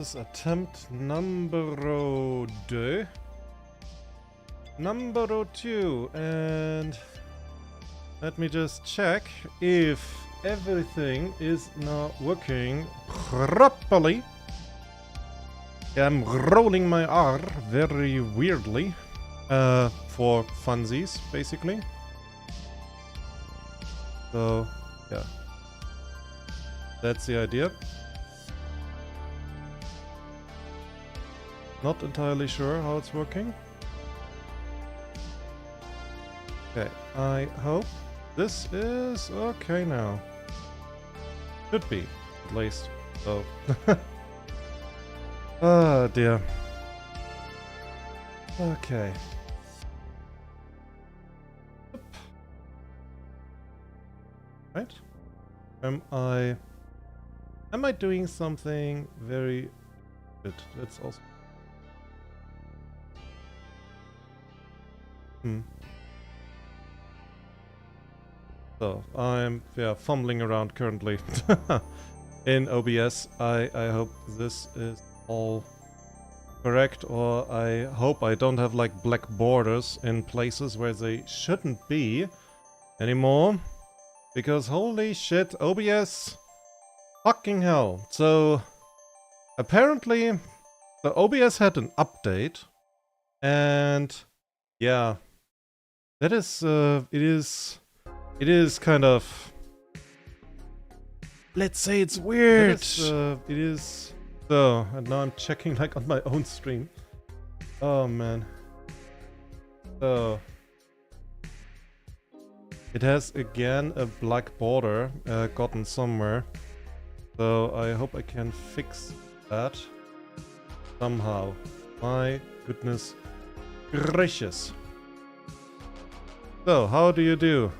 This is attempt number 2. Number 2, and let me just check if everything is now working properly. I'm rolling my R very weirdly for funsies, basically. So, yeah. That's the idea. Not entirely sure how it's working. Okay, I hope this is okay now. Should be, at least. So. Oh dear. Okay. Right? Am I doing something very good? That's also. So, I'm fumbling around currently in OBS. I hope this is all correct, or I hope I don't have like black borders in places where they shouldn't be anymore. Because holy shit, OBS, fucking hell. So, apparently, the OBS had an update, and yeah, that is, it is kind of, let's say it's weird. It is, so, and now I'm checking like on my own stream. Oh man. So, it has again a black border gotten somewhere. So I hope I can fix that somehow. My goodness gracious. So, how do you do?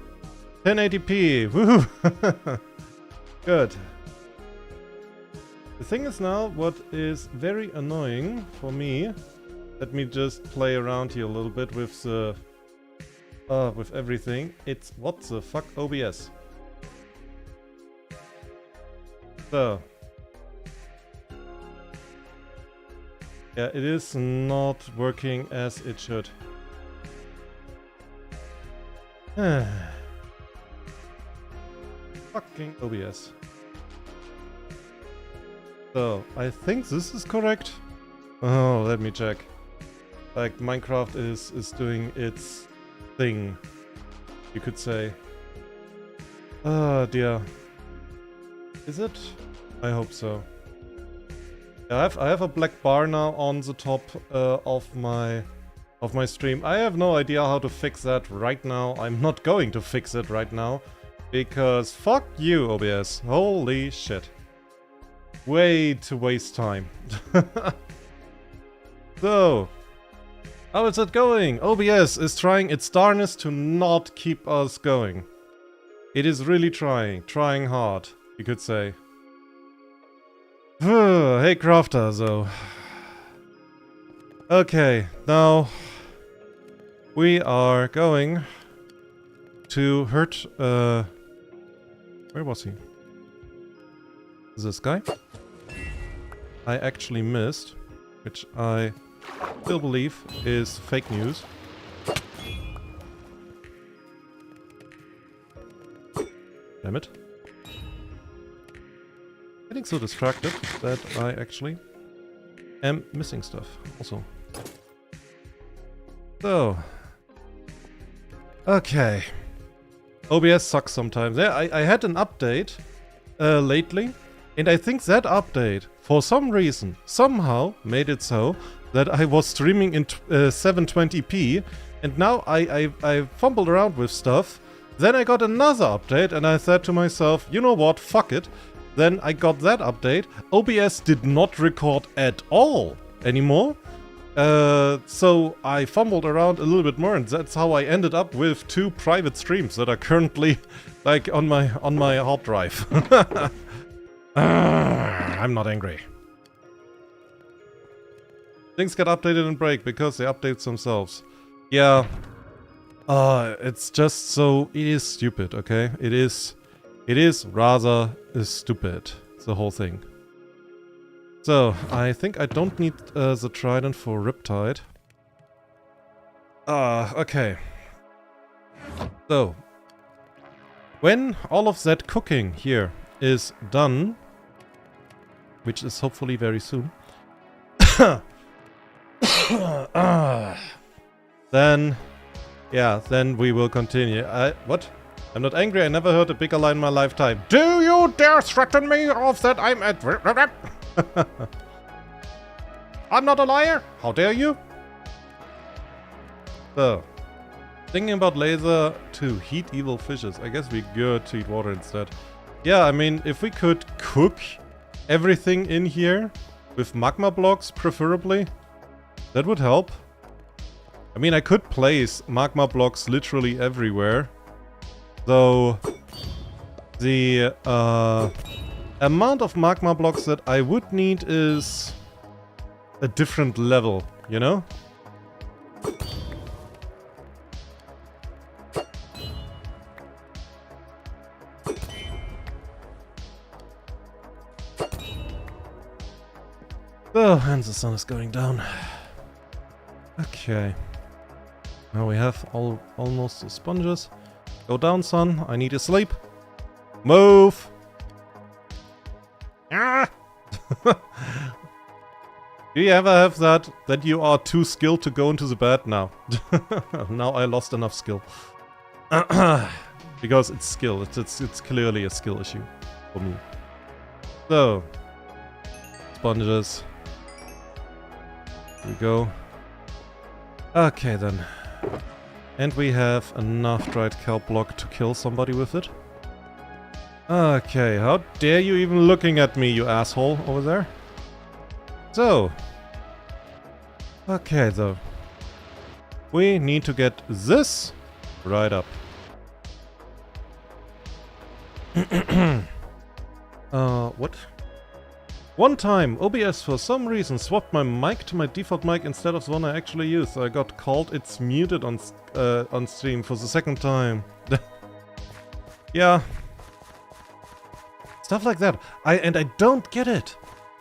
1080p! Woohoo! Good. The thing is now, what is very annoying for me, let me just play around here a little bit with the with everything. It's what the fuck OBS. So, yeah, it is not working as it should. Fucking OBS. So, I think this is correct. Oh, let me check. Like, Minecraft is doing its thing, you could say. Oh dear. Is it? I hope so. Yeah, I have a black bar now on the top of my stream. I have no idea how to fix that right now. I'm not going to fix it right now. Because fuck you, OBS. Holy shit. Way to waste time. So, how is it going? OBS is trying its darnest to not keep us going. It is really trying hard, you could say. Hey Crafter, though. Okay, now we are going to hurt, where was he? This guy? I actually missed, which I still believe is fake news. Damn it. Getting so distracted that I actually am missing stuff also. So, okay. OBS sucks sometimes. Yeah, I had an update lately, and I think that update, for some reason, somehow made it so that I was streaming in 720p, and now I fumbled around with stuff. Then I got another update, and I said to myself, you know what, fuck it. Then I got that update. OBS did not record at all anymore. So I fumbled around a little bit more, and that's how I ended up with 2 private streams that are currently like on my hard drive. I'm not angry. Things get updated and break because they update themselves. Yeah. It's just so, it is stupid, okay? It is rather stupid, the whole thing. So, I think I don't need the trident for Riptide. Okay. So, when all of that cooking here is done, which is hopefully very soon, then, yeah, then we will continue. What? I'm not angry, I never heard a bigger line in my lifetime. Do you dare threaten me of that I'm at... I'm not a liar! How dare you? So, thinking about laser to heat evil fishes. I guess we go to eat water instead. Yeah, I mean, if we could cook everything in here with magma blocks, preferably, that would help. I mean, I could place magma blocks literally everywhere. Though, the amount of magma blocks that I would need is a different level, you know? Oh, and the sun is going down. Okay. Now we have almost the sponges. Go down, son. I need to sleep. Move! Ah! Do you ever have that you are too skilled to go into the bed now? Now I lost enough skill. Because it's skill. It's clearly a skill issue for me. So, sponges. Here we go. Okay then. And we have enough dried kelp block to kill somebody with it. Okay, how dare you even looking at me, you asshole over there? So. Okay, though. We need to get this right up. What? One time, OBS for some reason swapped my mic to my default mic instead of the one I actually use. I got called it's muted on stream for the second time. Yeah. Stuff like that. I don't get it.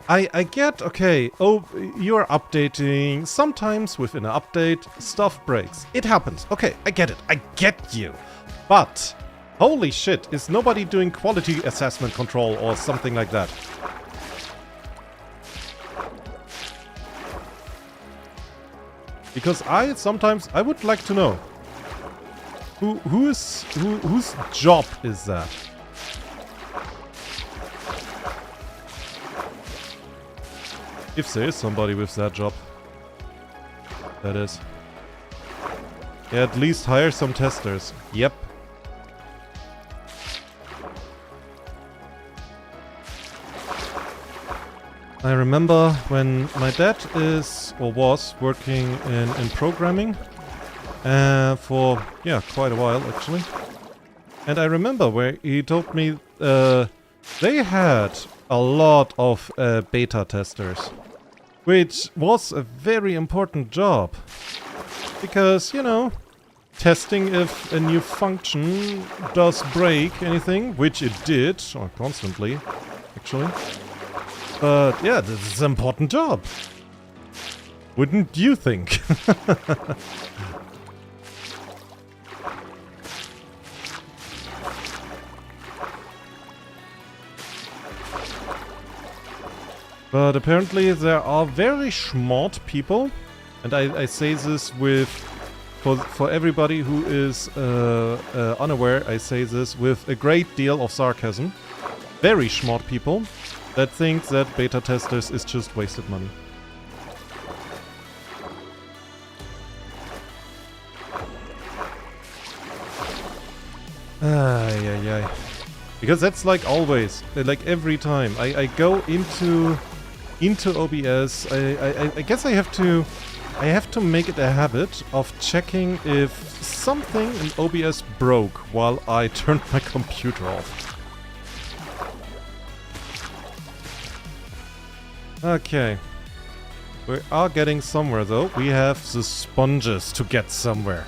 I get, okay, oh, you're updating. Sometimes within an update, stuff breaks. It happens. Okay, I get it. I get you. But, holy shit, is nobody doing quality assessment control or something like that? Because sometimes I would like to know whose job is that? If there is somebody with that job. That is. Yeah, at least hire some testers. Yep. I remember when my dad is, or was, working in programming for, yeah, quite a while actually. And I remember where he told me they had a lot of beta testers, which was a very important job. Because, you know, testing if a new function does break anything, which it did, or constantly, actually. But yeah, this is an important job. Wouldn't you think? But apparently there are very smart people, and I say this with, for everybody who is unaware, I say this with a great deal of sarcasm. Very smart people that think that beta testers is just wasted money. Ay. Because that's like always, like every time I go into OBS, I guess I have to make it a habit of checking if something in OBS broke while I turned my computer off. Okay. We are getting somewhere though. We have the sponges to get somewhere.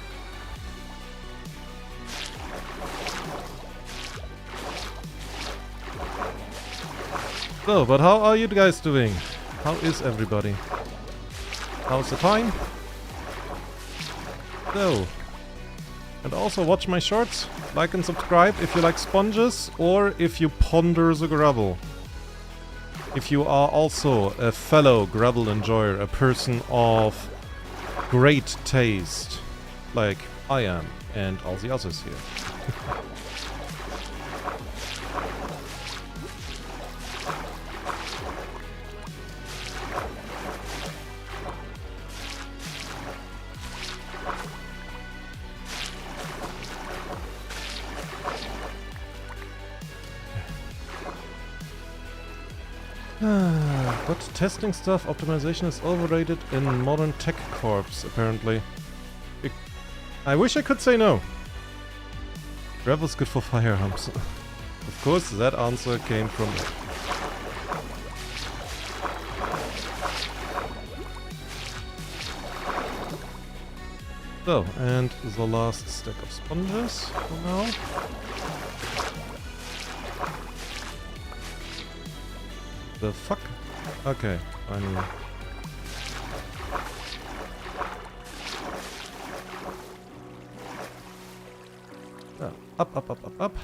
So, but how are you guys doing? How is everybody? How's the time? So, and also watch my shorts, like and subscribe if you like sponges or if you ponder the gravel. If you are also a fellow gravel enjoyer, a person of great taste, like I am and all the others here. But testing stuff, optimization is overrated in modern tech corps, apparently. I wish I could say no. Gravel's good for fire humps. Of course, that answer came from me. So, and the last stack of sponges for now. The fuck? Okay, finally. Up.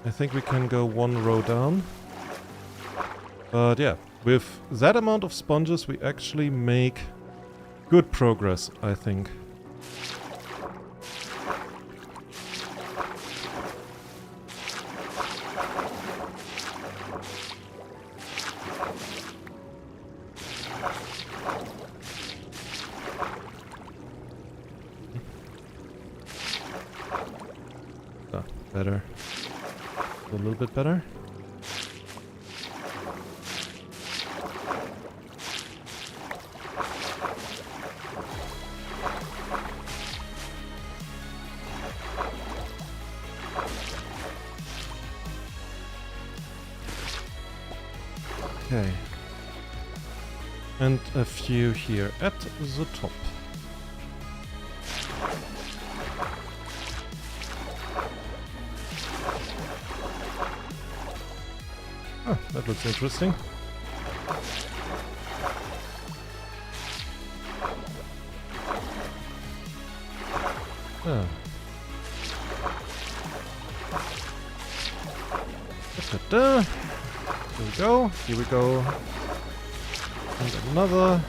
I think we can go one row down. But yeah, with that amount of sponges we actually make good progress, I think. Better. A little bit better. Okay. And a few here at the top. Oh, that looks interesting. Oh. Da-da-da. Here we go. Here we go. And another.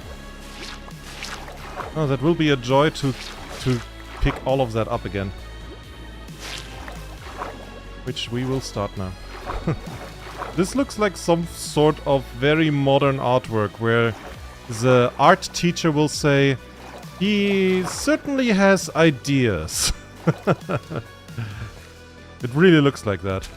Oh, that will be a joy to pick all of that up again. Which we will start now. This looks like some sort of very modern artwork where the art teacher will say, he certainly has ideas. It really looks like that.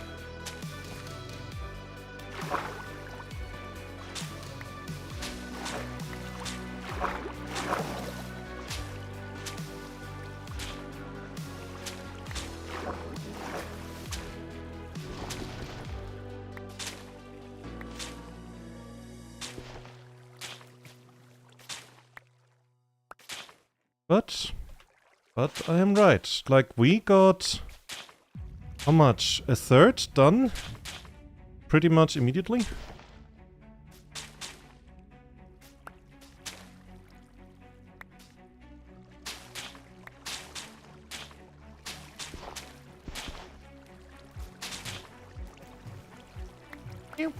But I am right. Like, we got... how much? A third done? Pretty much immediately? Oh.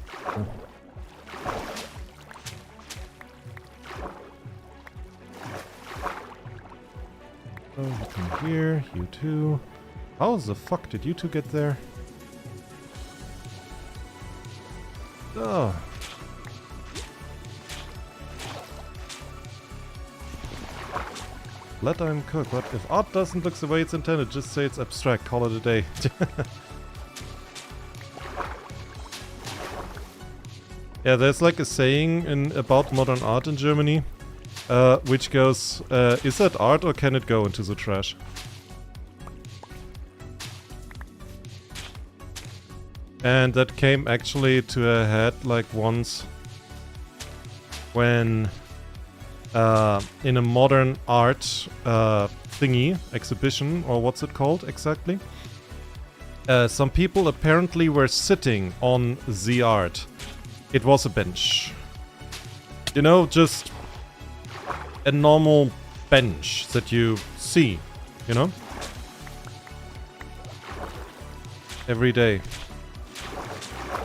Oh, you come here, you too. How the fuck did you two get there? Oh. Let them cook. What if art doesn't look the way it's intended? Just say it's abstract. Call it a day. Yeah, there's like a saying about modern art in Germany. Which goes, is that art or can it go into the trash? And that came actually to a head like once when in a modern art thingy, exhibition, or what's it called exactly? Some people apparently were sitting on the art. It was a bench. You know, just a normal bench that you see, you know? Every day.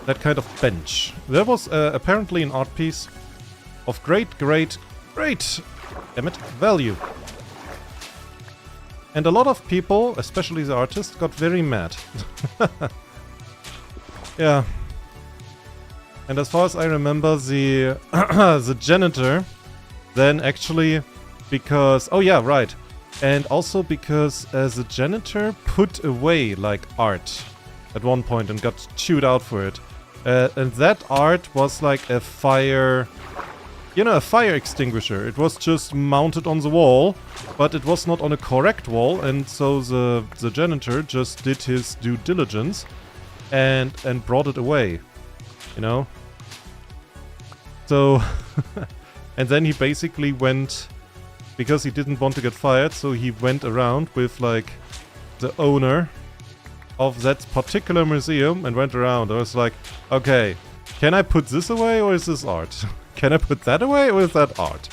That kind of bench. There was apparently an art piece of great, damn it, value. And a lot of people, especially the artists, got very mad. Yeah. And as far as I remember, the the janitor then actually, because... Oh yeah, right. And also because the janitor put away, like, art at one point and got chewed out for it. And that art was like a fire... You know, a fire extinguisher. It was just mounted on the wall, but it was not on a correct wall, and so the janitor just did his due diligence and brought it away. You know? So... and then he basically went... Because he didn't want to get fired, so he went around with, like, the owner of that particular museum and went around. I was like, okay, can I put this away or is this art? Can I put that away or is that art?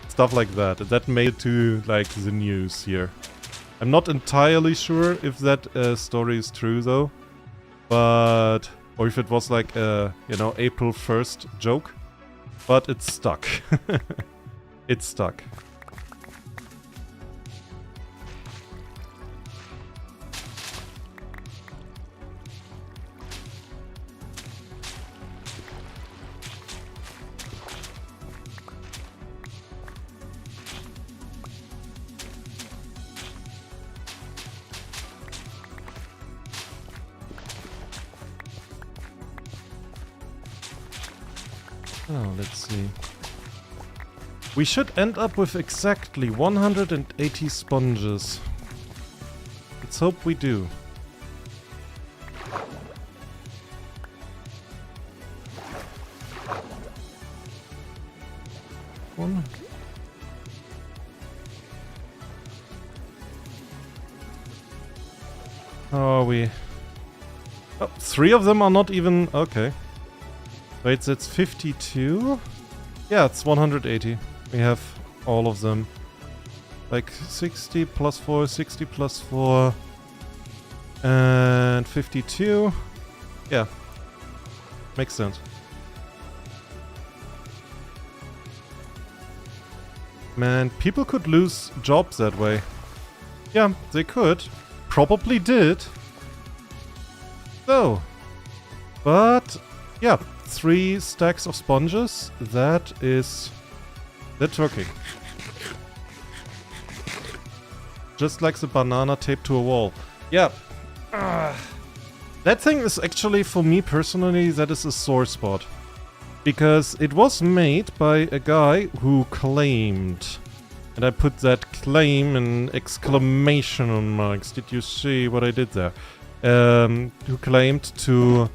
Stuff like that. That made it to, like, the news here. I'm not entirely sure if that story is true, though. But... Or if it was like a, you know, April 1st joke. But it's stuck. It's stuck. Oh, let's see. We should end up with exactly 180 sponges. Let's hope we do. One. How are we? Oh, 3 of them are not even... Okay. Wait, that's 52? Yeah, it's 180. We have all of them. Like 60 plus 4, 60 plus 4. And 52. Yeah. Makes sense. Man, people could lose jobs that way. Yeah, they could. Probably did. So. But, yeah. 3 stacks of sponges. That's working. Just like the banana taped to a wall. Yeah. That thing is actually, for me personally, that is a sore spot. Because it was made by a guy who claimed, and I put that claim in exclamation marks. Did you see what I did there? Who claimed to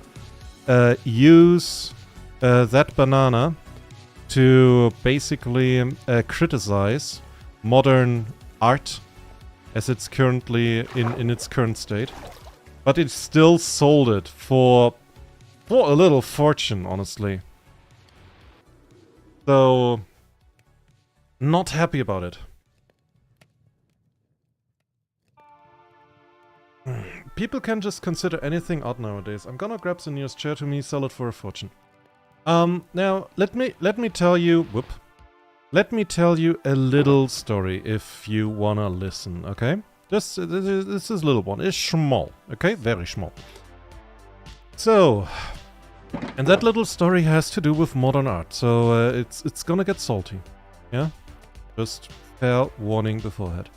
use that banana to basically criticize modern art as it's currently in its current state. But it still sold it for a little fortune, honestly. So, not happy about it. People can just consider anything art nowadays. I'm gonna grab the nearest chair to me, sell it for a fortune. Now, let me tell you... Whoop. Let me tell you a little story if you wanna listen, okay? This is a little one. It's small, okay? Very small. So... And that little story has to do with modern art, so it's gonna get salty, yeah? Just fair warning beforehand.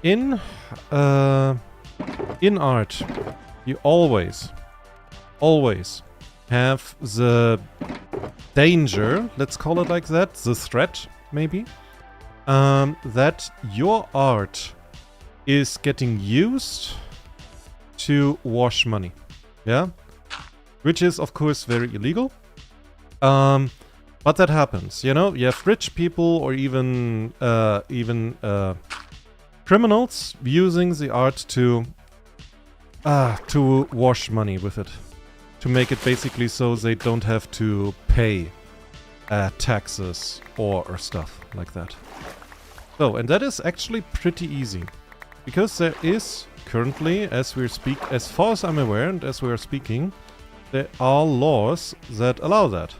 In art, you always have the danger, let's call it like that, the threat, maybe, that your art is getting used to wash money, yeah? Which is, of course, very illegal. But that happens, you know? You have rich people or even criminals using the art to to wash money with it. To make it basically so they don't have to pay taxes or stuff like that. So, and that is actually pretty easy. Because there is currently, as far as I'm aware and as we are speaking, there are laws that allow that.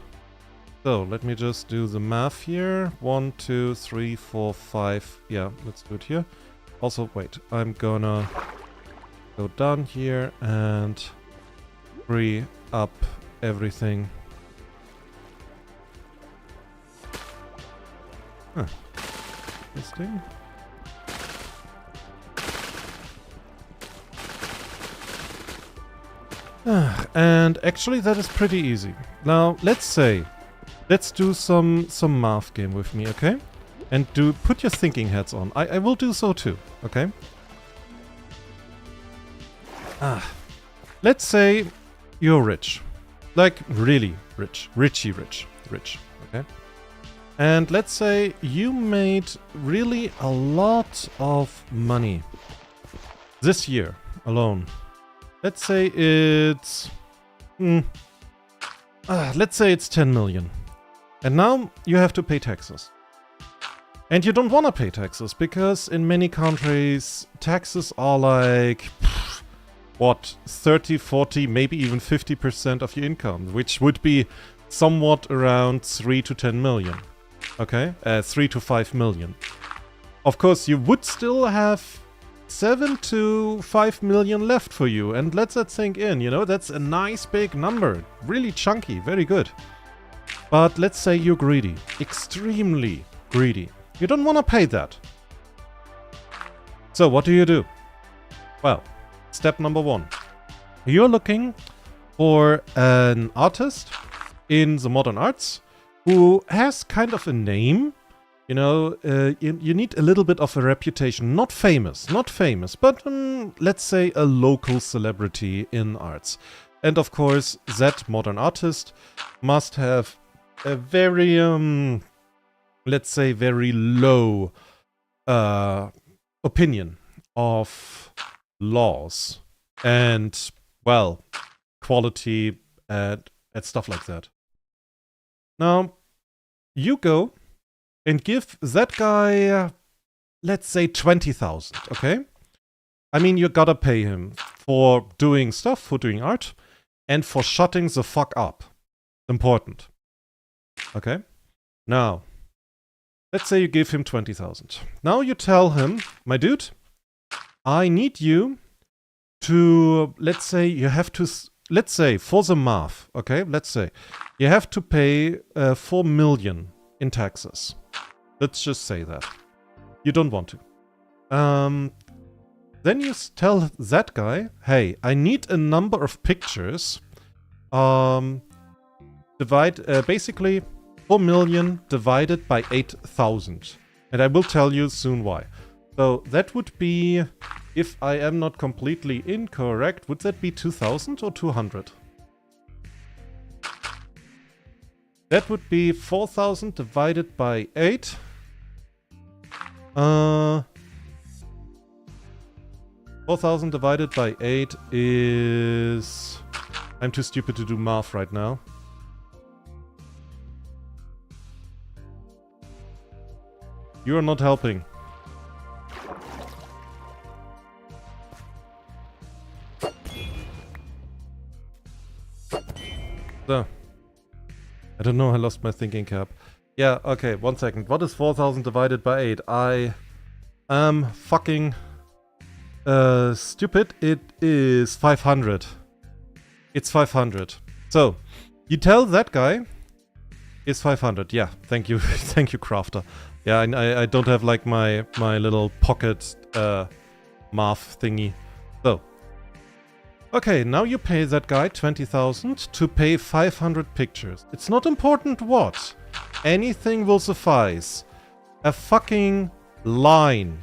So, let me just do the math here. 1, 2, 3, 4, 5. Yeah, let's do it here. Also, wait, I'm gonna go down here and free up everything. Huh. Interesting. And actually that is pretty easy. Now, let's do some math game with me, okay? And put your thinking hats on. I will do so too, okay? Let's say you're rich. Like, really rich. Rich, okay? And let's say you made really a lot of money this year alone. Let's say it's... let's say it's 10 million. And now you have to pay taxes. And you don't want to pay taxes, because in many countries, taxes are like... what? 30, 40, maybe even 50% of your income, which would be somewhat around 3 to 10 million. Okay? 3 to 5 million. Of course, you would still have 7 to 5 million left for you, and let that sink in, you know, that's a nice big number, really chunky, very good. But let's say you're greedy, extremely greedy. You don't want to pay that. So what do? Well, step number 1. You're looking for an artist in the modern arts who has kind of a name. You know, you need a little bit of a reputation. Not famous, but let's say a local celebrity in arts. And of course, that modern artist must have a very, let's say, very low opinion of laws and, well, quality and stuff like that. Now, you go and give that guy, let's say 20,000, okay? I mean, you gotta pay him for doing stuff, for doing art, and for shutting the fuck up. Important. Okay? Now, let's say you give him 20,000. Now you tell him, my dude, I need you to, let's say you have to, let's say for the math, okay? Let's say you have to pay 4 million in taxes. Let's just say that. You don't want to. Then you tell that guy, hey, I need a number of pictures. Basically 4 million divided by 8,000. And I will tell you soon why. So that would be, if I am not completely incorrect, would that be 2,000 or 200? That would be 4,000 divided by 8. 4,000 divided by 8 is... I'm too stupid to do math right now. You are not helping. So. I don't know, I lost my thinking cap. Yeah, okay, 1 second. What is 4,000 divided by 8? I am fucking stupid. It is 500. It's 500. So, you tell that guy it's 500. Yeah, thank you. Thank you, Crafter. Yeah, I don't have like my little pocket math thingy. So, okay, now you pay that guy 20,000 to pay 500 pictures. It's not important what. Anything will suffice. A fucking line.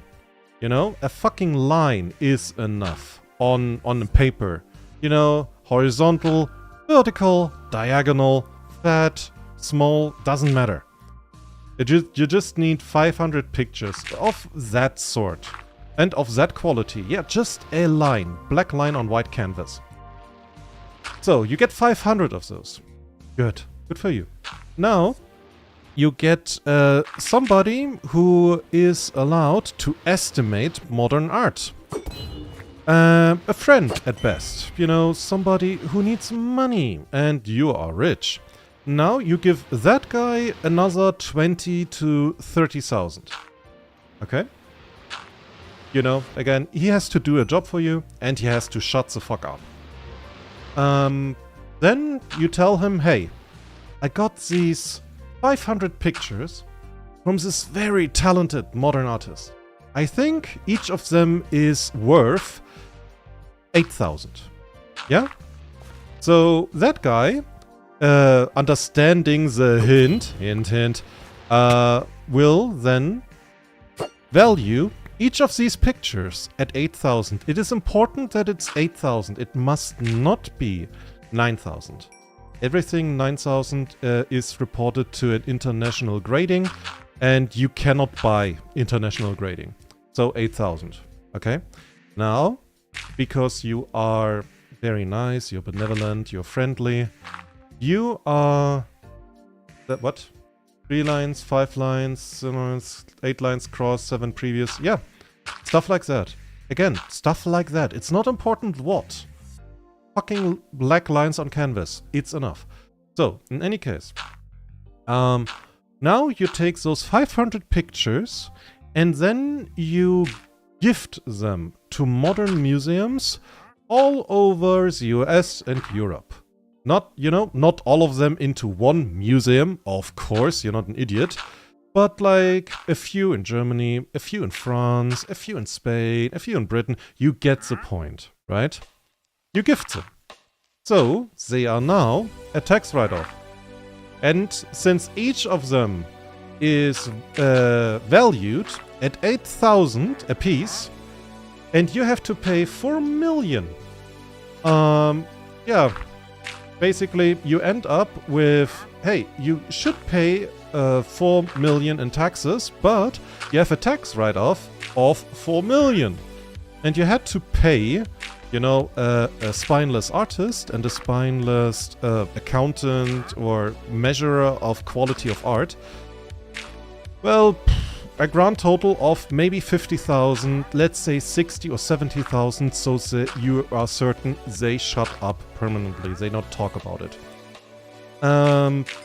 You know? A fucking line is enough on the paper. You know, horizontal, vertical, diagonal, fat, small, doesn't matter. You just need 500 pictures of that sort. And of that quality. Yeah, just a line. Black line on white canvas. So, you get 500 of those. Good. Good for you. Now, you get somebody who is allowed to estimate modern art. A friend at best. You know, somebody who needs money and you are rich. Now you give that guy another 20 to 30,000. Okay? You know, again, he has to do a job for you and he has to shut the fuck up. Then you tell him, hey, I got these 500 pictures from this very talented modern artist. I think each of them is worth 8,000. Yeah? So that guy, understanding the hint, will then value each of these pictures at 8,000. It is important that it's 8,000. It must not be 9,000. Everything 9,000 is reported to an international grading, and you cannot buy international grading. So 8,000. Okay? Now, because you are very nice, you're benevolent, you're friendly, you are... what? 3 lines, 5 lines, 8 lines cross, 7 previous. Yeah, stuff like that. Again, stuff like that. It's not important what. Fucking black lines on canvas. It's enough. So, in any case, now you take those 500 pictures and then you gift them to modern museums all over the US and Europe. Not, you know, not all of them into one museum, of course, you're not an idiot. But like a few in Germany, a few in France, a few in Spain, a few in Britain. You get the point, right? You gift them. So, they are now a tax write-off. And since each of them is valued at 8,000 a piece, and you have to pay 4 million, yeah, basically you end up with, hey, you should pay 4 million in taxes, but you have a tax write-off of 4 million. And you had to pay, you know, a spineless artist and a spineless accountant or measurer of quality of art. Well, a grand total of maybe 50,000, let's say 60 or 70,000, so that you are certain they shut up permanently, they not talk about it.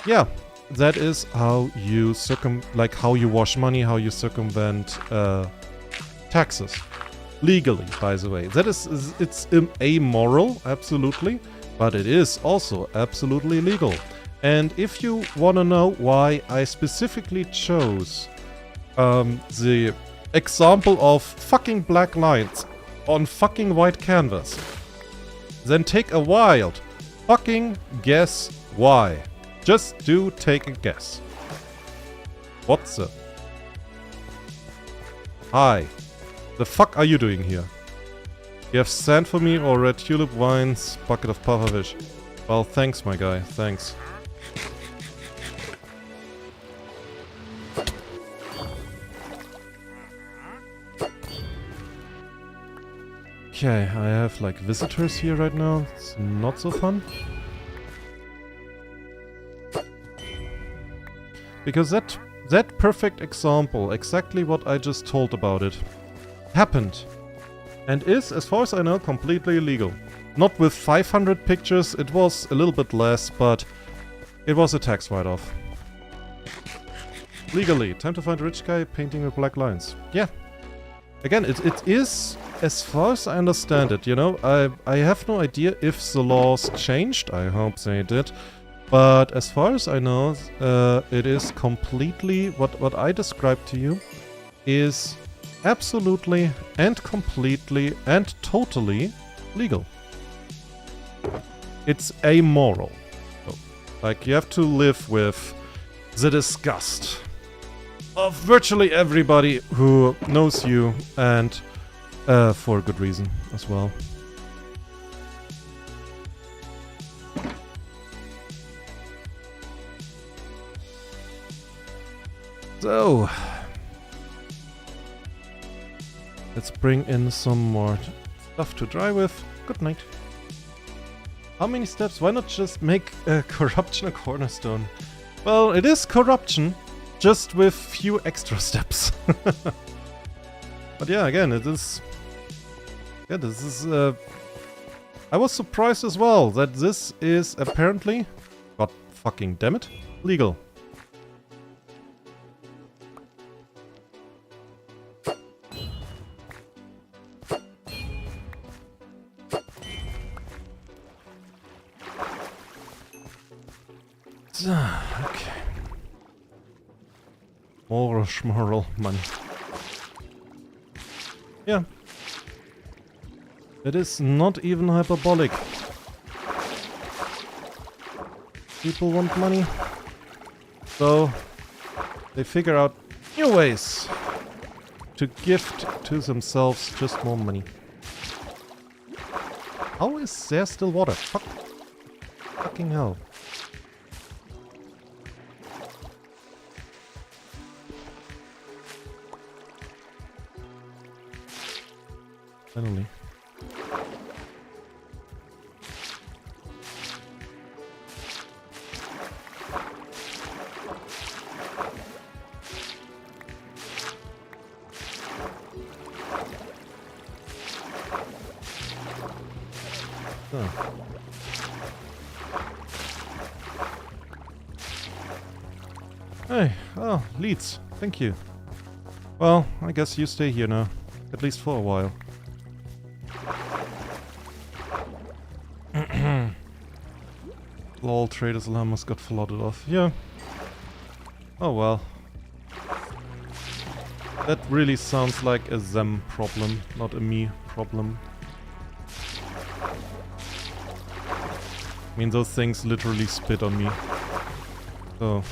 Yeah, that is how you how you wash money, how you circumvent taxes. Legally, by the way. It's amoral, absolutely, but it is also absolutely legal. And if you want to know why I specifically chose the example of fucking black lines on fucking white canvas, then take a wild fucking guess why. Just do take a guess. What's the... Hi. The fuck are you doing here? You have sand for me or red tulip wines, bucket of pufferfish. Well, thanks, my guy. Thanks. Okay, I have like visitors here right now. It's not so fun. Because that perfect example, exactly what I just told about it, happened. And is, as far as I know, completely illegal. Not with 500 pictures, it was a little bit less, but it was a tax write-off. Legally. Time to find a rich guy painting with black lines. Yeah. Again, it is, as far as I understand it, you know, I have no idea if the laws changed. I hope they did. But as far as I know, it is completely, what I described to you, is absolutely and completely and totally legal. It's amoral. So, like, you have to live with the disgust of virtually everybody who knows you, and for good reason as well. So, Let's bring in some more stuff to dry with. Good night. How many steps? Why not just make corruption a cornerstone? Well, it is corruption, just with few extra steps. But yeah, again, it is... Yeah, this is... I was surprised as well that this is apparently... God fucking damn it, legal. Okay. More schmorrel money. Yeah. It is not even hyperbolic. People want money. So they figure out new ways to gift to themselves just more money. How is there still water? Fucking hell. Finally. Oh. Hey, oh, leads. Thank you. Well, I guess you stay here now. At least for a while. Lol, Trader's Llamas got flooded off. Yeah. Oh well. That really sounds like a them problem, not a me problem. I mean, those things literally spit on me. So...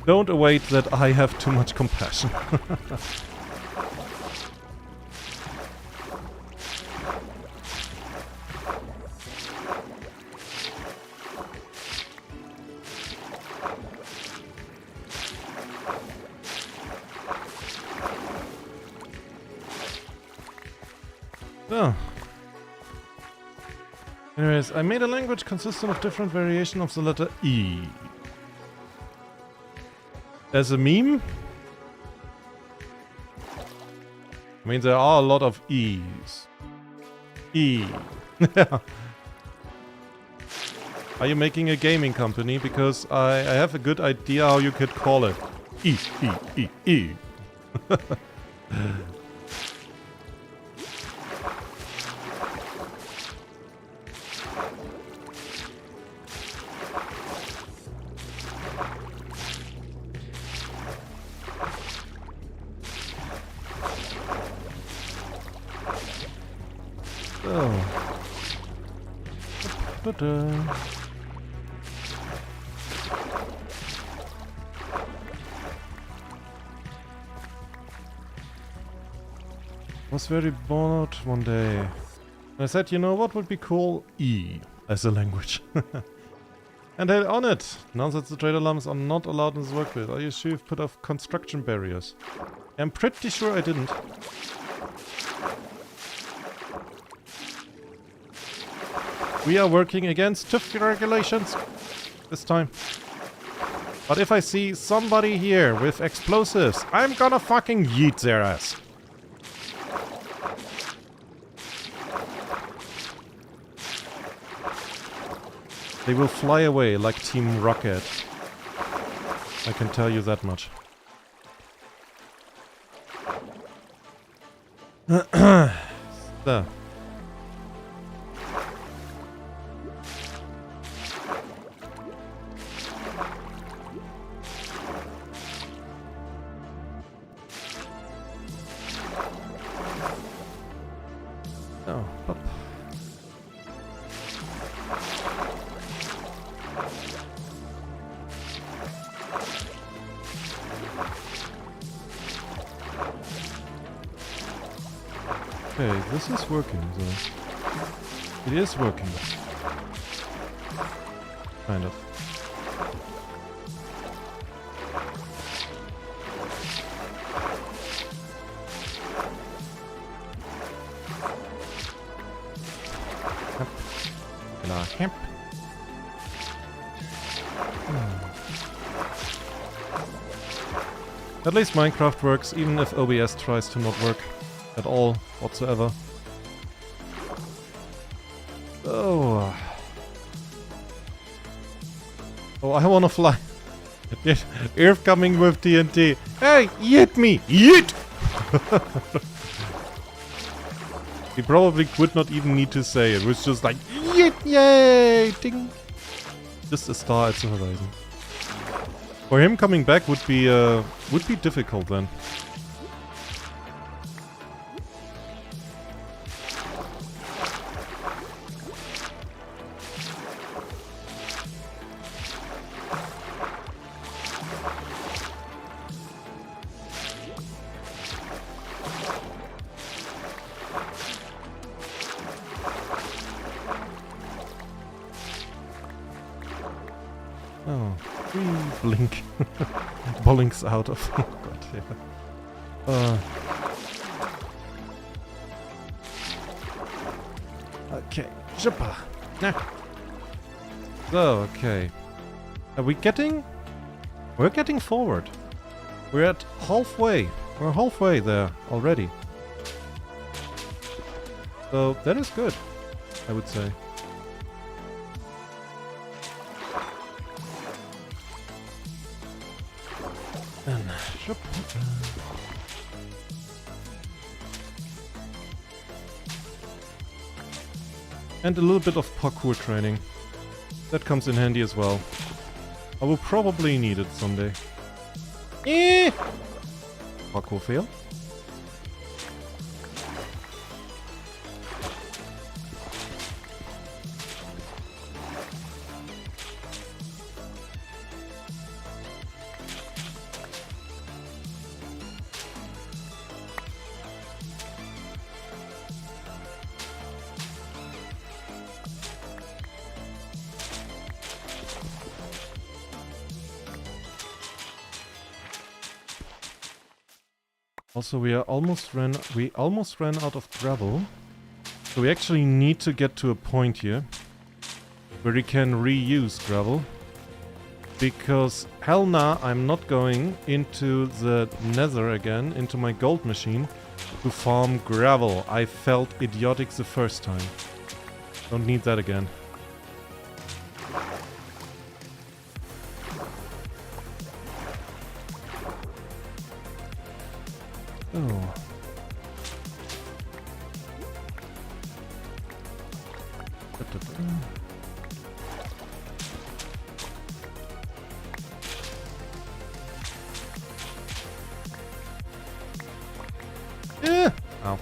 don't await that I have too much compassion. So. Anyways, I made a language consisting of different variations of the letter E. As a meme? I mean, there are a lot of E's. E. Are you making a gaming company? Because I have a good idea how you could call it. E, E, E, E. Was very bored one day. I said, you know what would be cool? E as a language. And I on it. Now that the trader llamas are not allowed in this workplace, are you sure you've put up construction barriers? I'm pretty sure I didn't. We are working against TÜV regulations this time. But if I see somebody here with explosives, I'm gonna fucking yeet their ass. They will fly away like Team Rocket. I can tell you that much. So. Oh, up. Okay, this is working, though. It is working. Kind of. Killer hemp. At least Minecraft works, even if OBS tries to not work at all whatsoever. Oh. Oh, I wanna fly. Earth coming with TNT. Hey, eat me! Eat! He probably would not even need to say it. It was just like, yeet, yay! Ding! Just a star at the horizon. For him coming back would be difficult then. Oh, blink. Blinks out of. Oh god, yeah. Okay, jumpa. Nah. So, okay. Are we getting? We're getting forward. We're at halfway. We're halfway there already. So that is good, I would say. And a little bit of parkour training. That comes in handy as well. I will probably need it someday. Parkour fail. Also, we almost ran out of gravel. So we actually need to get to a point here where we can reuse gravel. Because hell nah, I'm not going into the nether again, into my gold machine, to farm gravel. I felt idiotic the first time. Don't need that again. Oh. Yeah. Ow.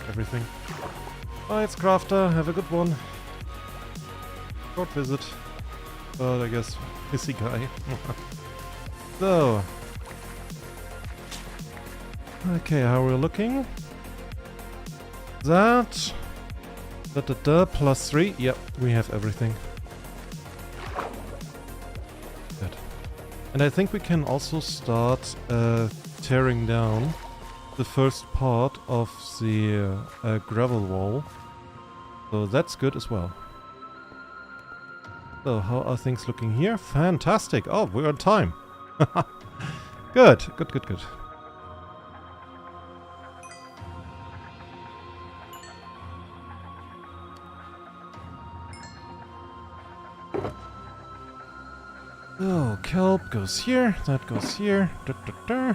Everything. Oh, it's Crafter. Have a good one. Short visit. But I guess busy guy. So. Okay, how are we looking? That. Plus 3. Yep, we have everything. Good. And I think we can also start tearing down the first part of the gravel wall. So that's good as well. So how are things looking here? Fantastic! Oh, we're on time! Good, good, good, good. Oh, kelp goes here, that goes here. Da, da, da.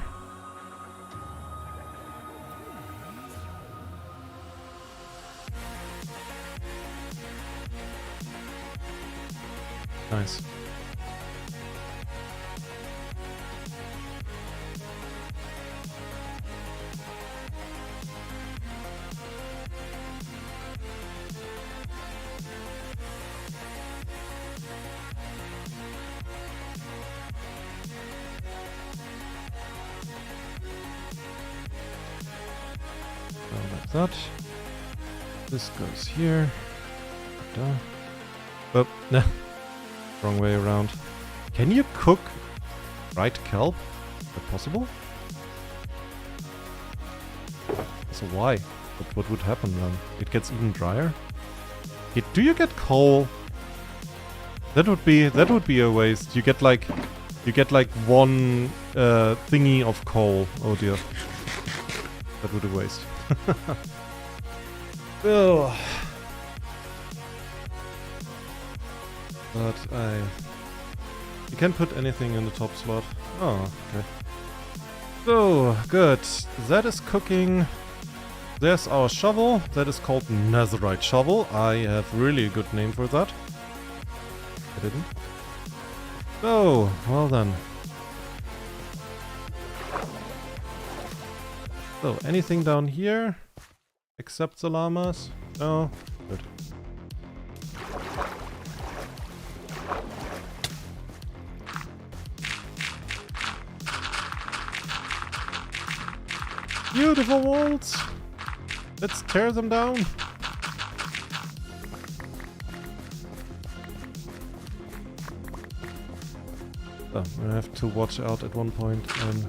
Nice. Like that. This goes here. Da. Oh, no. Wrong way around. Can you cook dried kelp? Is that possible? So why? What would happen then? It gets even drier? Do you get coal? That would be a waste. You get like one thingy of coal. Oh dear. That would be a waste. Ugh. But you can't put anything in the top slot. Oh, okay. So, good. That is cooking. There's our shovel. That is called Netherite shovel. I have really a good name for that. I didn't. So, well done. So, anything down here? Except the llamas? No? Good. Beautiful walls! Let's tear them down! Oh, I have to watch out at one point on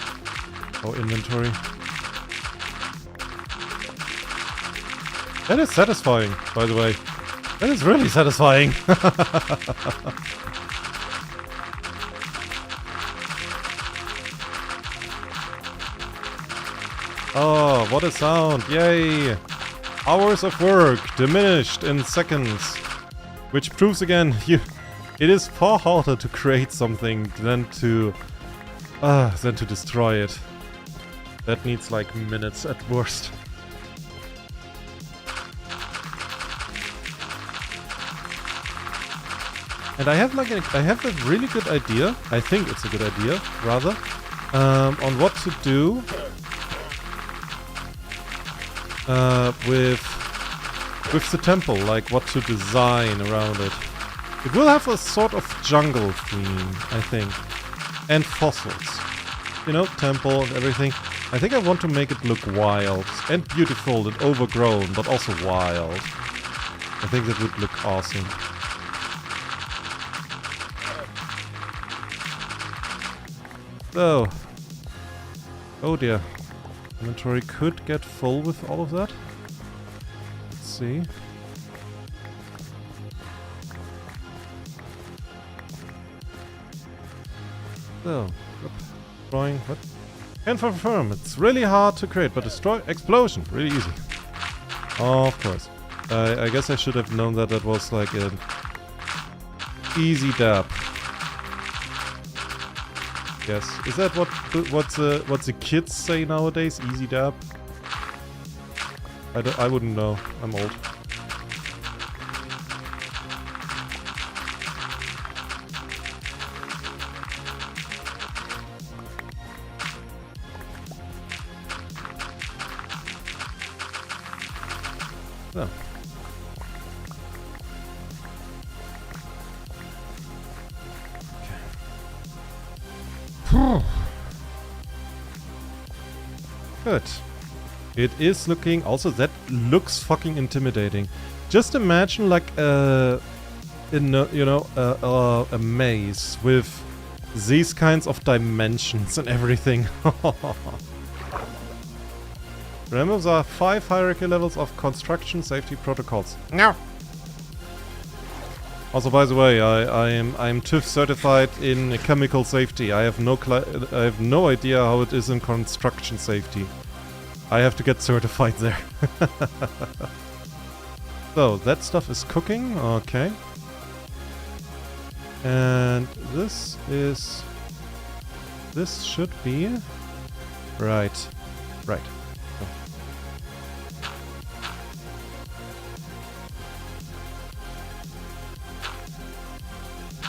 our inventory. That is satisfying, by the way. That is really satisfying! Oh, what a sound! Yay! Hours of work diminished in seconds. Which proves again, it is far harder to create something than to destroy it. That needs like minutes at worst. And I have a really good idea. I think it's a good idea, rather, on what to do with the temple, like what to design around it. It will have a sort of jungle theme, I think, and fossils. You know, temple and everything. I think I want to make it look wild and beautiful and overgrown, but also wild. I think that would look awesome. So, oh dear. Inventory could get full with all of that. Let's see. So, destroying what? Can confirm, it's really hard to create, but destroy explosion, really easy. Oh, of course. I guess I should have known that that was like an easy dab. Yes, is that what the kids say nowadays? Easy dab? I wouldn't know. I'm old. So. Good. It is looking... Also, that looks fucking intimidating. Just imagine like a maze with these kinds of dimensions and everything. Remember, there are 5 hierarchy levels of construction safety protocols. No. Also, by the way, I'm TÜV certified in chemical safety. I have no idea how it is in construction safety. I have to get certified there. So that stuff is cooking. Okay. And this is... This should be... Right. Right. So.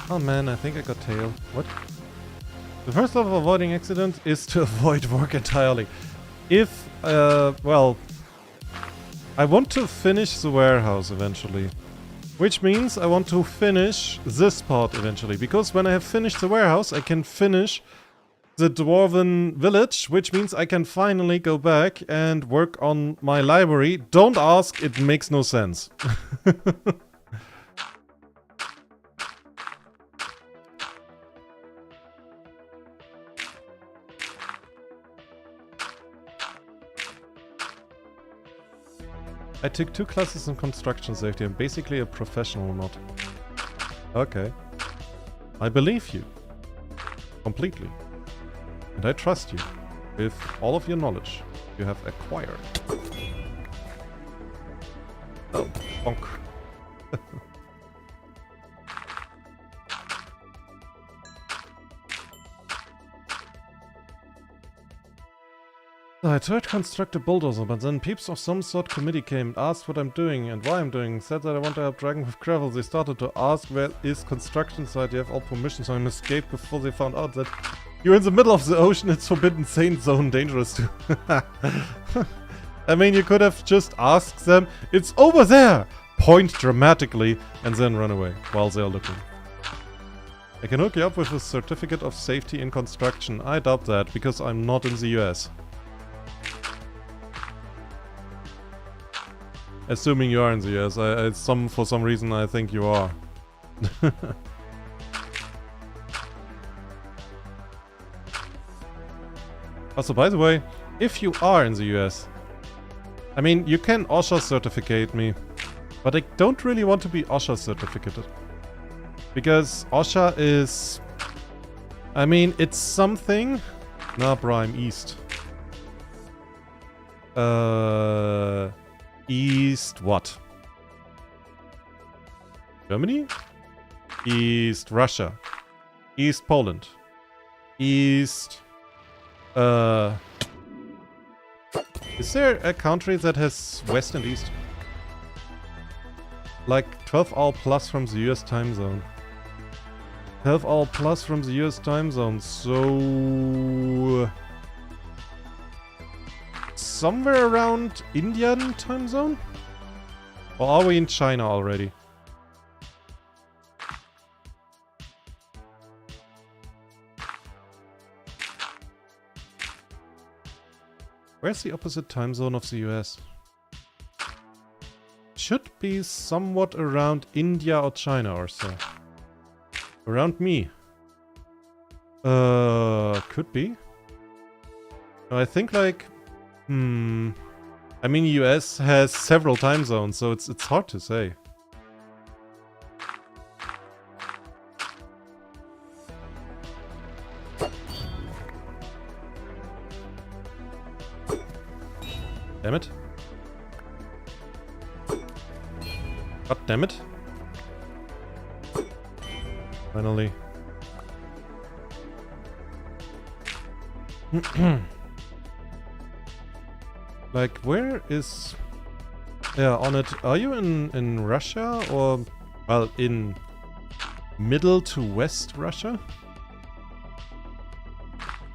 Oh man, I think I got tail. What? The first level of avoiding accidents is to avoid work entirely. If, well... I want to finish the warehouse eventually. Which means I want to finish this part eventually. Because when I have finished the warehouse, I can finish the dwarven village. Which means I can finally go back and work on my library. Don't ask, it makes no sense. I took 2 classes in construction safety. I'm basically a professional not. Okay. I believe you. Completely. And I trust you. With all of your knowledge you have acquired. Oh, bonk. I tried to construct a bulldozer, but then peeps of some sort committee came and asked what I'm doing and why I'm doing. Said that I want to help Dragon with gravel. They started to ask where is construction site. You have all permission, so I escaped before they found out that you're in the middle of the ocean. It's forbidden zone, dangerous too. I mean, you could have just asked them, it's over there! Point dramatically and then run away while they're looking. I can hook you up with a certificate of safety in construction. I doubt that because I'm not in the US. Assuming you are in the US, for some reason I think you are. Also, by the way, if you are in the US, I mean, you can OSHA certificate me, but I don't really want to be OSHA certificated. Because OSHA is... I mean, it's something... Nah, bro, I'm East. East what? Germany? East Russia. East Poland. East... Is there a country that has West and East? Like 12 hour plus from the US time zone. 12 hour plus from the US time zone, so... Somewhere around Indian time zone? Or are we in China already? Where's the opposite time zone of the US? Should be somewhat around India or China or so. Around me. Could be. No, I think like... I mean, US has several time zones, so it's hard to say. Damn it. God damn it. Finally. Like, where is... Yeah, on it. Are you in Russia or... Well, in middle to west Russia?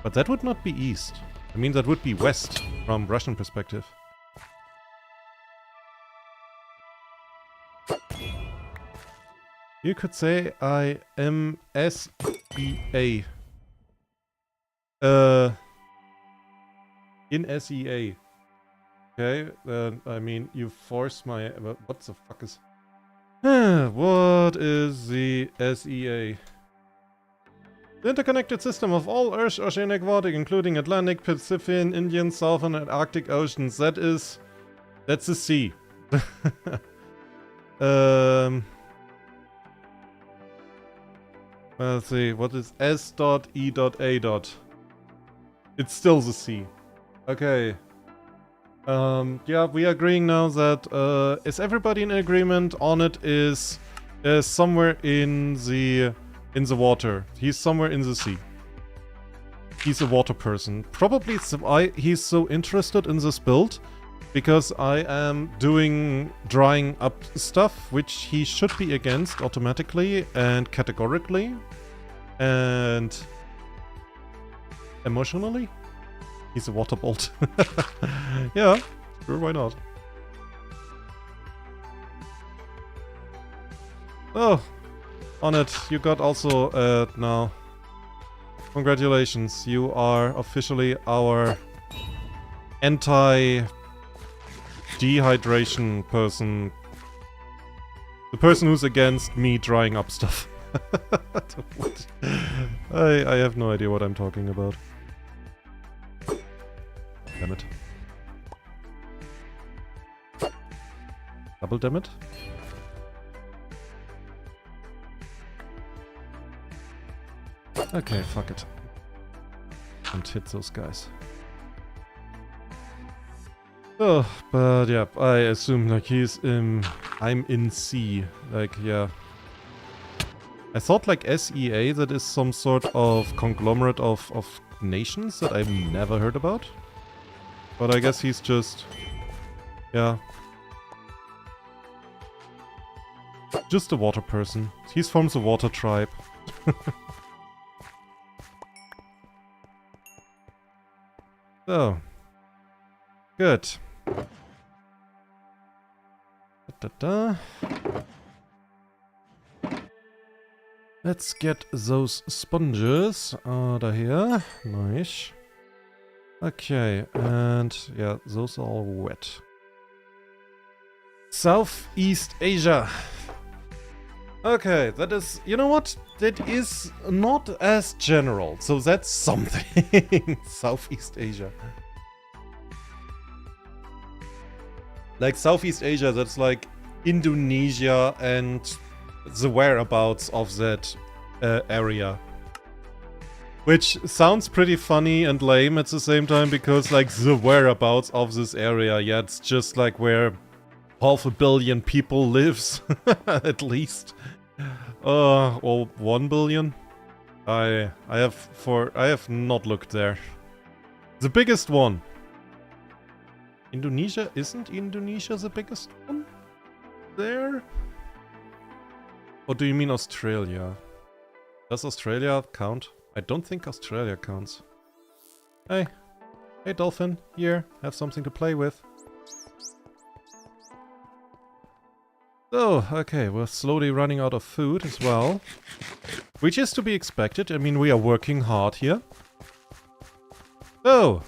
But that would not be east. I mean, that would be west from Russian perspective. You could say I am SEA. In SEA. Okay, I mean, you force my... What the fuck is... What is the SEA? The interconnected system of all Earth's oceanic water, including Atlantic, Pacific, Indian, Southern and Arctic Oceans. That's the sea. Let's see, what is S.E.A. It's still the sea. Okay. Yeah, we are agreeing now that, is everybody in agreement on it is somewhere in the In the water. He's somewhere in the sea. He's a water person. Probably it's why he's so interested in this build. Because I am doing drying up stuff, which he should be against automatically and categorically. And emotionally. He's a water bolt. Yeah, sure, why not? Oh, on it, you got also now. Congratulations, you are officially our anti-dehydration person. The person who's against me drying up stuff. I have no idea what I'm talking about. Damn it. Double damn it? Okay, fuck it. And hit those guys. Oh, but yeah, I assume like he's in... I'm in C. Like, yeah. I thought like SEA, that is some sort of conglomerate of nations that I've never heard about. But I guess he's just... yeah. Just a water person. He's from the water tribe. So. Good. Da-da-da. Let's get those sponges out of here. Nice. Okay, and yeah, those are all wet. Southeast Asia. Okay, that is, you know what? That is not as general, so that's something. Southeast Asia. Like Southeast Asia, that's like Indonesia and the whereabouts of that area. Which sounds pretty funny and lame at the same time, because like the whereabouts of this area, yeah, it's just like where 500 million people lives, at least. Or 1 billion? I have not looked there. The biggest one. Indonesia? Isn't Indonesia the biggest one? There? Or do you mean Australia? Does Australia count? I don't think Australia counts. Hey. Hey dolphin, here, have something to play with. So, okay, we're slowly running out of food as well. Which is to be expected, I mean we are working hard here. So,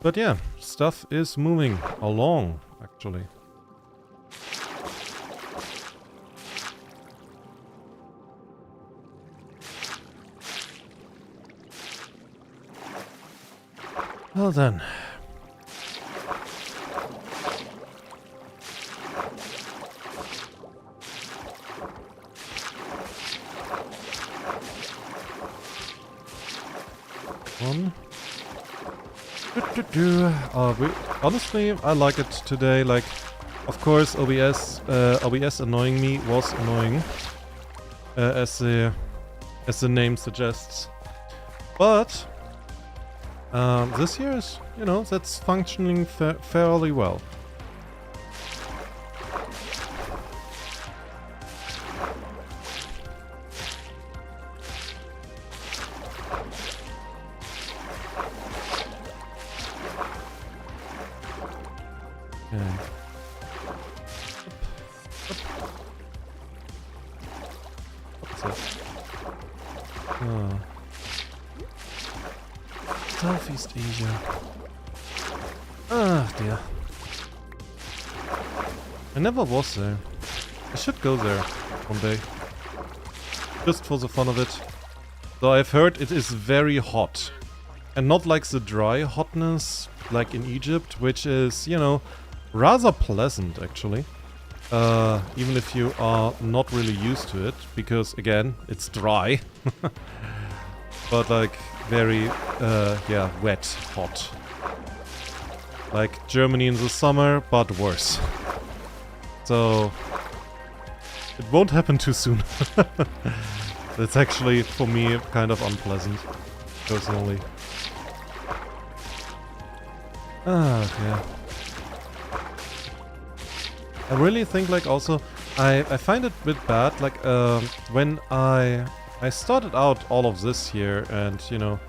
but yeah, stuff is moving along, actually. Well then. One. Honestly, I like it today. Like, of course, OBS annoying me was annoying, as the name suggests. But this year is, you know, that's functioning fairly well. Southeast Asia. Ah, dear. I never was there. I should go there one day. Just for the fun of it. Though I've heard it is very hot. And not like the dry hotness like in Egypt, which is, you know, rather pleasant actually. Even if you are not really used to it, because again, it's dry. But like very, yeah, wet, hot. Like Germany in the summer, but worse. So, it won't happen too soon. That's actually, for me, kind of unpleasant, personally. Yeah. I really think, like, also, I find it a bit bad, like, when I started out all of this here and, you know,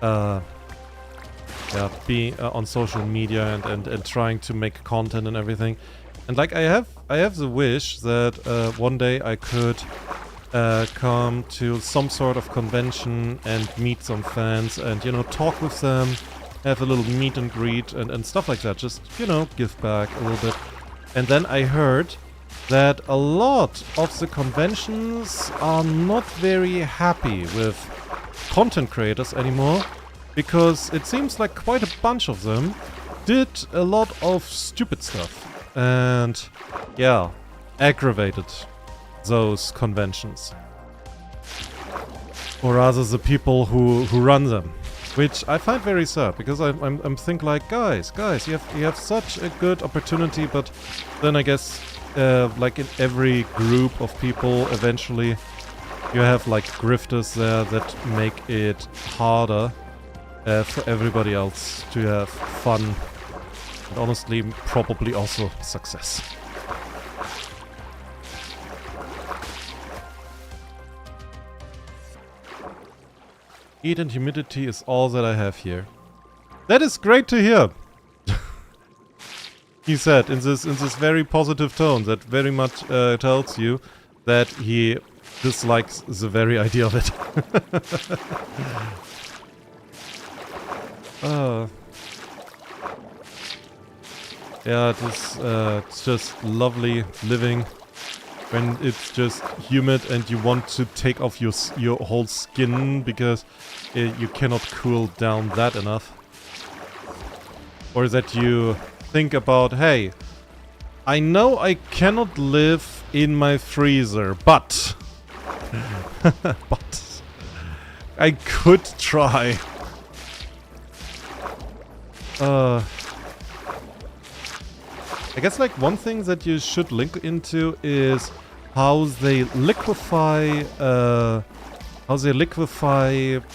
yeah, being on social media and trying to make content and everything. And, like, I have the wish that one day I could come to some sort of convention and meet some fans and, you know, talk with them, have a little meet and greet and stuff like that. Just, you know, give back a little bit. And then I heard that a lot of the conventions are not very happy with content creators anymore, because it seems like quite a bunch of them did a lot of stupid stuff. And, yeah, aggravated those conventions. Or rather the people who run them. Which I find very sad, because I'm think like, guys, you have such a good opportunity, but then I guess, like in every group of people, eventually you have like grifters there that make it harder for everybody else to have fun, and honestly, probably also success. Heat and humidity is all that I have here. That is great to hear! He said in this very positive tone that very much tells you that he dislikes the very idea of it. Yeah, it's just lovely living when it's just humid and you want to take off your whole skin because you cannot cool down that enough. Or that you think about, hey, I know I cannot live in my freezer, but but I could try. I guess like one thing that you should link into is how they liquefy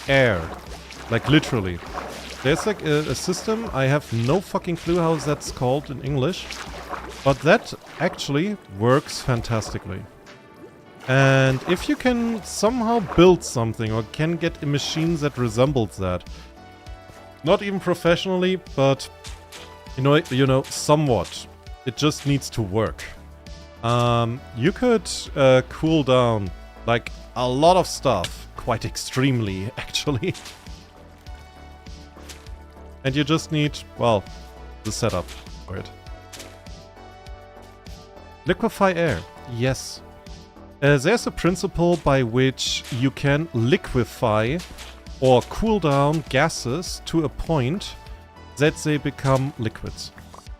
air, like literally. There's like a system, I have no fucking clue how that's called in English, but that actually works fantastically. And if you can somehow build something or can get a machine that resembles that, not even professionally, but you know, somewhat, it just needs to work. You could cool down like a lot of stuff, quite extremely actually. And you just need, well, the setup for it. Liquefy air, yes. There's a principle by which you can liquefy or cool down gases to a point that they become liquids.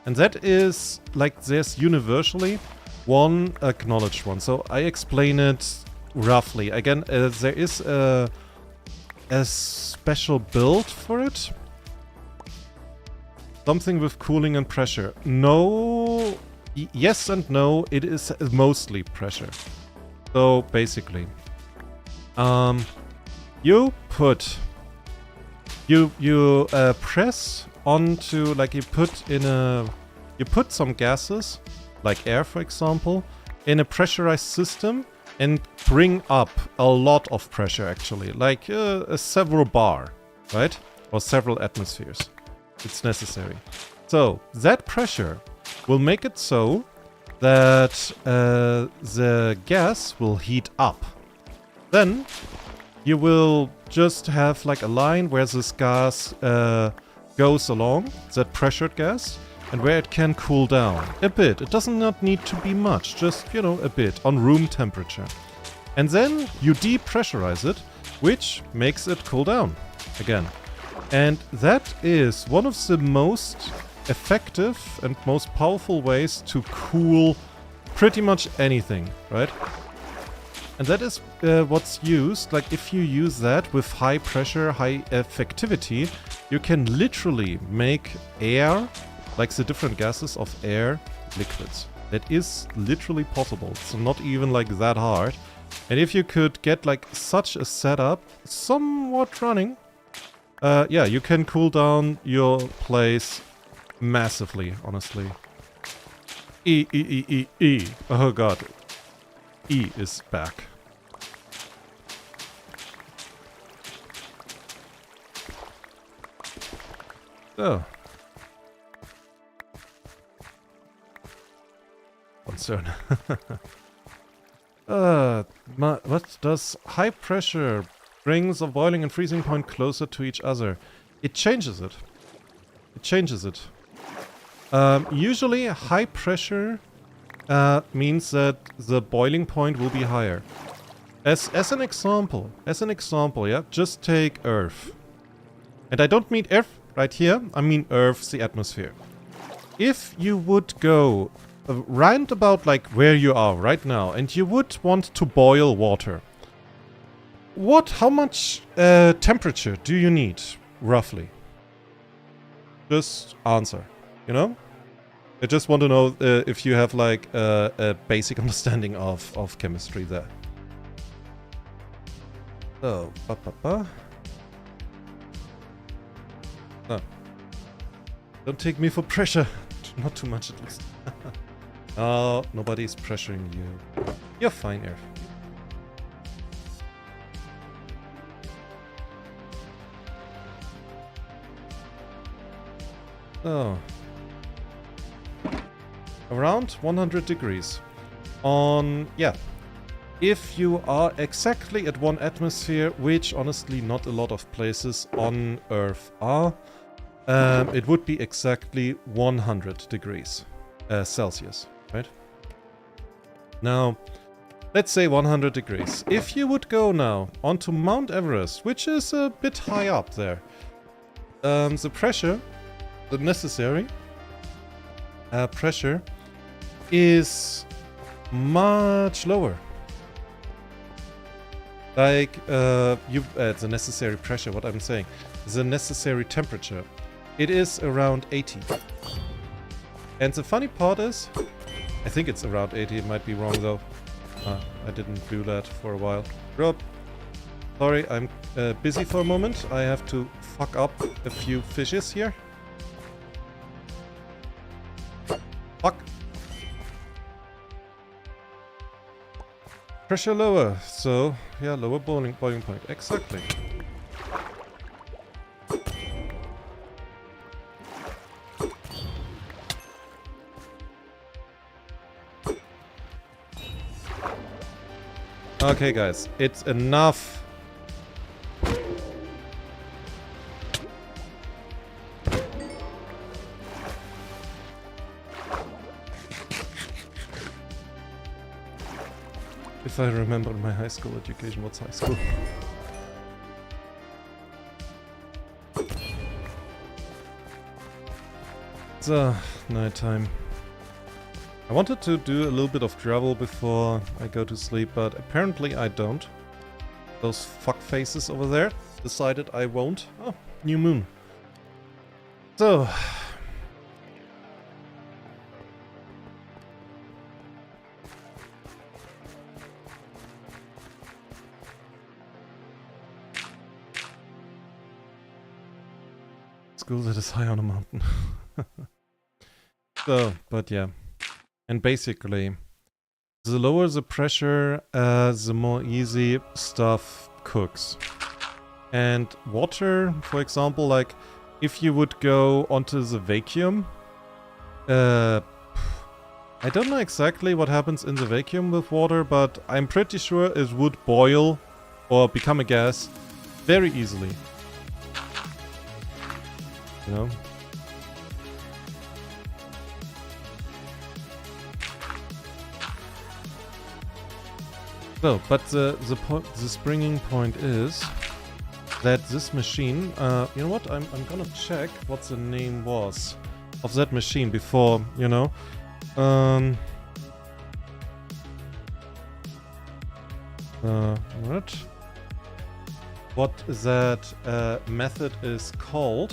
And that is, like, there's universally one acknowledged one. So I explain it roughly. Again, there is a special build for it. Something with cooling and pressure. No, yes and no, it is mostly pressure. So basically, you put, you press onto, like you put some gases, like air for example, in a pressurized system and bring up a lot of pressure actually, like several bar, right? Or several atmospheres. It's necessary. So that pressure will make it so that the gas will heat up. Then you will just have like a line where this gas goes along, that pressured gas, and where it can cool down a bit. It does not need to be much, just, you know, a bit on room temperature. And then you depressurize it, which makes it cool down again. And that is one of the most effective and most powerful ways to cool pretty much anything, right? And that is what's used, like if you use that with high pressure, high effectivity, you can literally make air, like the different gases of air, liquids. That is literally possible. It's not even like that hard. And if you could get like such a setup somewhat running, yeah, you can cool down your place massively, honestly. E. Oh god. E is back. So. Concern. What does high pressure brings a boiling and freezing point closer to each other? It changes it. It changes it. Usually high pressure means that the boiling point will be higher. As an example, yeah, just take Earth. And I don't mean Earth right here, I mean Earth, the atmosphere. If you would go round about like where you are right now, and you would want to boil water, how much temperature do you need, roughly? Just answer, you know? I just want to know if you have like a basic understanding of chemistry there. So, Oh. Don't take me for pressure. Not too much at least. Oh, nobody's pressuring you. You're fine, Earth. So. Around 100 degrees. Yeah. If you are exactly at 1 atmosphere, which honestly not a lot of places on Earth are, it would be exactly 100 degrees Celsius, right? Now, let's say 100 degrees. If you would go now onto Mount Everest, which is a bit high up there, the pressure, the necessary pressure, is much lower. Like, the necessary pressure, what I'm saying, the necessary temperature, it is around 80. And the funny part is, I think it's around 80, it might be wrong though. I didn't do that for a while. Rob, sorry, I'm busy for a moment. I have to fuck up a few fishes here. Fuck. Pressure lower, so yeah, lower boiling point. Exactly. Okay, guys, it's enough. If I remember my high school education, what's high school? It's nighttime. I wanted to do a little bit of travel before I go to sleep, but apparently I don't. Those fuck faces over there decided I won't. Oh, new moon. So. School that is high on a mountain. So, but yeah. And basically, the lower the pressure, the more easy stuff cooks. And water, for example, like if you would go onto the vacuum, I don't know exactly what happens in the vacuum with water, but I'm pretty sure it would boil or become a gas very easily. You know? So, but the springing point is that this machine, you know what, I'm gonna check what the name was of that machine before, you know, what that method is called.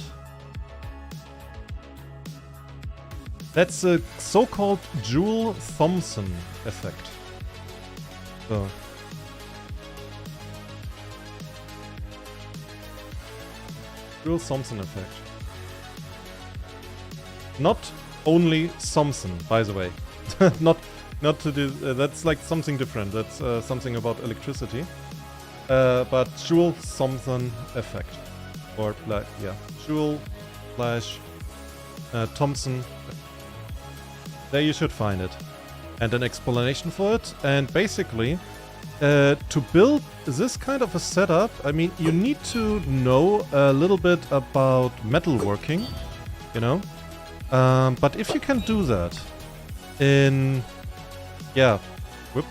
That's a so-called Joule-Thomson effect. So, Joule-Thomson effect. Not only Thomson, by the way. not to do... that's like something different. That's something about electricity. But Joule-Thomson effect. Or, like, yeah. Joule/Thomson. There you should find it. And an explanation for it. And basically, to build this kind of a setup, I mean, you need to know a little bit about metalworking, you know? But if you can do that in... Yeah. Whoop.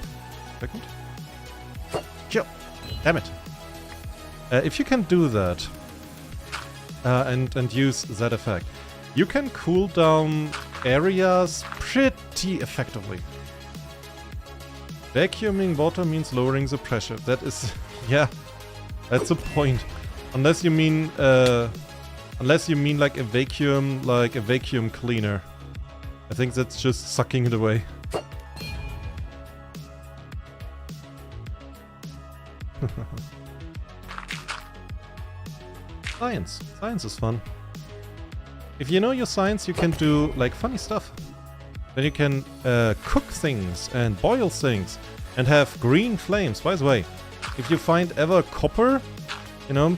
Second. Chill. Damn it. If you can do that and use that effect, you can cool down areas pretty effectively. Vacuuming water means lowering the pressure. That is... yeah. That's a point. Unless you mean like a vacuum cleaner. I think that's just sucking it away. Science. Science is fun. If you know your science, you can do like funny stuff. Then you can cook things and boil things and have green flames. By the way, if you find ever copper, you know,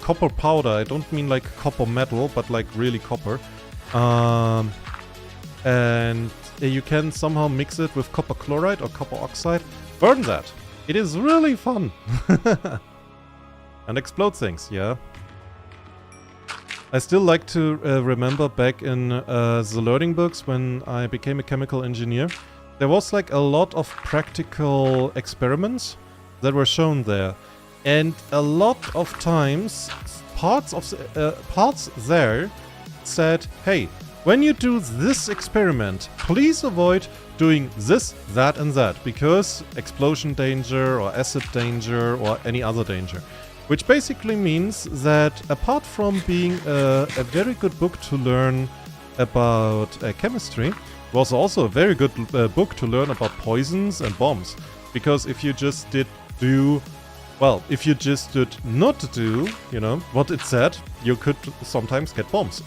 copper powder, I don't mean like copper metal, but like really copper. And you can somehow mix it with copper chloride or copper oxide. Burn that. It is really fun. And explode things, yeah. I still like to remember back in the learning books when I became a chemical engineer. There was like a lot of practical experiments that were shown there. And a lot of times, parts there said, hey, when you do this experiment, please avoid doing this, that and that, because explosion danger or acid danger or any other danger. Which basically means that apart from being a very good book to learn about chemistry, it was also a very good book to learn about poisons and bombs. Because if you just did not do, you know, what it said, you could sometimes get bombs.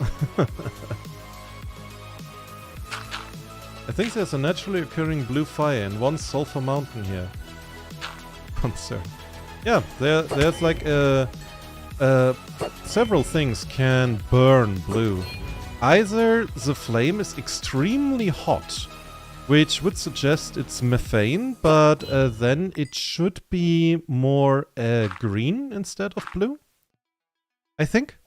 I think there's a naturally occurring blue fire in one sulfur mountain here. Concern. Yeah, there's like several things can burn blue. Either the flame is extremely hot, which would suggest it's methane, but then it should be more green instead of blue, I think.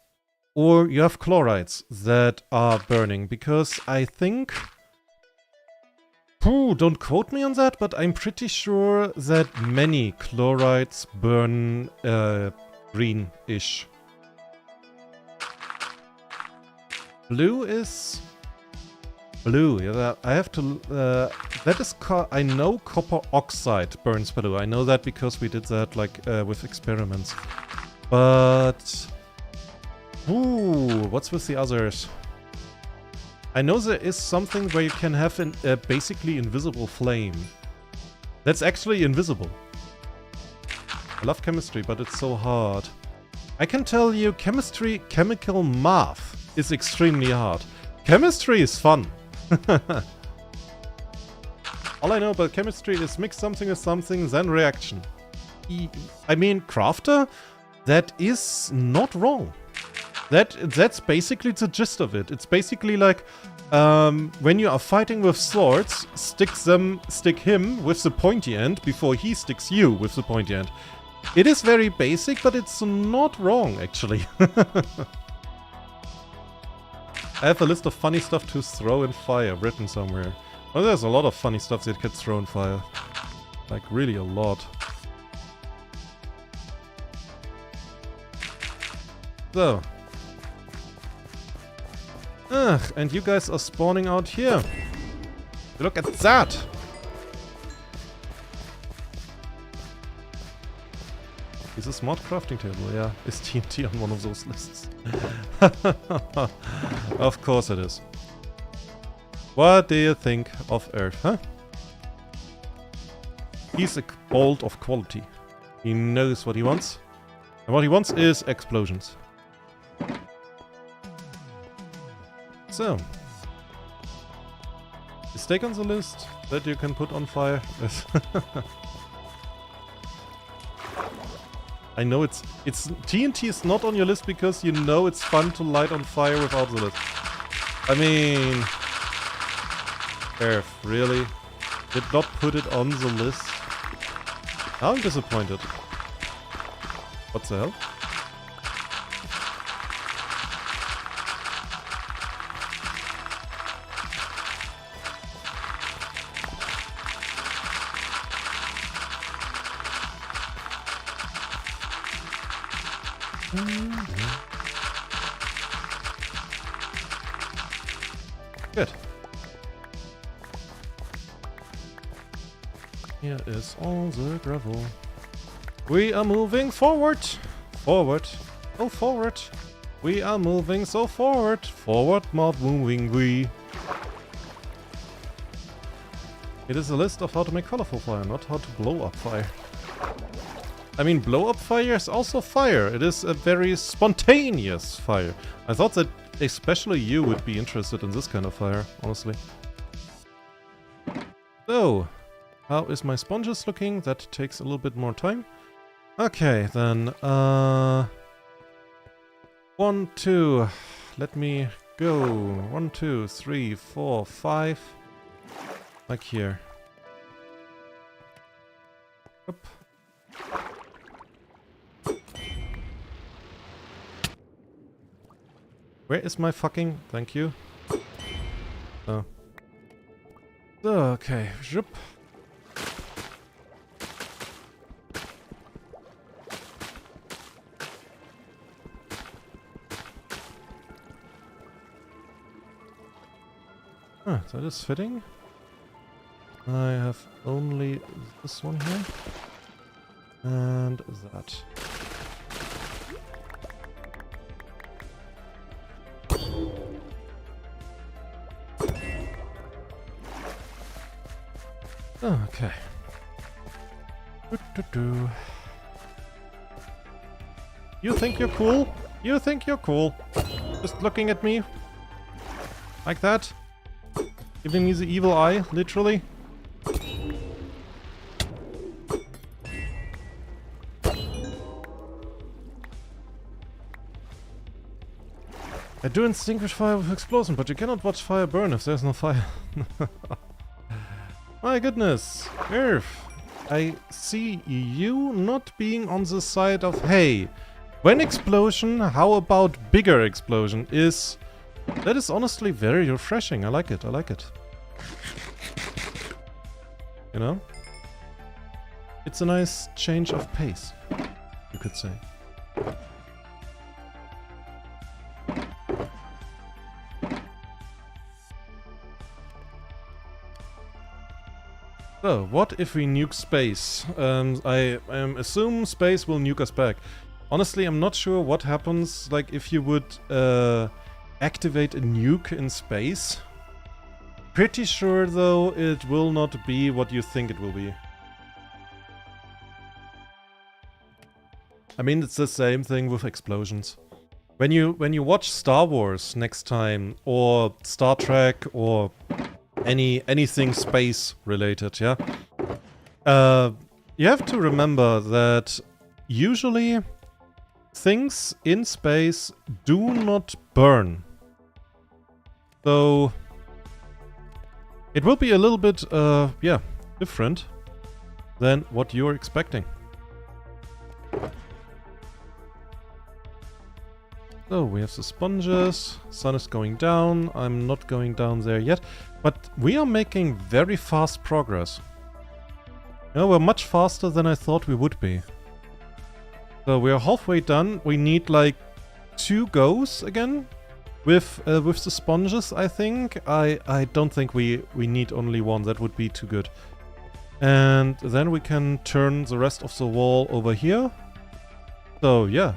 Or you have chlorides that are burning, because I think... don't quote me on that, but I'm pretty sure that many chlorides burn green-ish. Blue is... blue, yeah, I have to... that is... I know copper oxide burns blue. I know that because we did that, like, with experiments. But... ooh, what's with the others? I know there is something where you can have a basically invisible flame. That's actually invisible. I love chemistry, but it's so hard. I can tell you, chemical math is extremely hard. Chemistry is fun. All I know about chemistry is mix something with something, then reaction. I mean, crafter, that is not wrong. That's basically the gist of it. It's basically like, when you are fighting with swords, stick him with the pointy end before he sticks you with the pointy end. It is very basic, but it's not wrong, actually. I have a list of funny stuff to throw in fire written somewhere. Well, there's a lot of funny stuff that gets thrown in fire. Like, really a lot. So. Ugh, and you guys are spawning out here. Look at that! Is a smart crafting table? Yeah, is TNT on one of those lists? Of course it is. What do you think of Earth, huh? He's a bolt of quality. He knows what he wants. And what he wants is explosions. So. Is steak on the list that you can put on fire? I know it's TNT is not on your list because you know it's fun to light on fire without the list. I mean, Earth, really? Did not put it on the list? Now I'm disappointed. What the hell? Good. Here is all the gravel. We are moving forward. Forward. Oh, forward. We are moving so forward. Forward, not moving we. It is a list of how to make colorful fire, not how to blow up fire. I mean, blow up fire is also fire. It is a very spontaneous fire. I thought that especially you would be interested in this kind of fire, honestly. So, how is my sponges looking? That takes a little bit more time. Okay, then, 1, 2, let me go. 1, 2, 3, 4, 5. Like here. Up. Where is my fucking... Thank you. Oh. Okay. Zhup. Ah, that is fitting. I have only this one here. And that. Okay. You think you're cool? You think you're cool? Just looking at me? Like that? Giving me the evil eye, literally? I do extinguish fire with explosion, but you cannot watch fire burn if there's no fire. My goodness, Earth, I see you not being on the side of, hey, when explosion, how about bigger explosion is... That is honestly very refreshing, I like it, I like it. You know? It's a nice change of pace, you could say. So, what if we nuke space? I assume space will nuke us back. Honestly, I'm not sure what happens, like, if you would activate a nuke in space. Pretty sure, though, it will not be what you think it will be. I mean, it's the same thing with explosions. When you watch Star Wars next time, or Star Trek, or... anything space related, yeah? You have to remember that usually things in space do not burn. So it will be a little bit, yeah, different than what you're expecting. So we have the sponges, sun is going down, I'm not going down there yet, but we are making very fast progress. You know, we're much faster than I thought we would be. So we are halfway done, we need like 2 goes again with the sponges, I think. I don't think we need only 1, that would be too good. And then we can turn the rest of the wall over here. So yeah.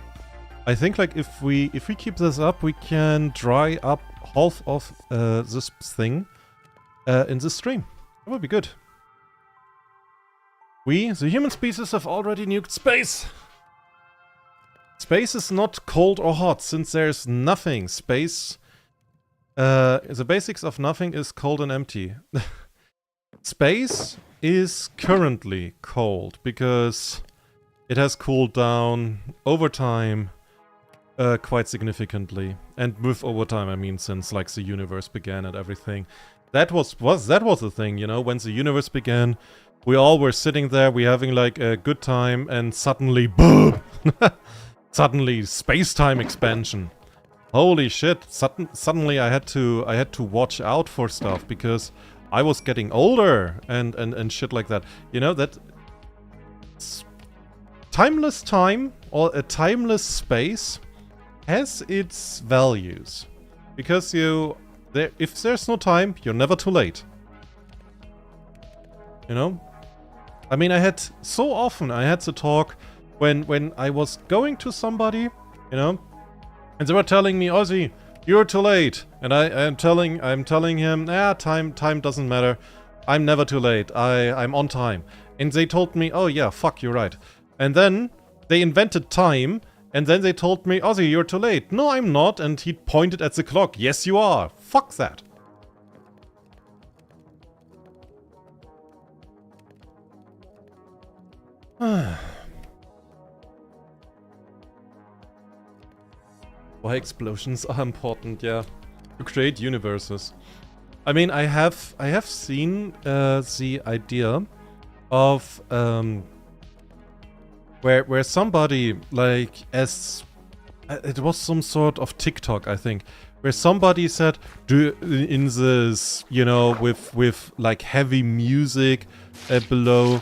I think like if we keep this up, we can dry up half of this thing in this stream. That would be good. We, the human species, have already nuked space. Space is not cold or hot, since there's nothing. Space The basics of nothing is cold and empty. Space is currently cold because it has cooled down over time quite significantly. And with over time, I mean since like the universe began and everything. That was the thing, you know, when the universe began, we all were sitting there, we having like a good time, and suddenly, boom! Suddenly, space-time expansion. Holy shit! Suddenly, I had to watch out for stuff because I was getting older and shit like that. You know that timeless time or a timeless space has its values because if there's no time, you're never too late. You know? I mean, I had to talk when I was going to somebody, you know, and they were telling me, Ozzy, you're too late. And I'm telling him, time doesn't matter. I'm never too late. I'm on time. And they told me, oh yeah, fuck, you're right. And then they invented time, and then they told me, Ozzy, you're too late. No, I'm not. And he pointed at the clock. Yes, you are. Fuck that. Why explosions are important, yeah. To create universes. I mean, I have seen the idea of where somebody like it was some sort of TikTok, I think, where somebody said in this, you know, with like heavy music below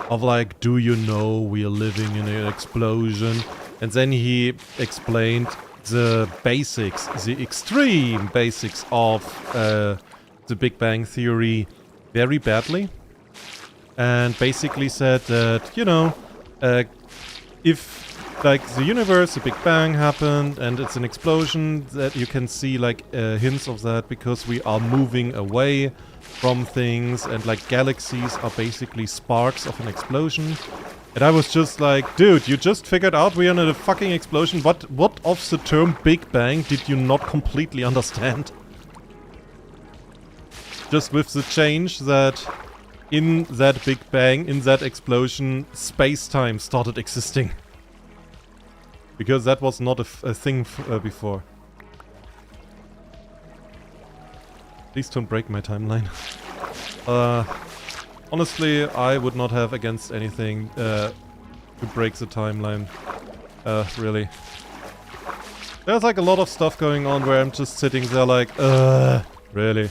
of like, do you know we are living in an explosion? And then he explained the basics, the extreme basics of the Big Bang Theory very badly. And basically said that, you know, if like the universe, the Big Bang happened and it's an explosion, that you can see like hints of that because we are moving away from things and like galaxies are basically sparks of an explosion. And I was just like, dude, you just figured out we are in a fucking explosion. What of the term Big Bang did you not completely understand? Just with the change that in that Big Bang, in that explosion, space-time started existing. Because that was not a thing before. Please don't break my timeline. Honestly, I would not have against anything to break the timeline. Really. There's like a lot of stuff going on where I'm just sitting there like, really?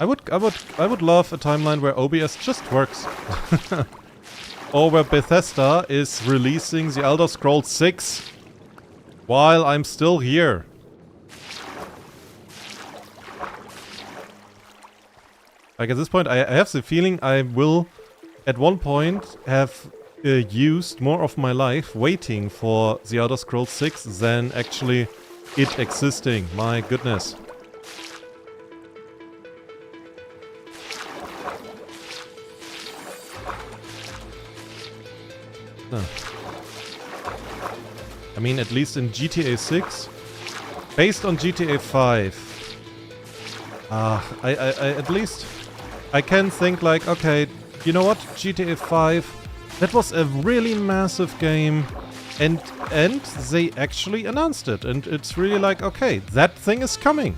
I would love a timeline where OBS just works. Or where Bethesda is releasing the Elder Scrolls 6 while I'm still here. Like at this point, I have the feeling I will at one point have used more of my life waiting for the Elder Scrolls 6 than actually it existing. My goodness. No. I mean, at least in GTA 6, based on GTA 5, I at least I can think like, okay, you know what, GTA 5, that was a really massive game, and they actually announced it, and it's really like, okay, that thing is coming,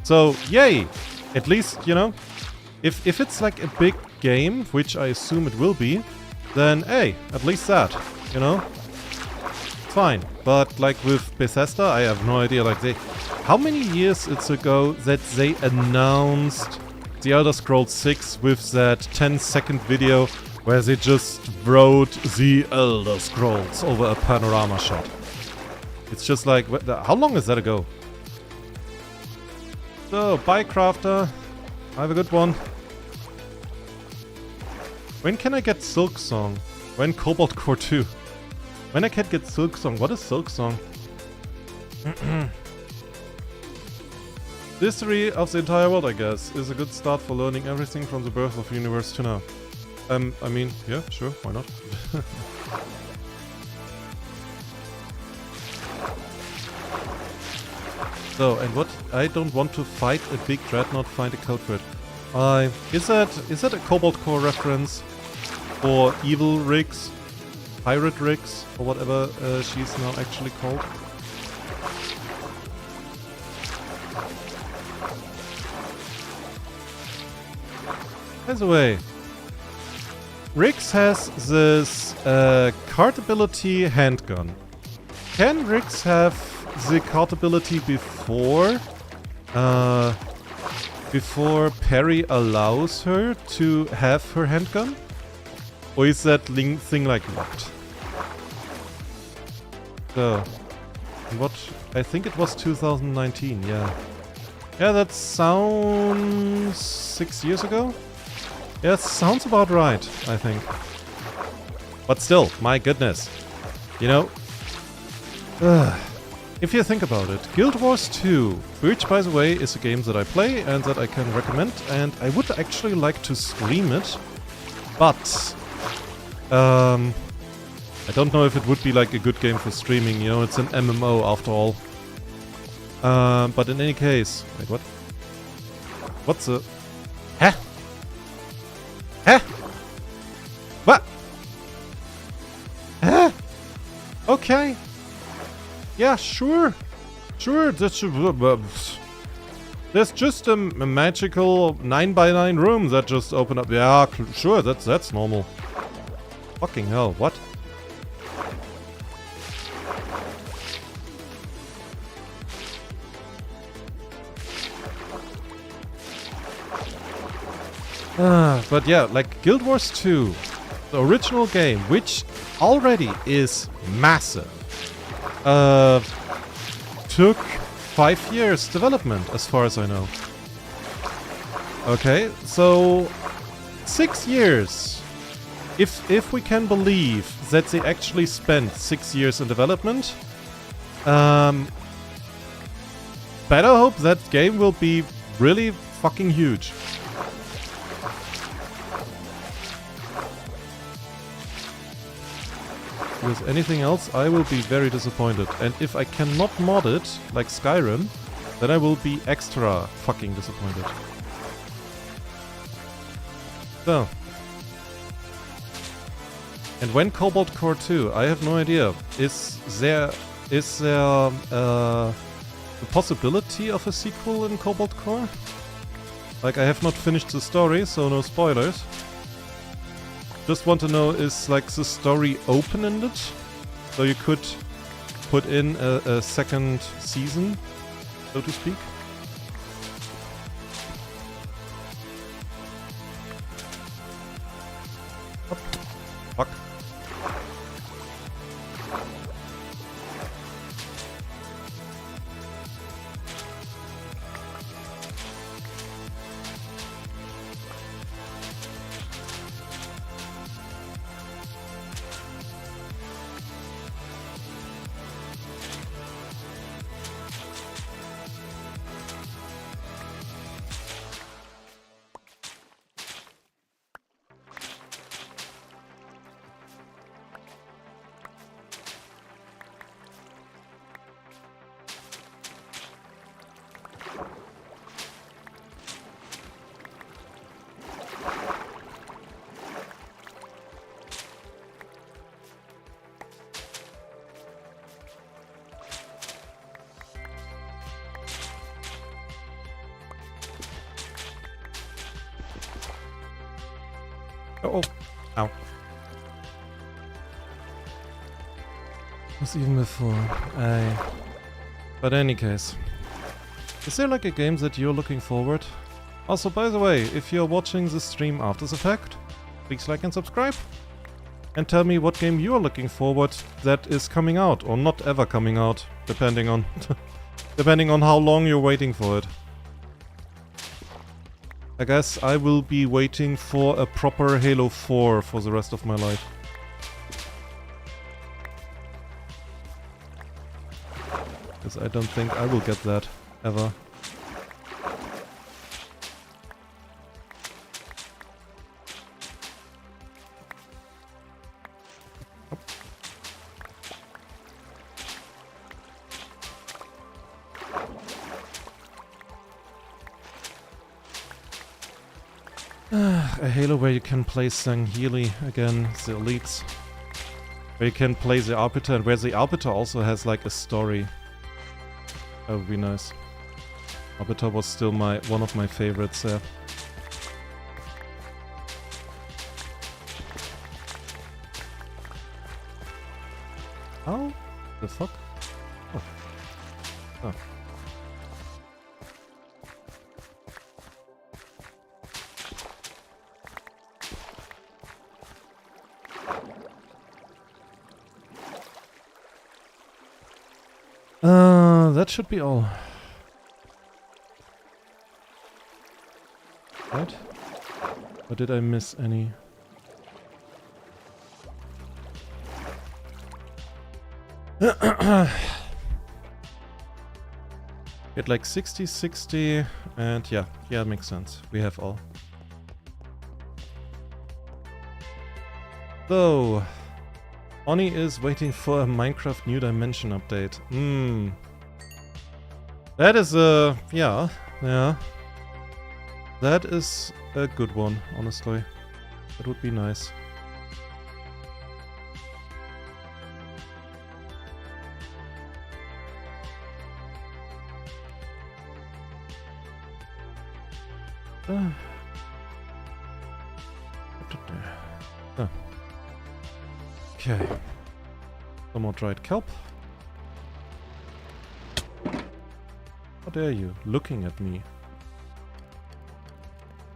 so yay, at least, you know, if it's like a big game, which I assume it will be, then hey, at least that, you know? Fine. But like with Bethesda, I have no idea, like how many years it's ago that they announced the Elder Scrolls 6 with that 10-second video where they just wrote the Elder Scrolls over a panorama shot. It's just like, how long is that ago? So, bye Crafter. Have a good one. When can I get Silk Song? When Cobalt Core 2? When I can get Silk Song? What is Silk Song? The history of the entire world, I guess, is a good start for learning everything from the birth of the universe to now. I mean, yeah, sure, why not? So, and what? I don't want to fight a big dreadnought, find a culprit. Is that a Cobalt Core reference? Or evil rigs? Pirate rigs? Or whatever she's now actually called? By the way, Riggs has this card ability handgun. Can Riggs have the card ability before Perry allows her to have her handgun? Or is that thing like locked? So, what? I think it was 2019, yeah. Yeah, that sounds 6 years ago? Yeah, sounds about right, I think. But still, my goodness. You know, if you think about it, Guild Wars 2, which by the way is a game that I play and that I can recommend, and I would actually like to stream it, but I don't know if it would be like a good game for streaming, you know, it's an MMO after all. But in any case, wait, what? What's the... Huh? Huh? What? Huh? Okay. Yeah, sure. Sure, there's just a magical 9x9 room that just opened up. Yeah, sure, that's normal. Fucking hell, what? But yeah, like Guild Wars 2, the original game, which already is massive, took 5 years development, as far as I know. Okay, so 6 years. If we can believe that they actually spent 6 years in development, better hope that game will be really fucking huge. With anything else, I will be very disappointed. And if I cannot mod it, like Skyrim, then I will be extra fucking disappointed. So. And when Cobalt Core 2? I have no idea. Is there a possibility of a sequel in Cobalt Core? Like, I have not finished the story, so no spoilers. Just want to know, is like the story open-ended? So you could put in a second season, so to speak? Oh, fuck. Oh, ow. Was even before. But any case. Is there like a game that you're looking forward? Also, by the way, if you're watching the stream after the fact, please like and subscribe. And tell me what game you're looking forward that is coming out, or not ever coming out, depending on depending on how long you're waiting for it. I guess I will be waiting for a proper Halo 4 for the rest of my life. Because I don't think I will get that, ever. A Halo where you can play Sangheili again, the elites. Where you can play the Arbiter, and where the Arbiter also has like a story. That would be nice. Arbiter was still one of my favorites there. How the fuck? Oh. Oh. That should be all. Right? Or did I miss any? Get like 60, 60, and yeah, makes sense. We have all. So, Oni is waiting for a Minecraft New Dimension update. That is a... yeah. That is a good one, honestly. That would be nice. Okay. Some more dried kelp. How dare you, looking at me?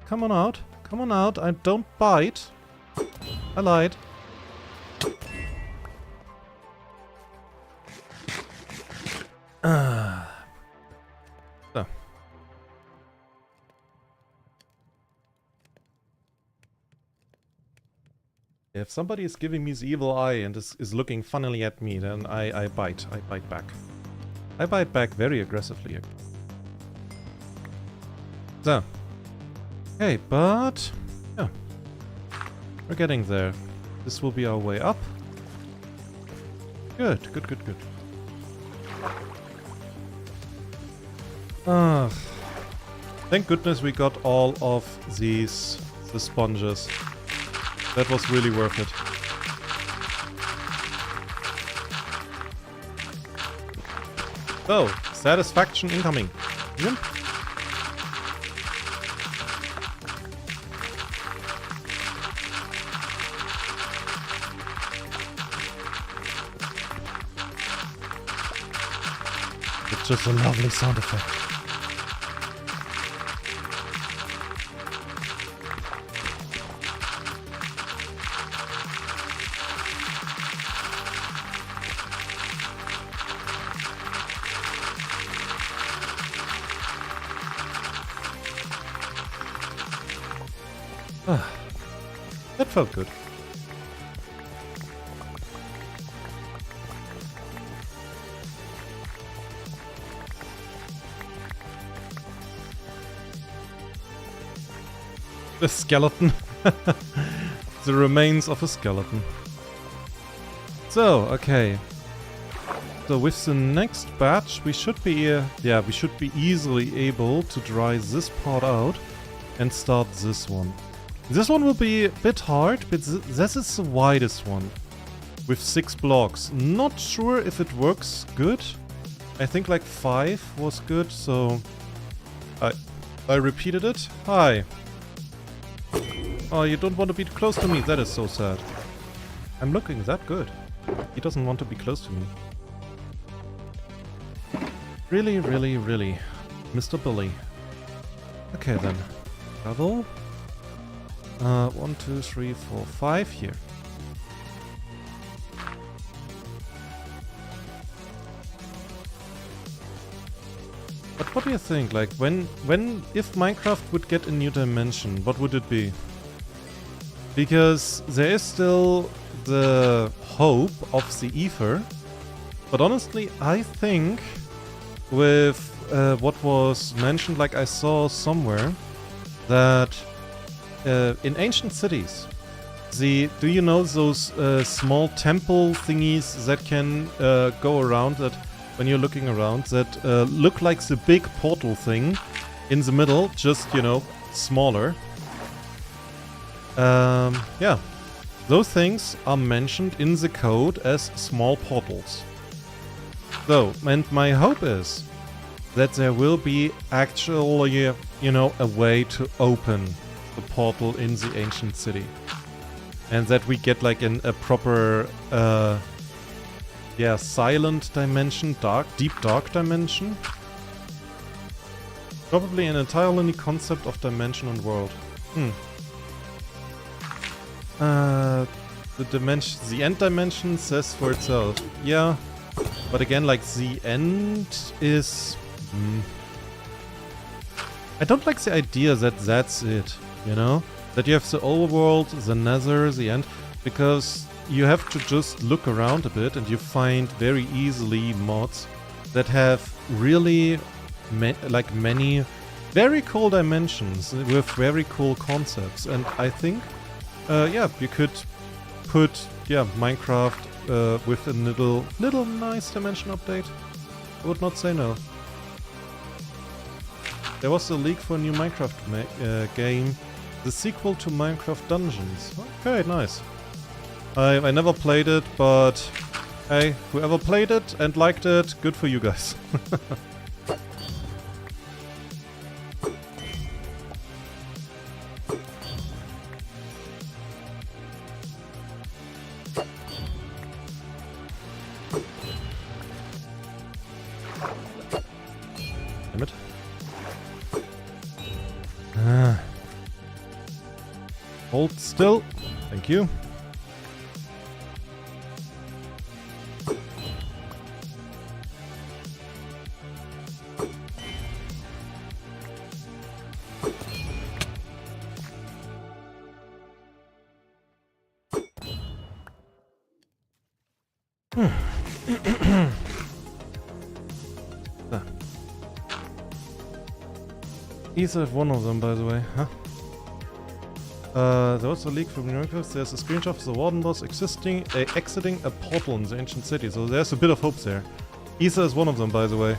Come on out. Come on out. I don't bite. I lied. So. If somebody is giving me the evil eye and is looking funnily at me, then I bite. I bite back. I bite back very aggressively. So. Okay, but... yeah. We're getting there. This will be our way up. Good. Thank goodness we got all of the sponges. That was really worth it. So, satisfaction incoming. Yep. It's just a lovely sound effect. That felt good. The skeleton. The remains of a skeleton. So, okay. So with the next batch, we should be we should be easily able to dry this part out and start this one. This one will be a bit hard, but this is the widest one. With 6 blocks. Not sure if it works good. I think like 5 was good, so... I repeated it. Hi. Oh, you don't want to be close to me. That is so sad. I'm looking that good. He doesn't want to be close to me. Really, really, really. Mr. Billy. Okay then. Travel. 1, 2, 3, 4, 5 here. But what do you think? Like, if Minecraft would get a new dimension, what would it be? Because there is still the hope of the ether, but honestly, I think with what was mentioned, like I saw somewhere, that in ancient cities, do you know those small temple thingies that can go around, that when you're looking around, that look like the big portal thing in the middle, just, you know, smaller? Yeah. Those things are mentioned in the code as small portals. So, and my hope is that there will be actually, you know, a way to open the portal in the ancient city. And that we get like a proper, yeah, silent dimension, deep dark dimension. Probably an entirely new concept of dimension and world. The end dimension says for itself. Yeah, but again, like the end is... I don't like the idea that that's it, you know? That you have the overworld, the nether, the end, because you have to just look around a bit and you find very easily mods that have really many very cool dimensions with very cool concepts. And I think, yeah, you could put, yeah, Minecraft with a little nice dimension update. I would not say no. There was a leak for a new Minecraft game, the sequel to Minecraft Dungeons. Okay, nice. I never played it, but hey, whoever played it and liked it, good for you guys. Damn it. Hold still. Thank you. He's one of them, by the way, huh? There was a leak from Minecraft. There's a screenshot of the Warden boss exiting a portal in the ancient city, so there's a bit of hope there. Ether is one of them, by the way.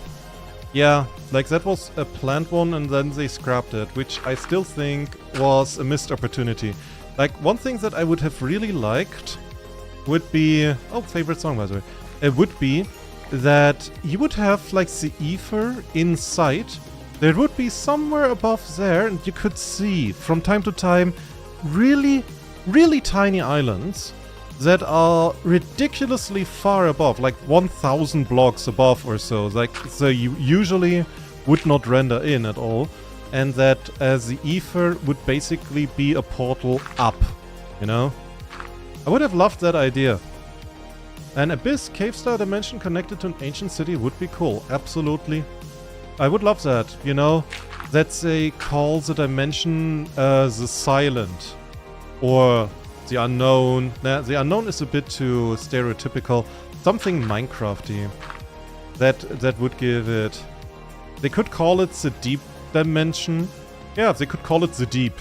Yeah, like that was a planned one and then they scrapped it, which I still think was a missed opportunity. Like, one thing that I would have really liked would be... Oh, favorite song, by the way. It would be that you would have, like, the ether inside. There would be somewhere above there, and you could see, from time to time, really, really tiny islands that are ridiculously far above, like 1,000 blocks above or so. Like, so you usually would not render in at all. And that the ether would basically be a portal up, you know? I would have loved that idea. An abyss cave-style dimension connected to an ancient city would be cool, absolutely. I would love that, you know, that they call the dimension the silent or the unknown. Nah, the unknown is a bit too stereotypical. Something Minecrafty that would give it. They could call it the deep dimension. Yeah, they could call it the deep.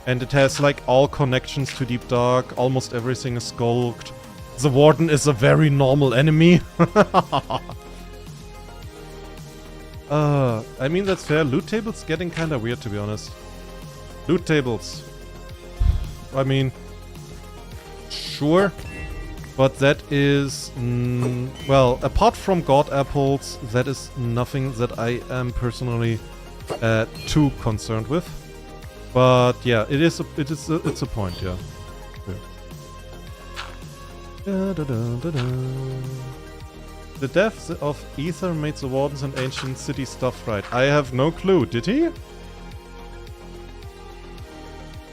And it has like all connections to deep dark. Almost everything is skulked. The Warden is a very normal enemy. I mean, that's fair. Loot tables getting kinda weird, to be honest. Loot tables. I mean, sure. But that is... well, apart from God apples, that is nothing that I am personally too concerned with. But yeah, it's a point, yeah. Da, da, da, da, da. The death of Ether made the Wardens and ancient city stuff right. I have no clue. Did he?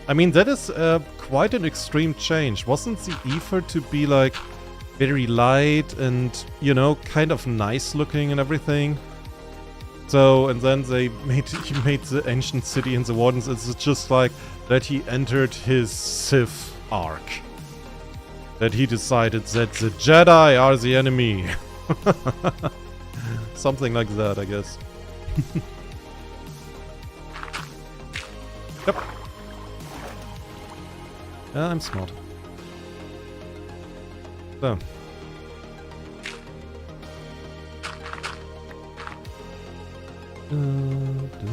I mean, that is quite an extreme change. Wasn't the Ether to be like very light and, you know, kind of nice looking and everything? So, and then he made the ancient city and the Wardens. It's just like that he entered his Sith arc. That he decided that the Jedi are the enemy. Something like that, I guess. Yep. Yeah, I'm smart. So. Da, da,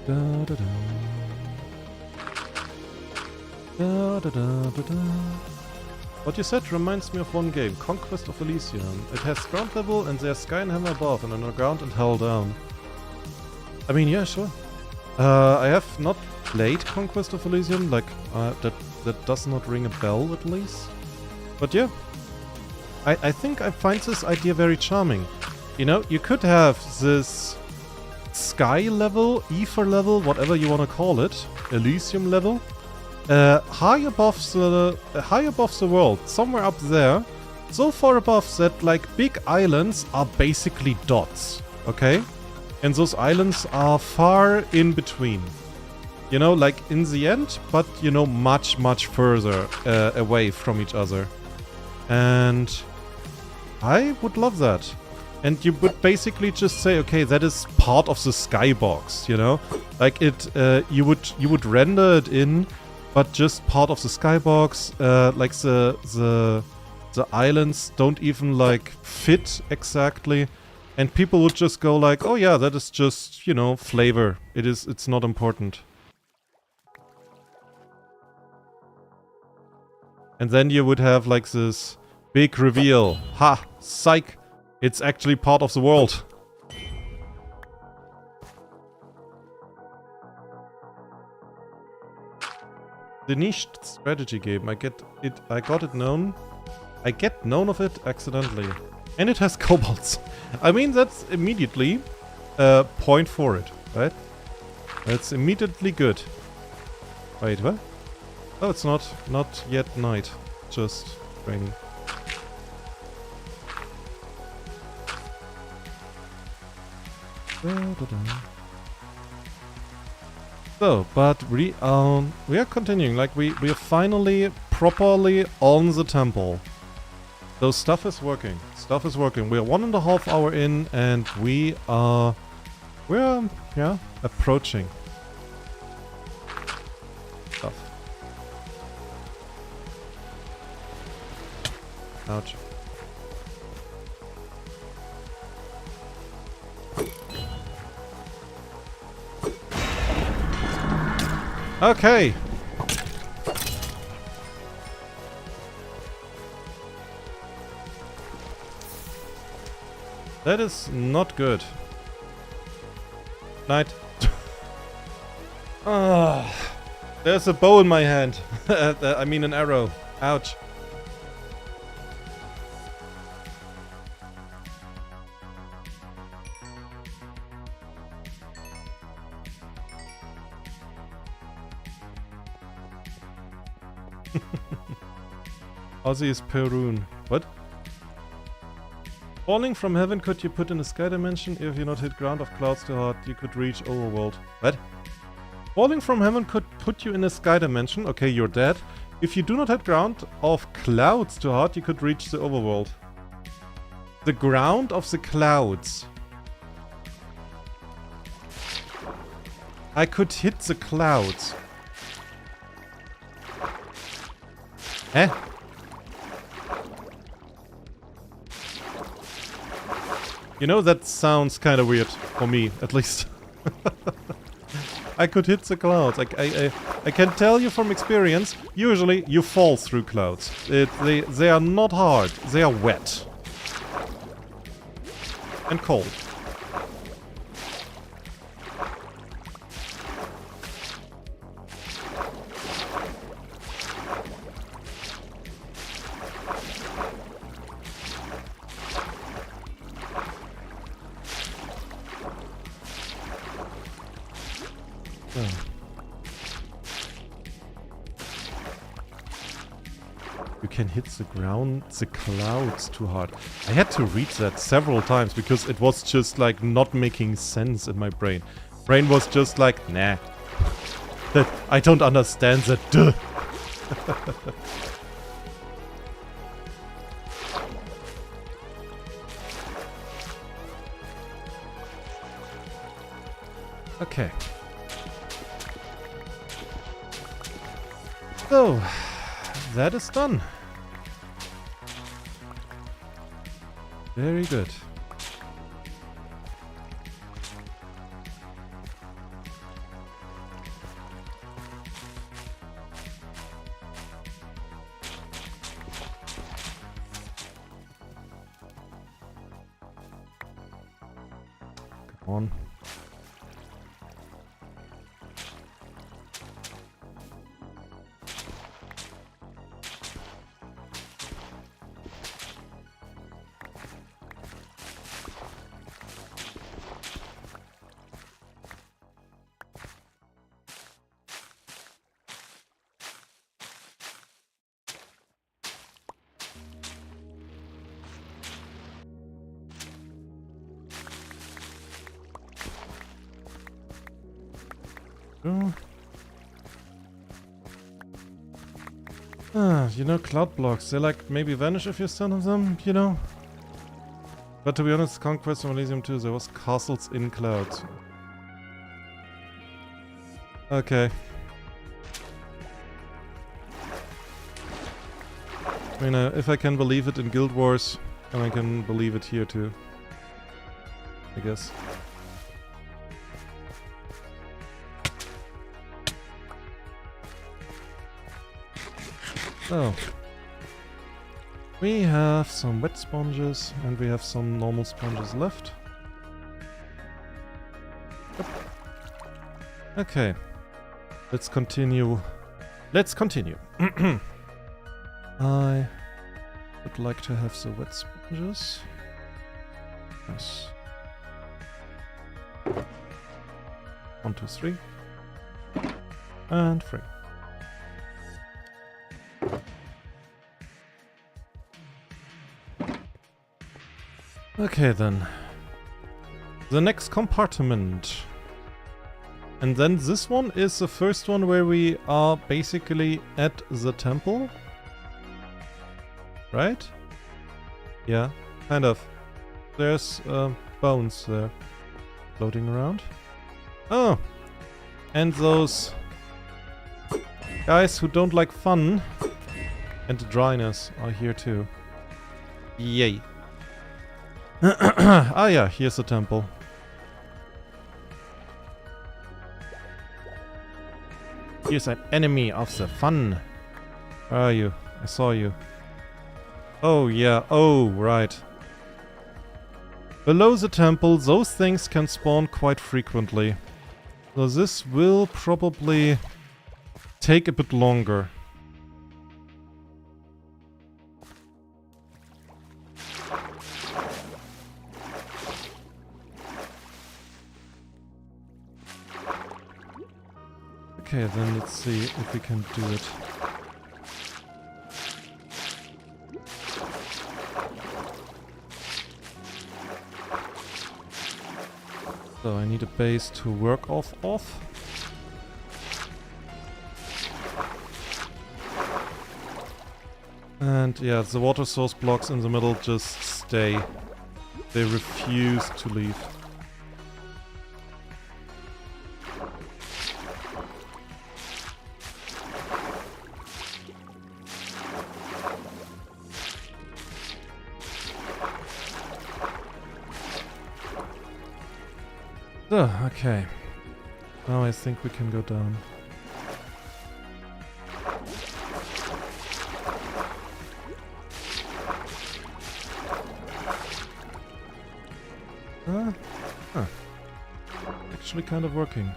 da, da, da. Da, da, da, da, da. What you said reminds me of one game, Conquest of Elysium. It has ground level and there's sky and heaven above and underground and hell down. I mean, yeah, sure. I have not played Conquest of Elysium, like, that does not ring a bell at least. But yeah, I think I find this idea very charming. You know, you could have this sky level, ether level, whatever you want to call it, Elysium level, high above the world, somewhere up there, so far above that like big islands are basically dots, okay? And those islands are far in between. You know, like in the end, but you know, much, much further away from each other. And I would love that. And you would basically just say, okay, that is part of the skybox, you know? Like it, you would render it in, but just part of the skybox. Like the islands don't even like fit exactly. And people would just go like, oh yeah, that is just, you know, flavor. It's not important. And then you would have like this big reveal. Ha! Psych! It's actually part of the world. The niche strategy game. I get known of it accidentally. And it has kobolds. I mean, that's immediately a point for it, right? That's immediately good. Wait, what? Oh, it's not yet night. Just raining. So, but we are continuing. Like we are finally properly on the temple. So stuff is working. Stuff is working. We are 1.5 hours in, and we're approaching stuff. Ouch. Okay. That is not good. Night. There's a bow in my hand. I mean an arrow. Ouch. Ozzy is Perun. What? Falling from heaven could you put in a sky dimension? If you not hit ground of clouds too hard, you could reach overworld. What? Falling from heaven could put you in a sky dimension. Okay, you're dead. If you do not hit ground of clouds too hard, you could reach the overworld. The ground of the clouds. I could hit the clouds. Eh? You know, that sounds kind of weird, for me, at least. I could hit the clouds. I can tell you from experience, usually you fall through clouds. They are not hard, they are wet. And cold. You can hit the ground, the clouds too hard. I had to read that several times because it was just like not making sense in my brain. Brain was just like, nah. I don't understand that. Duh. Okay. So, that is done. Very good. On. You know, cloud blocks, they like maybe vanish if you stand on them, you know? But to be honest, Conquest from Elysium 2, there was castles in clouds. Okay. I mean, if I can believe it in Guild Wars, then I can believe it here too. I guess. So, we have some wet sponges and we have some normal sponges left. Yep. Okay, let's continue. Let's continue. I would like to have the wet sponges. Nice. 1, 2, 3. And 3. Okay then. The next compartment. And then this one is the first one where we are basically at the temple. Right? Yeah, kind of. There's bones there floating around. Oh! And those guys who don't like fun and dryness are here too. Yay. Ah yeah, here's the temple. Here's an enemy of the fun. Where are you? I saw you. Oh yeah, oh right. Below the temple, those things can spawn quite frequently. So this will probably take a bit longer. Okay, then let's see if we can do it. So I need a base to work off of. And yeah, the water source blocks in the middle just stay. They refuse to leave. So, okay. Now I think we can go down. Huh. Actually kind of working.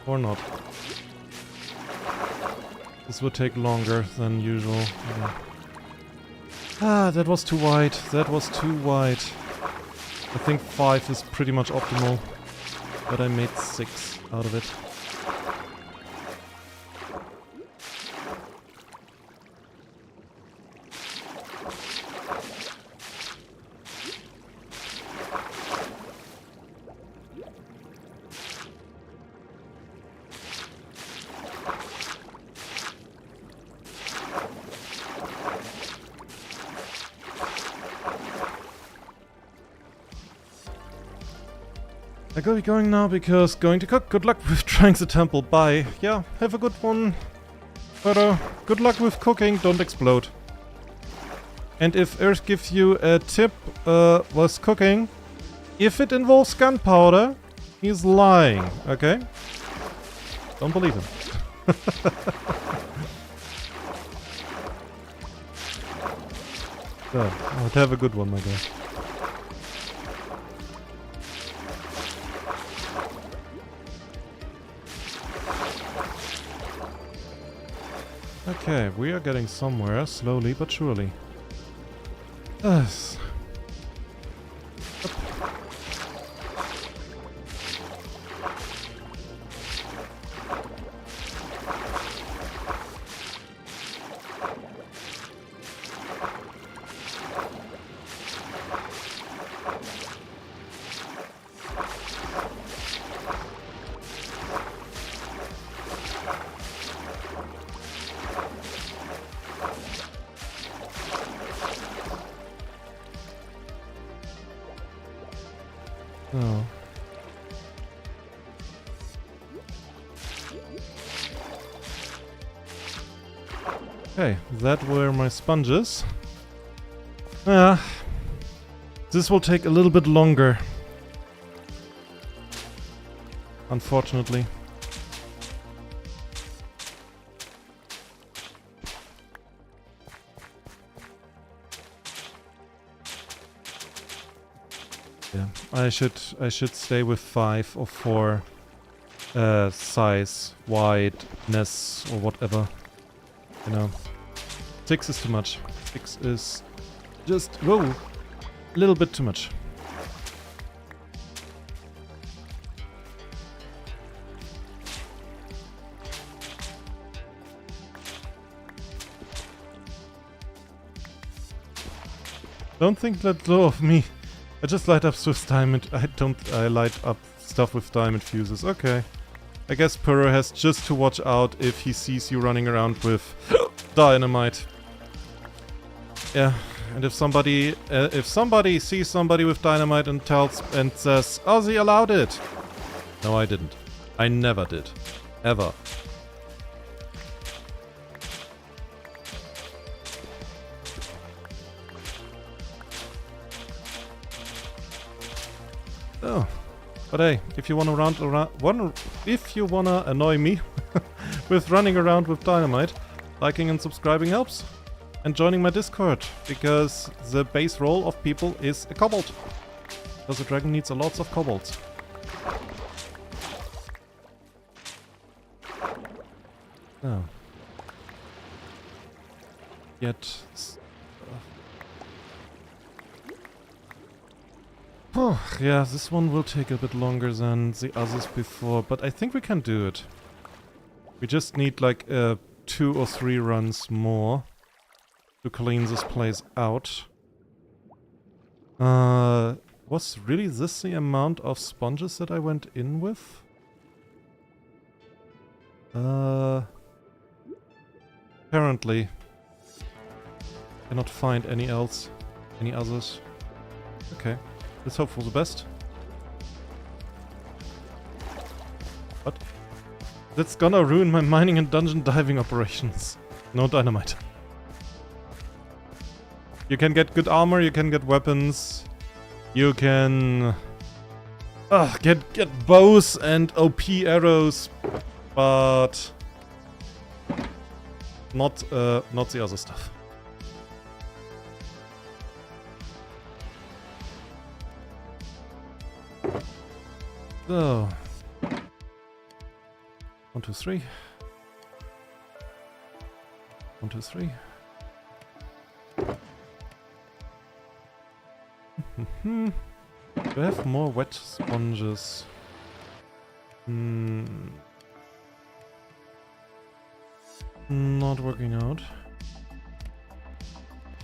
Or not. This would take longer than usual. Yeah. Ah, that was too wide. That was too wide. I think 5 is pretty much optimal. But I made 6 out of it. I gotta be going now because going to cook. Good luck with trying the temple. Bye. Yeah, have a good one. But good luck with cooking. Don't explode. And if Earth gives you a tip was cooking, if it involves gunpowder, he's lying. Okay? Don't believe him. So, have a good one, my guy. Okay, we are getting somewhere, slowly but surely. Yes. Oh. Okay, that were my sponges. This will take a little bit longer. Unfortunately. Yeah, I should stay with 5 or 4 size, wideness or whatever. You know. 6 is too much. 6 is just whoa, a little bit too much. Don't think that low of me. I just light up Swiss diamond. I light up stuff with diamond fuses. Okay. I guess Puro has just to watch out if he sees you running around with dynamite. Yeah, and if somebody sees somebody with dynamite and says, Ozzy allowed it. No, I didn't. I never did. Ever. Oh, but hey, if you wanna annoy me with running around with dynamite, liking and subscribing helps, and joining my Discord, because the base role of people is a kobold, because the dragon needs a lots of kobolds. Oh. Yet. Oh, yeah, this one will take a bit longer than the others before, but I think we can do it. We just need like 2 or 3 runs more to clean this place out. Was really this the amount of sponges that I went in with? Apparently. Cannot find any others. Okay. Let's hope for the best. What? That's gonna ruin my mining and dungeon diving operations. No dynamite. You can get good armor, you can get weapons. You can... get bows and OP arrows. But... Not the other stuff. So, 1, 2, 3. 1, 2, 3. Do I have more wet sponges? Not working out.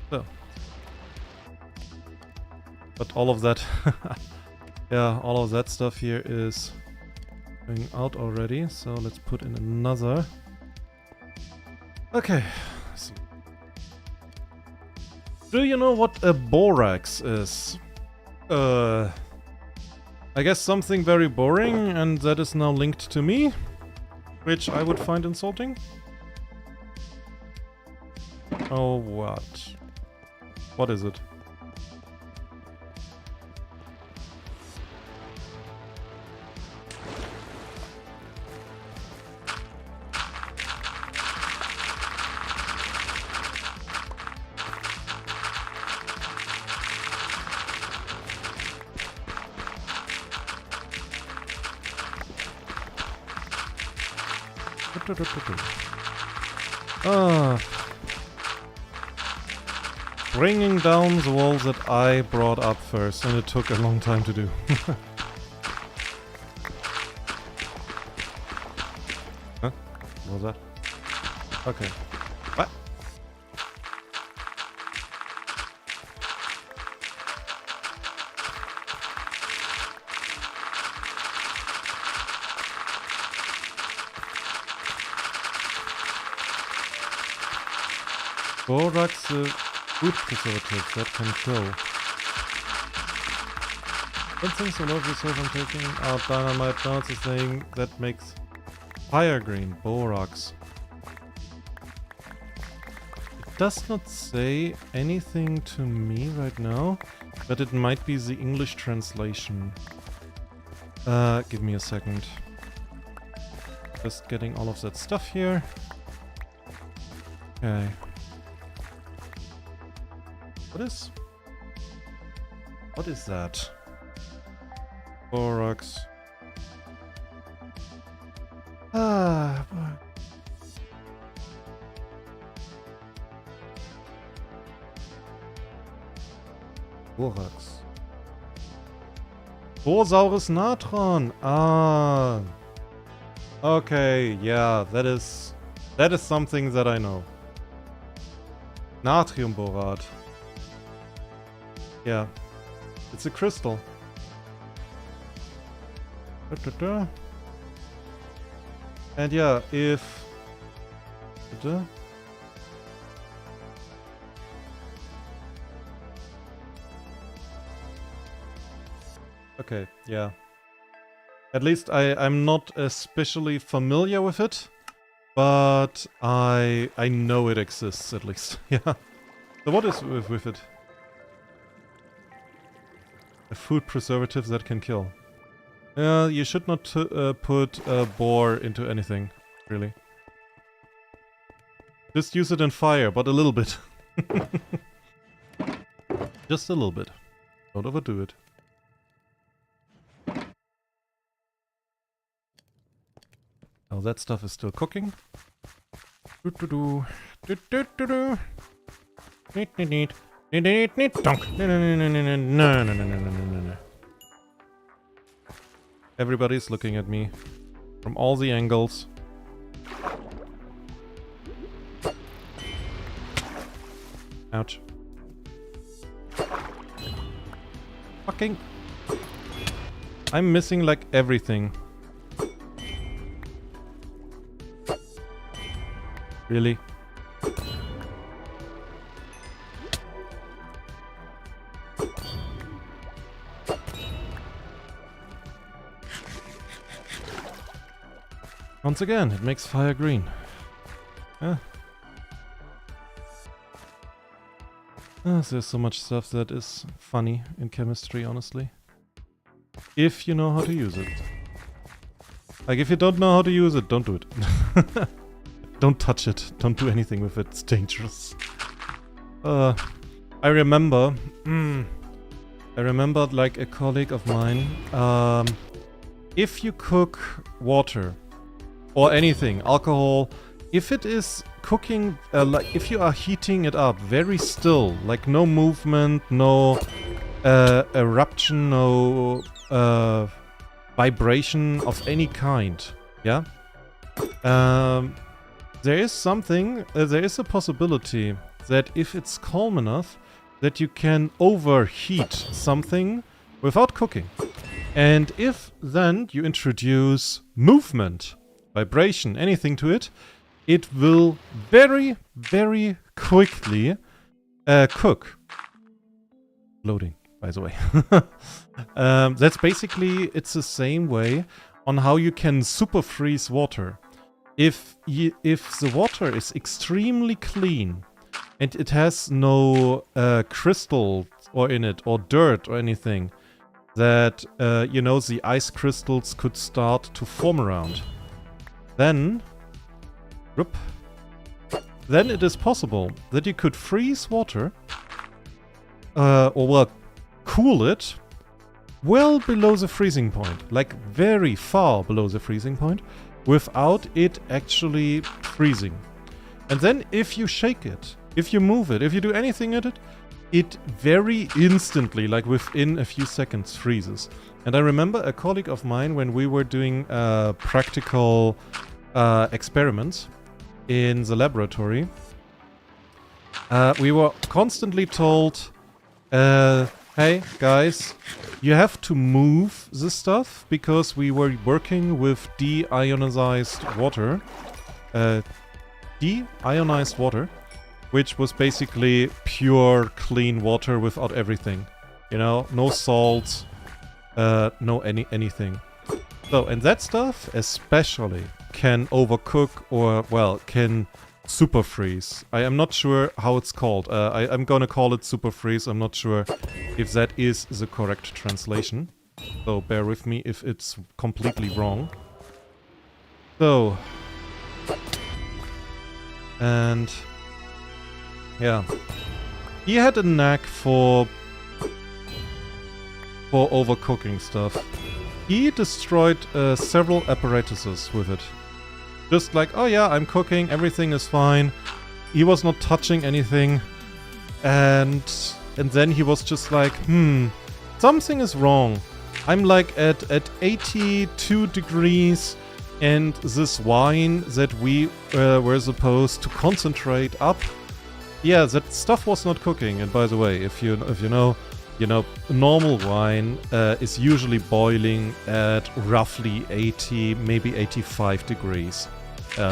So. But all of that... Yeah, all of that stuff here is going out already, so let's put in another. Okay. So. Do you know what a borax is? I guess something very boring, and that is now linked to me, which I would find insulting. Oh, what? What is it? Ah. Bringing down the walls that I brought up first, and it took a long time to do. Huh? What was that? Okay. What? Borax, food preservatives that can kill. One thing so love reserve I'm taking out dynamite now, it's a thing that makes fire green. Borax. It does not say anything to me right now, but it might be the English translation. Give me a second. Just getting all of that stuff here. Okay. What is that? Borax. Ah. Borax. Bosaurus natron. Ah. Okay, yeah, that is something that I know. Natrium borat. Yeah, it's a crystal. And yeah, if... Okay, yeah. At least I'm not especially familiar with it, but I know it exists at least. Yeah. So what is with it? A food preservative that can kill. You should not put boar into anything, really. Just use it in fire, but a little bit. Just a little bit. Don't overdo it. Oh, that stuff is still cooking. Everybody's looking at me from all the angles. Ouch. Fucking. I'm missing like everything. Really? Once again, it makes fire green. Yeah. There's so much stuff that is funny in chemistry, honestly. If you know how to use it. Like, if you don't know how to use it, don't do it. Don't touch it. Don't do anything with it. It's dangerous. I remember... I remembered, like, a colleague of mine. If you cook water... or anything, alcohol, if it is cooking, like if you are heating it up very still, like no movement, no eruption, no vibration of any kind, yeah? There is something, there is a possibility that if it's calm enough, that you can overheat something without cooking. And if then you introduce movement, vibration, anything to it, it will very, very quickly cook. Loading, by the way. That's basically, it's the same way on how you can super freeze water. If the water is extremely clean and it has no crystal or in it or dirt or anything that, you know, the ice crystals could start to form around. Then it is possible that you could freeze water, or well, cool it well below the freezing point, like very far below the freezing point, without it actually freezing. And then if you shake it, if you move it, if you do anything at it, it very instantly, like within a few seconds, freezes. And I remember a colleague of mine, when we were doing practical experiments in the laboratory, we were constantly told, hey guys, you have to move the stuff, because we were working with deionized water. Deionized water, which was basically pure, clean water without everything. You know, no salt, no anything. So, and that stuff especially can overcook or, well, can super freeze. I am not sure how it's called. I'm gonna call it super freeze. I'm not sure if that is the correct translation. So bear with me if it's completely wrong. So, and yeah, he had a knack for overcooking stuff. He destroyed several apparatuses with it. Just like, oh yeah, I'm cooking, everything is fine. He was not touching anything. And then he was just like, something is wrong. I'm like at 82 degrees, and this wine that we were supposed to concentrate up, yeah, that stuff was not cooking. And by the way, if you know, normal wine is usually boiling at roughly 80, maybe 85 degrees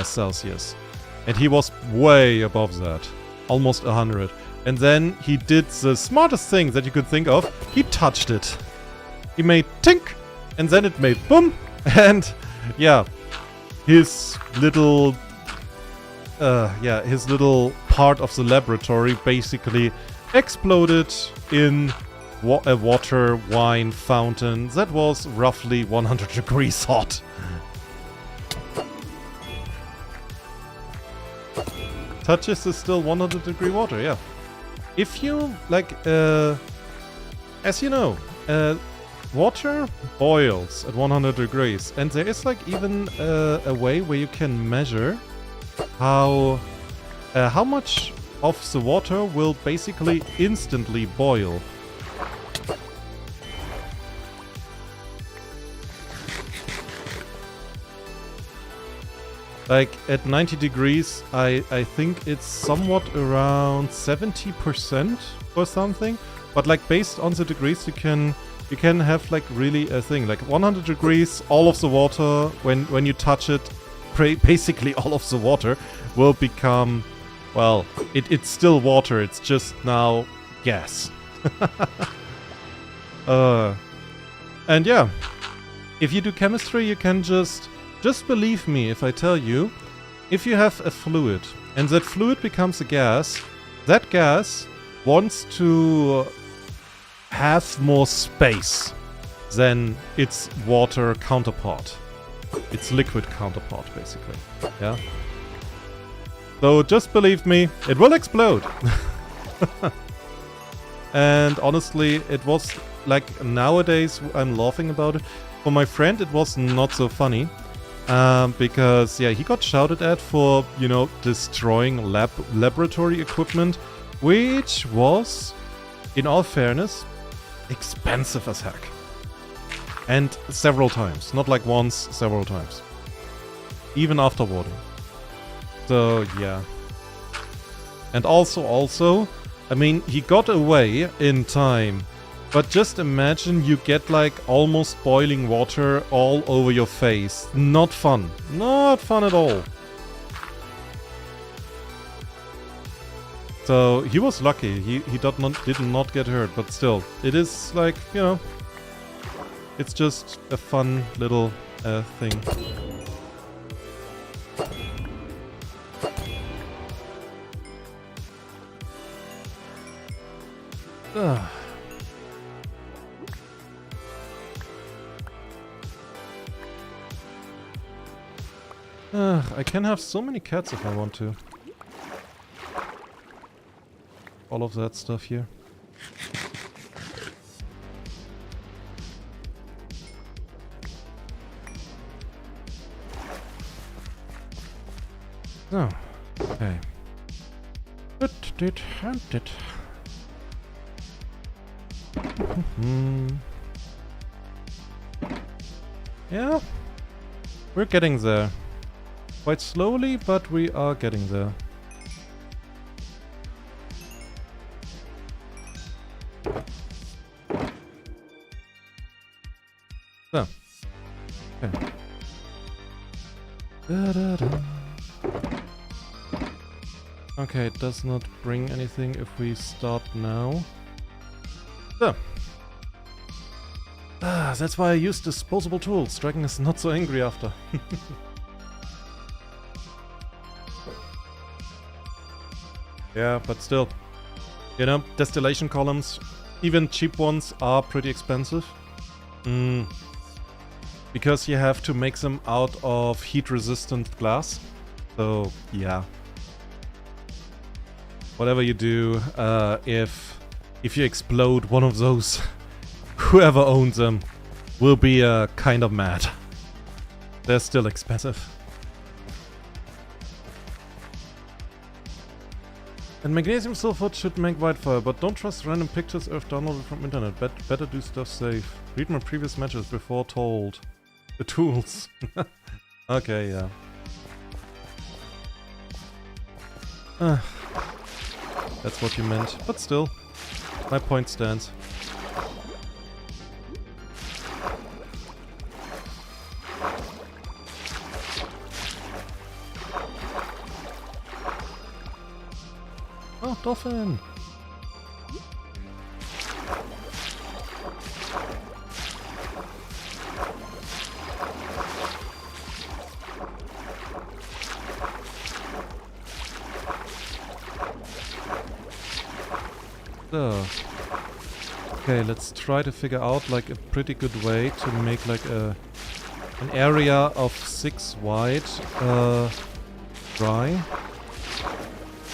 Celsius. And he was way above that, almost 100. And then he did the smartest thing that you could think of. He touched it. He made tink, and then it made boom, and yeah, his little part of the laboratory basically exploded in a water wine fountain that was roughly 100 degrees hot. Touches is still 100 degree water, yeah. If you, like, as you know, water boils at 100 degrees, and there is like even a way where you can measure how much of the water will basically instantly boil. Like at 90 degrees, I think it's somewhat around 70% or something. But like based on the degrees, you can have like really a thing. Like 100 degrees, all of the water, when you touch it, basically all of the water will become, well, it's still water. It's just now gas. And yeah, if you do chemistry, you can just believe me if I tell you, if you have a fluid and that fluid becomes a gas, that gas wants to have more space than its water counterpart. Its liquid counterpart, basically. Yeah? So just believe me, it will explode. And honestly, it was like, nowadays I'm laughing about it. For my friend, it was not so funny. Because, yeah, he got shouted at for, you know, destroying laboratory equipment, which was, in all fairness, expensive as heck. And several times. Not like once, several times. Even afterwarding. So, yeah. And also, I mean, he got away in time. But just imagine you get like almost boiling water all over your face. Not fun. Not fun at all. So he was lucky. He did not get hurt. But still, it is like, you know, it's just a fun little thing. I can have so many cats if I want to. All of that stuff here. So, okay. It. Yeah, we're getting there. Quite slowly, but we are getting there. So, okay. Okay, it does not bring anything if we start now. So. That's why I use disposable tools. Dragon is not so angry after. Yeah, but still. You know, distillation columns, even cheap ones, are pretty expensive. Because you have to make them out of heat-resistant glass. So, yeah. Whatever you do, if you explode one of those, whoever owns them will be kind of mad. They're still expensive. And magnesium sulfate should make wildfire, but don't trust random pictures Earth downloaded from internet. Better do stuff safe. Read my previous matches before told. The tools. Okay, yeah. That's what you meant. But still, my point stands. Oh, dolphin! So. Okay, let's try to figure out like a pretty good way to make like an area of 6 wide dry.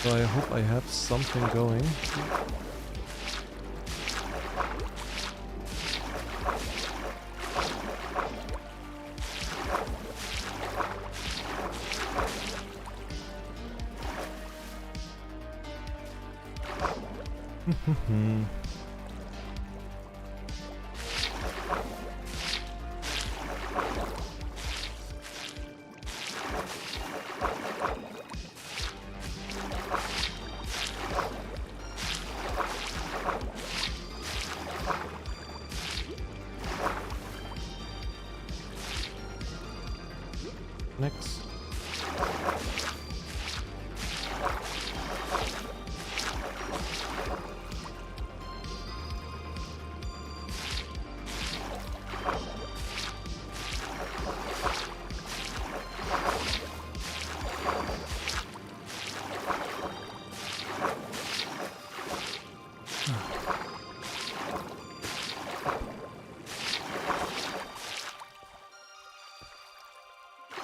So I hope I have something going. Next.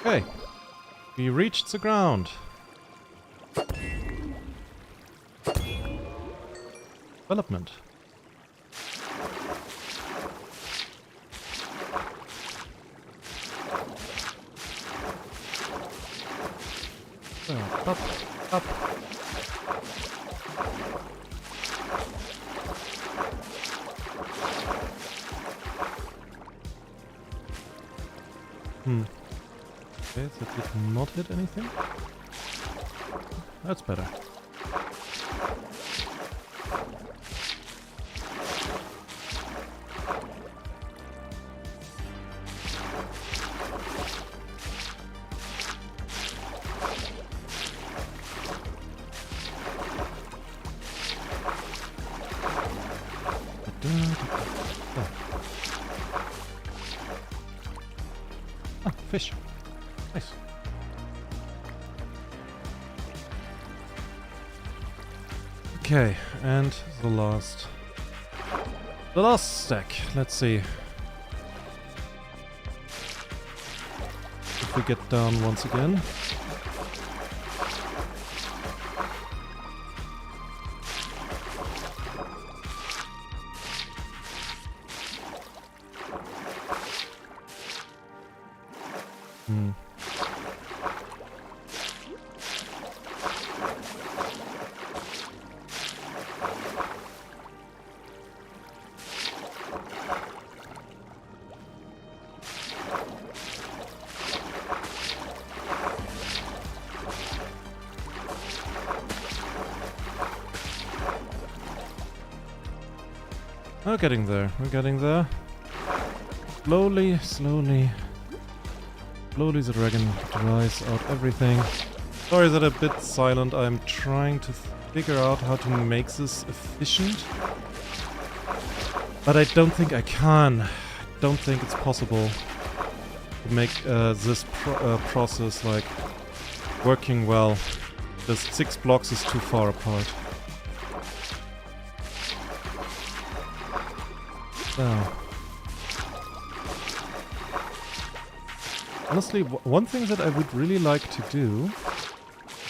Okay, we reached the ground. Development. So, up, up. Okay, that did not hit anything. That's better. Ah, fish. Nice. Okay, and the last stack. Let's see if we get down once again. We're getting there. We're getting there. Slowly, slowly. Slowly the dragon dries out everything. Sorry that I'm a bit silent. I'm trying to figure out how to make this efficient. But I don't think I can. I don't think it's possible to make this process like working well. Just 6 blocks is too far apart. So. Honestly, one thing that I would really like to do,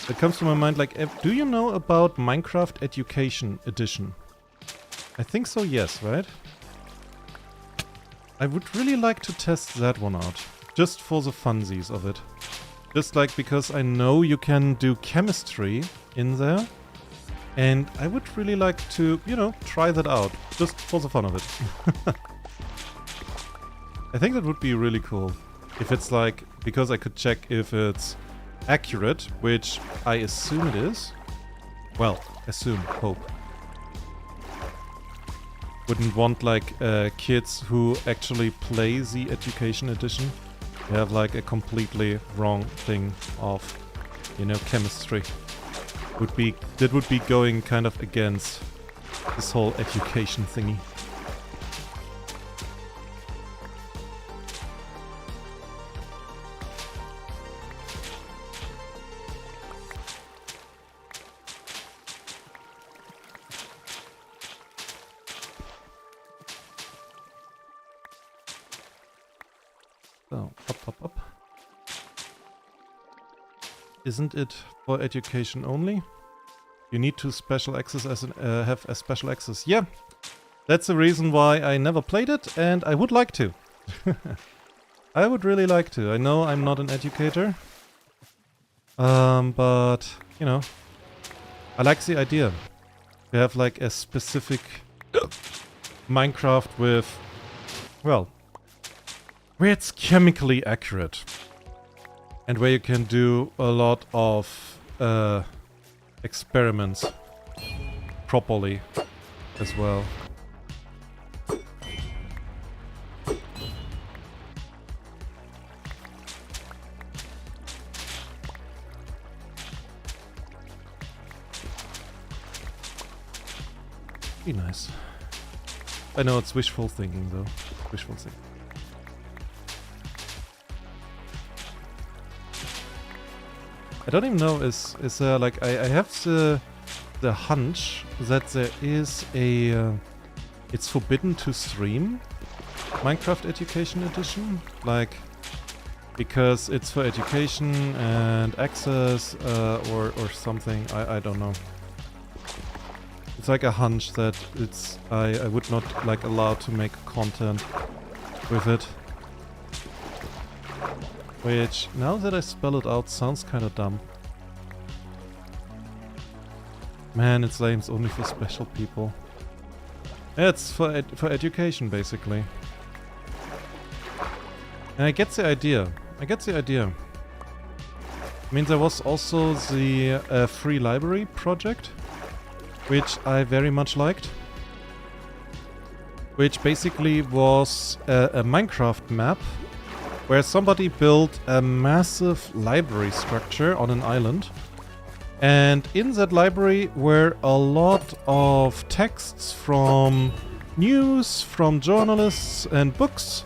that comes to my mind, like, do you know about Minecraft Education Edition? I think so, yes, right? I would really like to test that one out, just for the funsies of it. Just like because I know you can do chemistry in there, and I would really like to, you know, try that out, just for the fun of it. I think that would be really cool. If it's like, because I could check if it's accurate, which I assume it is. Well, assume, hope. Wouldn't want like kids who actually play the Education Edition to have like a completely wrong thing of, you know, chemistry. That would be going kind of against this whole education thingy. So, up. Isn't it for education only? You need to special access as have a special access. Yeah, that's the reason why I never played it, and I would like to. I would really like to. I know I'm not an educator, but you know, I like the idea to have like a specific Minecraft with, well, where it's chemically accurate and where you can do a lot of experiments properly as well. Be nice. I know it's wishful thinking though. Wishful thinking. I don't even know, is there like, I have the hunch that there is a, it's forbidden to stream Minecraft Education Edition, like, because it's for education and access, or something, I don't know. It's like a hunch that it's, I would not like allowed to make content with it. Which, now that I spell it out, sounds kinda dumb. Man, it's lame, it's only for special people. Yeah, it's for education, basically. And I get the idea. I mean, there was also the free library project, which I very much liked. Which basically was a Minecraft map where somebody built a massive library structure on an island. And in that library were a lot of texts from news, from journalists and books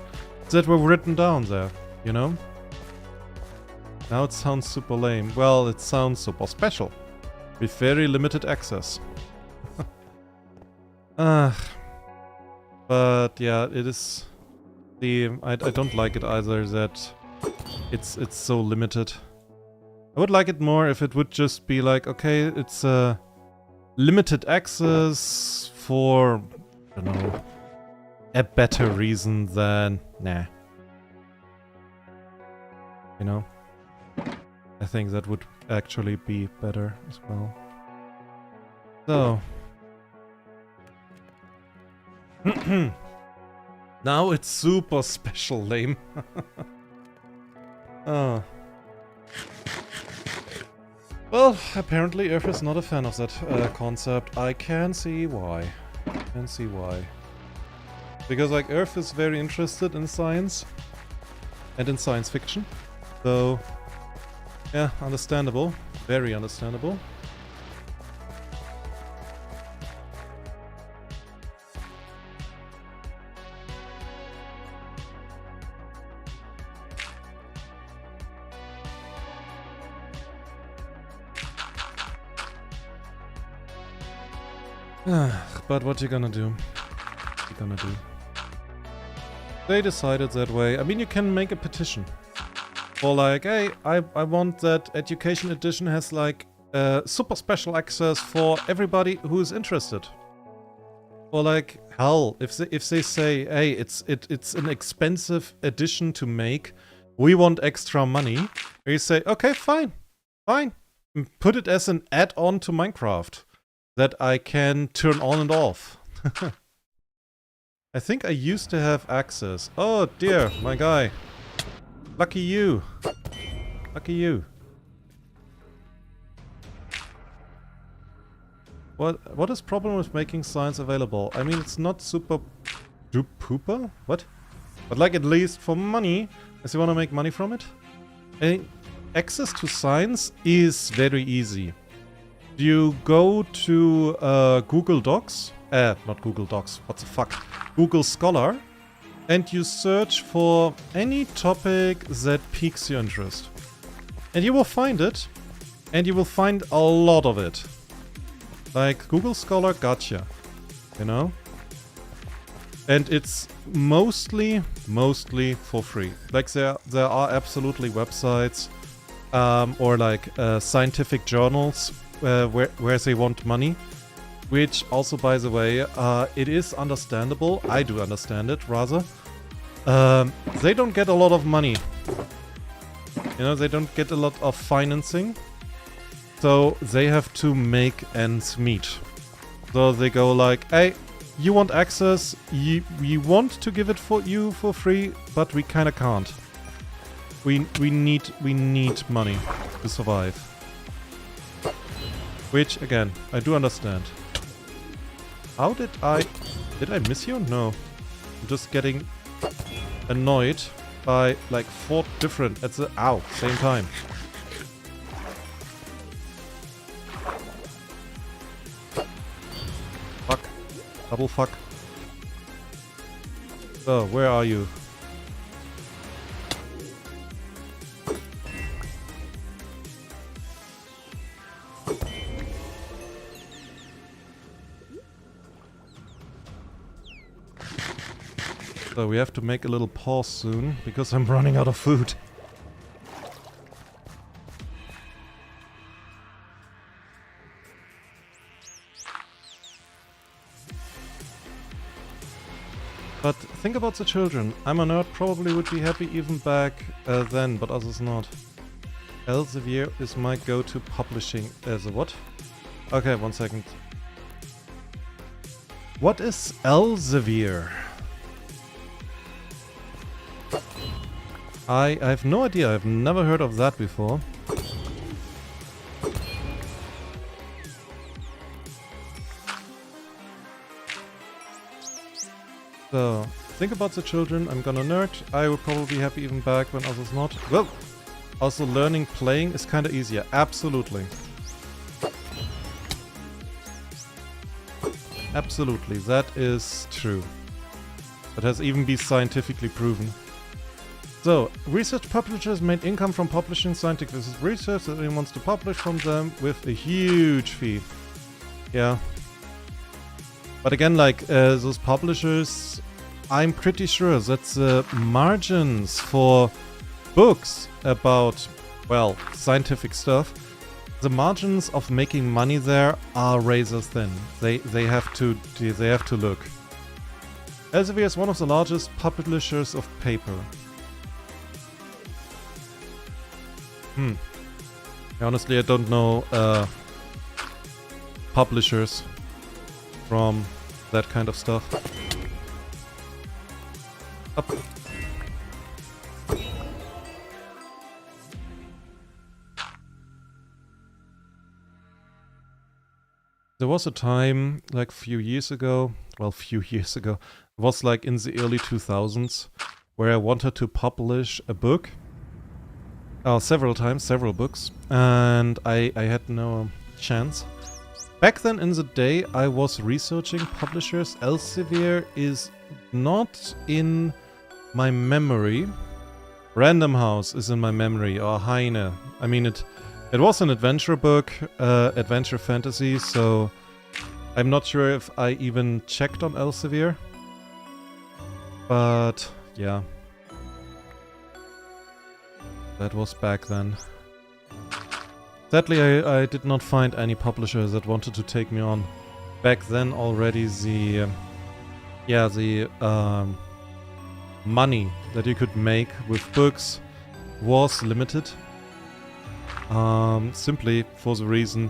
that were written down there, you know? Now it sounds super lame. Well, it sounds super special. With very limited access. But yeah, it is... I don't like it either that it's so limited. I would like it more if it would just be like, okay, it's limited access for, I don't know, a better reason than, nah. You know? I think that would actually be better as well. So. Now it's super special lame. Oh. Well, apparently Earth is not a fan of that concept. I can see why. Because like Earth is very interested in science and in science fiction. So yeah, understandable. Very understandable. But what you gonna do? What you gonna do? They decided that way. I mean, you can make a petition. Or like, hey, I want that Education Edition has like super special access for everybody who's interested. Or like, hell, if they say, hey, it's an expensive edition to make, we want extra money. Or you say, okay, fine, put it as an add-on to Minecraft that I can turn on and off. I think I used to have access. Oh dear, my guy. Lucky you. Lucky you. What is problem with making science available? I mean, it's not super pooper? What? But like at least for money, as you want to make money from it? Access to science is very easy. You go to Google Docs, not Google Docs, what the fuck, Google Scholar, and you search for any topic that piques your interest. And you will find it, and you will find a lot of it. Like, Google Scholar gotcha, you know? And it's mostly for free. Like, there are absolutely websites, or like scientific journals, where they want money, which also, by the way, it is understandable. I do understand it, rather. They don't get a lot of money. You know, they don't get a lot of financing. So they have to make ends meet. So they go like, hey, you want access, we want to give it for you for free, but we kinda can't. We need money to survive. Which, again, I do understand. How did I miss you? No. I'm just getting annoyed by like 4 different at the same time. Fuck. Double fuck. So, where are you? So we have to make a little pause soon, because I'm running out of food. But think about the children. I'm a nerd, probably would be happy even back then, but others not. Elsevier is my go-to publishing as a what? Okay, 1 second. What is Elsevier? I have no idea, I've never heard of that before. So, think about the children, I'm gonna nerd, I would probably be happy even back when others not. Well, also learning playing is kinda easier, absolutely. Absolutely, that is true. That has even been scientifically proven. So, research publishers made income from publishing scientific research that anyone wants to publish from them with a huge fee. Yeah. But again, like, those publishers, I'm pretty sure that the margins for books about, well, scientific stuff, the margins of making money there are razor thin. They have to look. Elsevier is one of the largest publishers of paper. Honestly, I don't know publishers from that kind of stuff. Up. There was a time, like a few years ago, was like in the early 2000s, where I wanted to publish a book. Several times, several books, and I had no chance. Back then in the day, I was researching publishers. Elsevier is not in my memory. Random House is in my memory, or Heine. I mean, it was an adventure book, adventure fantasy, so I'm not sure if I even checked on Elsevier. But, yeah. That was back then. Sadly, I did not find any publishers that wanted to take me on. Back then already the money that you could make with books was limited. Simply for the reason,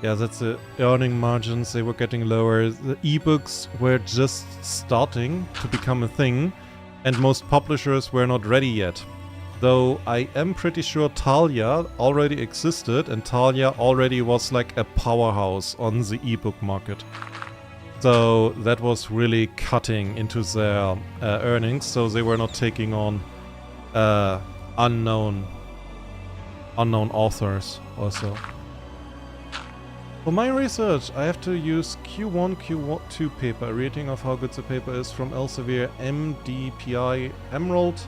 that the earning margins, they were getting lower. The ebooks were just starting to become a thing, and most publishers were not ready yet. Though I am pretty sure Thalia already existed, and Thalia already was like a powerhouse on the ebook market. So that was really cutting into their earnings, so they were not taking on unknown authors also. For my research, I have to use Q1, Q2 paper, a rating of how good the paper is from Elsevier, MDPI, Emerald,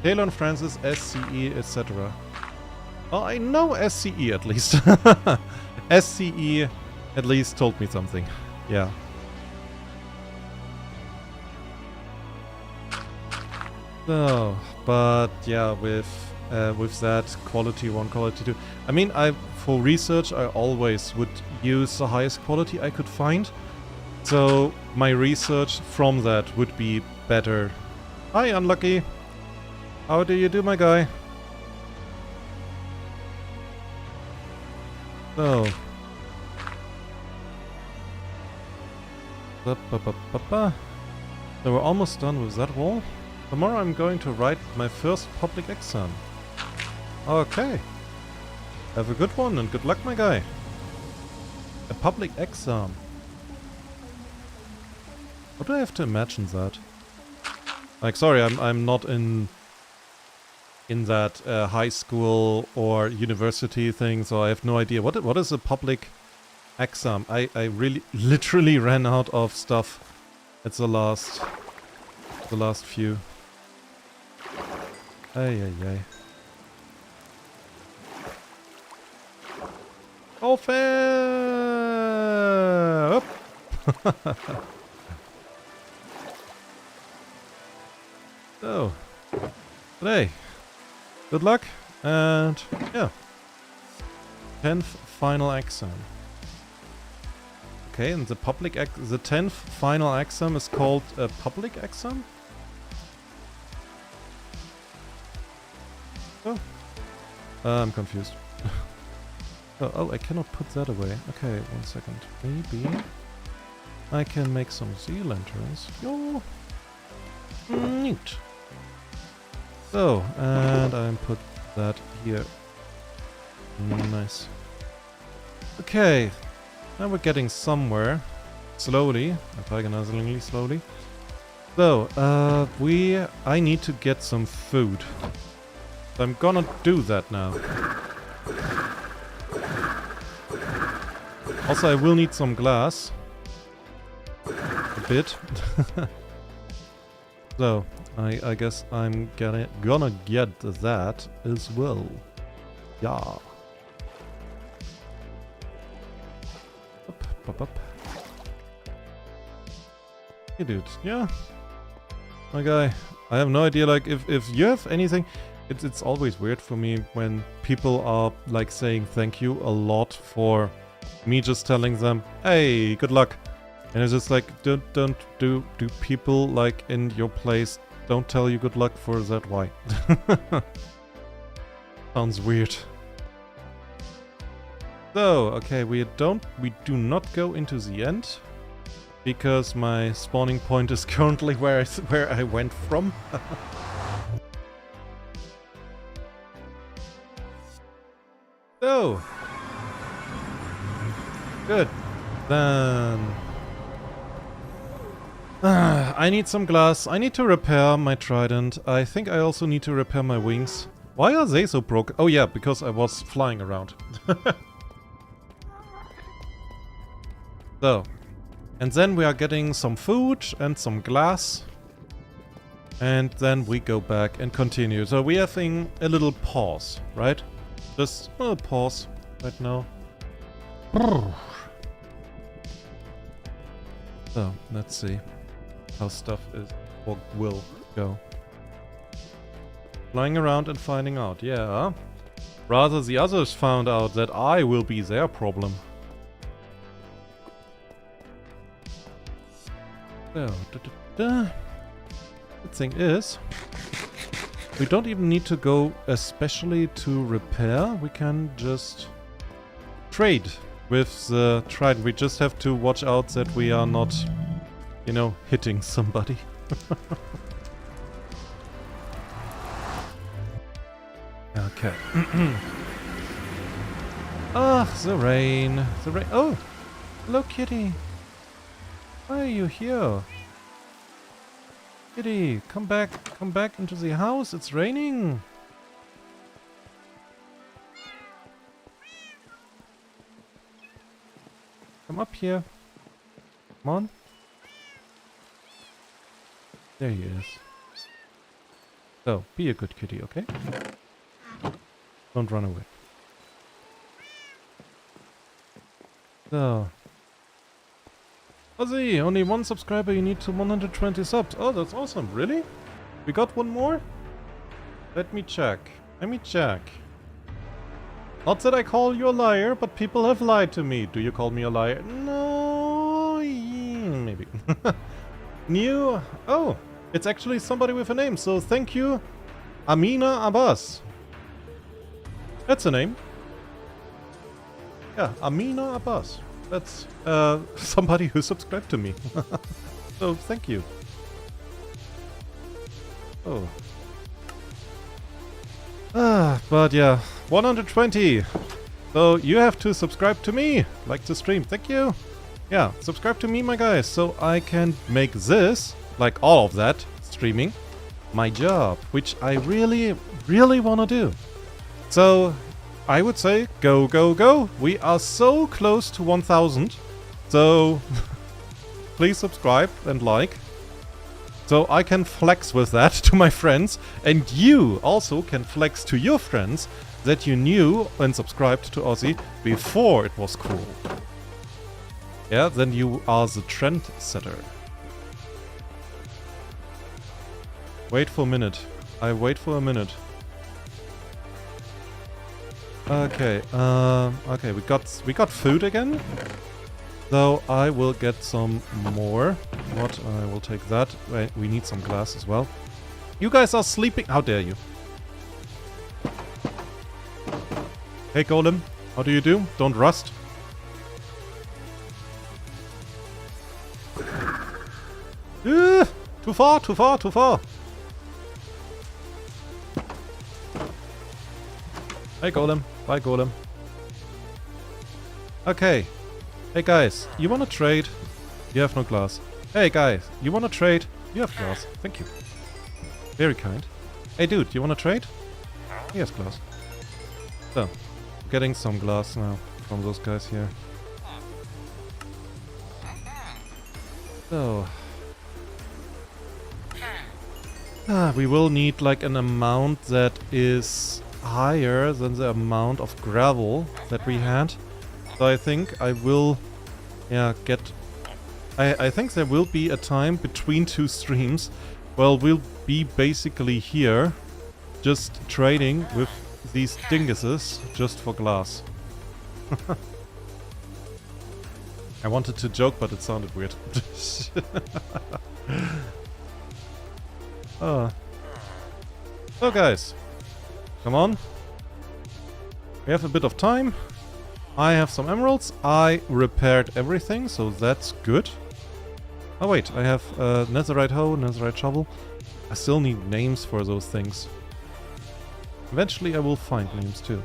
Taylor and Francis, SCE, etc. Oh, I know SCE at least. SCE at least told me something. Yeah. No, but yeah, with that quality 1, quality 2. I mean, for research, I always would use the highest quality I could find. So my research from that would be better. Hi, Unlucky. How do you do, my guy? So. So we're almost done with that wall. Tomorrow I'm going to write my first public exam. Okay. Have a good one and good luck, my guy. A public exam. How do I have to imagine that? Like, sorry, I'm not in that high school or university thing, so I have no idea. What is a public exam? I really literally ran out of stuff. It's the last few. Ay. Oh, fair! Up. So, today, good luck, and yeah, 10th final exam. Okay, and the 10th final exam is called a public exam? Oh, I'm confused. Oh, I cannot put that away. Okay, 1 second. Maybe I can make some sea lanterns. Yo, neat. So, and I put that here. Nice. Okay, now we're getting somewhere. Slowly, antagonizingly slowly. So, I need to get some food. So I'm gonna do that now. Also, I will need some glass. A bit. So, I guess I'm gonna get that as well. Yeah. Up. Hey dude, yeah. My guy, I have no idea, like, if you have anything. It's always weird for me when people are, like, saying thank you a lot for me just telling them, hey, good luck. And it's just like, do people, like, in your place don't tell you good luck for that? Why? Sounds weird. So, okay, we do not go into the end because my spawning point is currently where I went from. So, good. Then I need some glass. I need to repair my trident. I think I also need to repair my wings. Why are they so broken? Oh yeah, because I was flying around. So. And then we are getting some food and some glass. And then we go back and continue. So we are having a little pause, right? Just a little pause right now. So, let's see how stuff is or will go. Flying around and finding out, yeah. Rather the others found out that I will be their problem. So, the thing is, we don't even need to go especially to repair. We can just trade with the trident. We just have to watch out that we are not, you know, hitting somebody. Okay. Ah, the rain. The rain. Oh! Hello, kitty. Why are you here? Kitty, come back into the house. It's raining. Come up here. Come on. There he is. So, be a good kitty, okay? Don't run away. So. Ozzy, only one subscriber, you need to 120 subs. Oh, that's awesome. Really? We got one more? Let me check. Let me check. Not that I call you a liar, but people have lied to me. Do you call me a liar? No, maybe. New. Oh, it's actually somebody with a name. So thank you, Amina Abbas. That's a name. Yeah, Amina Abbas. That's somebody who subscribed to me. So thank you. Oh. But yeah, 120. So you have to subscribe to me, like the stream. Thank you. Yeah, subscribe to me, my guys, so I can make this, like all of that, streaming, my job, which I really, really want to do. So I would say go, go, go. We are so close to 1000. So please subscribe and like. So I can flex with that to my friends, and you also can flex to your friends that you knew and subscribed to Ozzy before it was cool. Yeah, then you are the trendsetter. Wait for a minute. I wait for a minute. Okay, okay, we got food again. So I will get some more. What? I will take that. Wait, we need some glass as well. You guys are sleeping. How dare you? Hey Golem, how do you do? Don't rust. Too far, too far, too far. Hey Golem, bye Golem. Okay. Hey guys, you wanna trade? You have no glass. Hey guys, you wanna trade? You have glass. Thank you. Very kind. Hey dude, you wanna trade? He has glass. So, getting some glass now from those guys here. So, we will need like an amount that is higher than the amount of gravel that we had. So I think I will, yeah, get... I think there will be a time between two streams. Well, we'll be basically here, just trading with these dinguses just for glass. I wanted to joke, but it sounded weird. So guys, come on. We have a bit of time. I have some emeralds. I repaired everything, so that's good. Oh wait, I have netherite hoe, netherite shovel. I still need names for those things. Eventually I will find names too.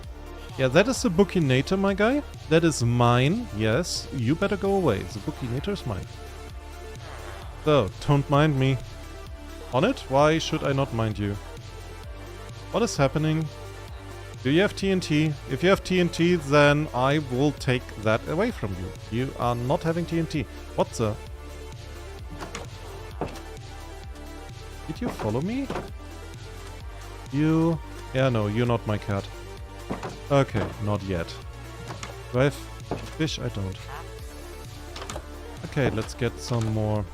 Yeah, that is the Bookinator, my guy. That is mine. Yes, you better go away. The Bookinator is mine. So, don't mind me. On it? Why should I not mind you? What is happening? Do you have TNT? If you have TNT, then I will take that away from you. You are not having TNT. What the? Did you follow me? You... Yeah, no, you're not my cat. Okay, not yet. Do I have fish? I don't. Okay, let's get some more.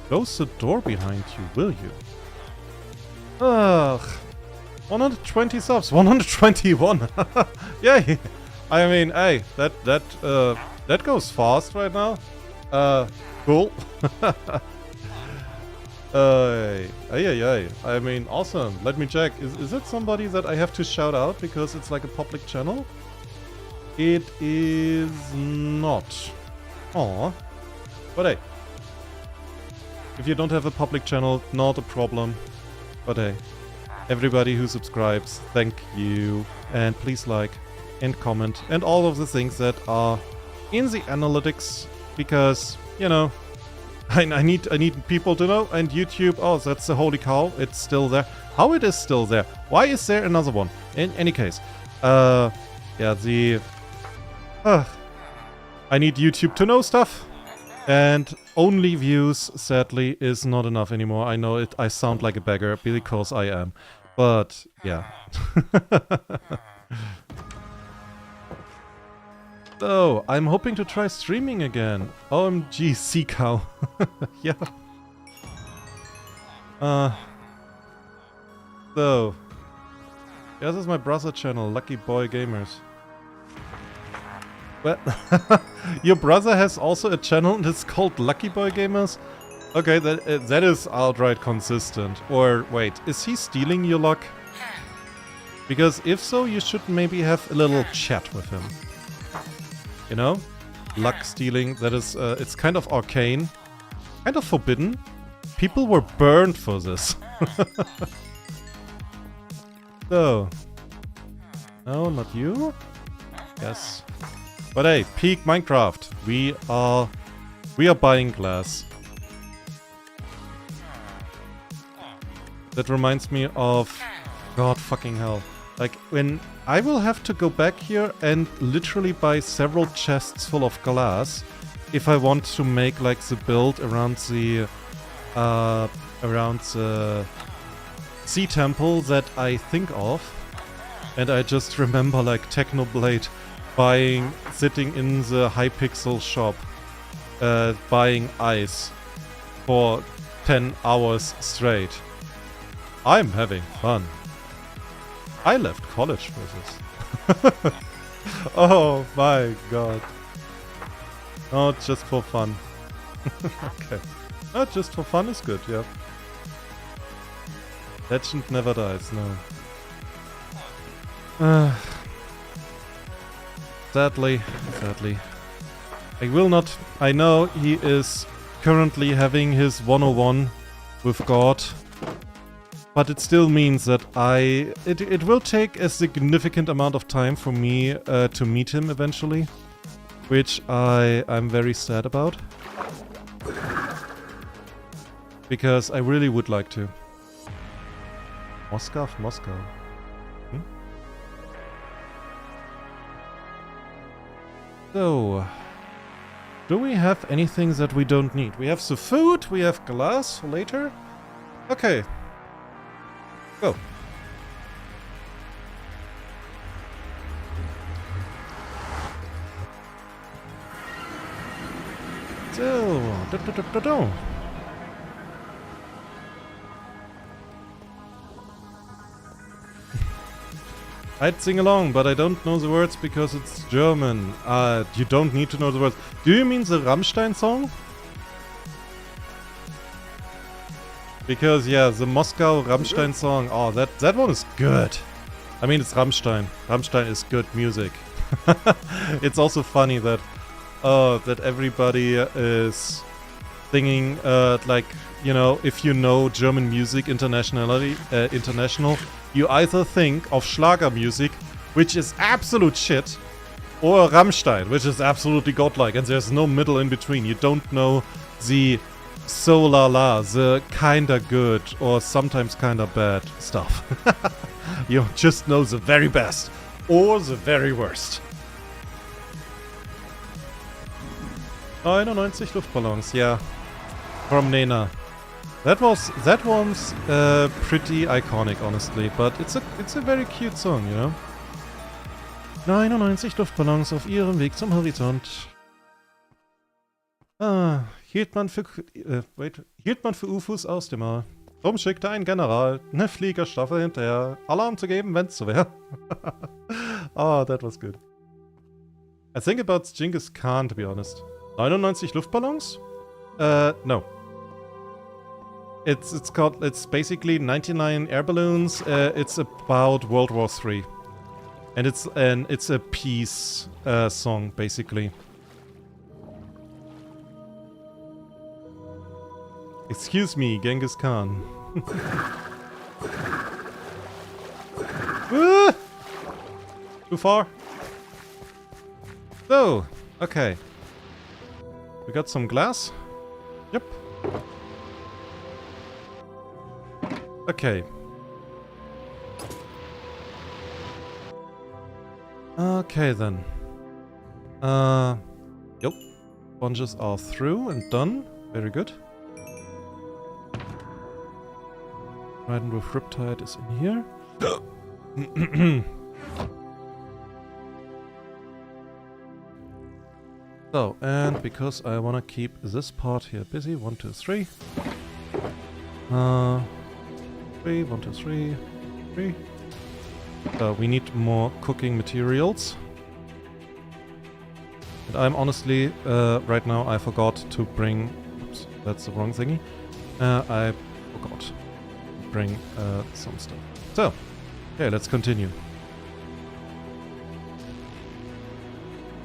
Close the door behind you, will you? Ugh. 120 subs. 121. Yay! I mean, hey, that goes fast right now. Cool. Ay. I mean, awesome. Let me check. Is it somebody that I have to shout out because it's like a public channel? It is not. Aw. But hey. If you don't have a public channel, not a problem. But hey. Everybody who subscribes, thank you. And please like and comment and all of the things that are in the analytics. Because, you know, I need people to know. And YouTube, oh, that's the holy cow. It's still there. How it is still there? Why is there another one? In any case, yeah, I need YouTube to know stuff. And only views, sadly, is not enough anymore. I know it. I sound like a beggar because I am. But, yeah. So, I'm hoping to try streaming again. OMG, sea cow. Yeah. So. Yeah, this is my brother channel, Lucky Boy Gamers. Well, your brother has also a channel and it's called Lucky Boy Gamers? Okay, that is outright consistent. Or, wait, is he stealing your luck? Because if so, you should maybe have a little chat with him. You know? Luck stealing, that is, it's kind of arcane. Kind of forbidden. People were burned for this. So. No, not you? Yes. But hey, peak Minecraft. We are buying glass. That reminds me of... God fucking hell. Like, when I will have to go back here and literally buy several chests full of glass if I want to make, like, the build around the sea temple that I think of. And I just remember, like, Technoblade sitting in the Hypixel shop, buying ice for 10 hours straight. I'm having fun. I left college for this. Oh my god. No, just for fun. Okay. No, just for fun is good, yeah. Legend never dies, no. Sadly. I will not... I know he is currently having his 101 with God. But it still means that it will take a significant amount of time for me to meet him eventually. Which I'm very sad about. Because I really would like to. Moscow? So, do we have anything that we don't need? We have the food, we have glass for later. Okay. Go. So, I'd sing along, but I don't know the words because it's German. You don't need to know the words. Do you mean the Rammstein song? Because, yeah, the Moscow Rammstein song, oh, that one is good. I mean, it's Rammstein. Rammstein is good music. It's also funny that everybody is singing, like, you know, if you know German music international, you either think of Schlager music, which is absolute shit, or Rammstein, which is absolutely godlike, and there's no middle in between. You don't know the so la la, the kinda good or sometimes kinda bad stuff. You just know the very best or the very worst. 99 Luftballons, yeah. From Nena. That one's pretty iconic, honestly, but it's a very cute song, you know. 99 Luftballons auf ihrem Weg zum Horizont. Hielt man für UFOs aus dem All. Drum schickte ein General eine Fliegerstaffel hinterher, Alarm zu geben, wenn's so wäre. Oh, that was good. I think about Genghis Khan, to be honest. 99 Luftballons? No. It's basically 99 air balloons. It's about World War III. And it's a peace song, basically. Excuse me, Genghis Khan. Too far? So, okay. We got some glass. Yep. Okay. Okay then. Yep. Sponges are through and done. Very good. Riding with Riptide is in here. So, and because I want to keep this part here busy, 1, 2, 3. 3, 1, 2, 3, 3. So we need more cooking materials. And I'm honestly, right now I forgot to bring... Oops, that's the wrong thingy. I forgot to bring some stuff. So, okay, let's continue.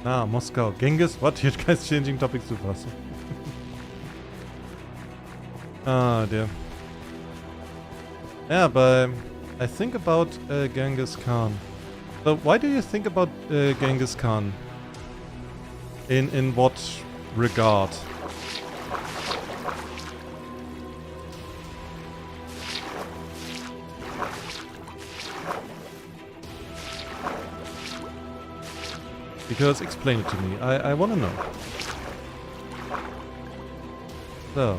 Moscow. Genghis? What? You guys changing topics too fast. Ah, dear. Yeah, but I think about Genghis Khan. So why do you think about Genghis Khan? In what regard? Because explain it to me. I want to know. So.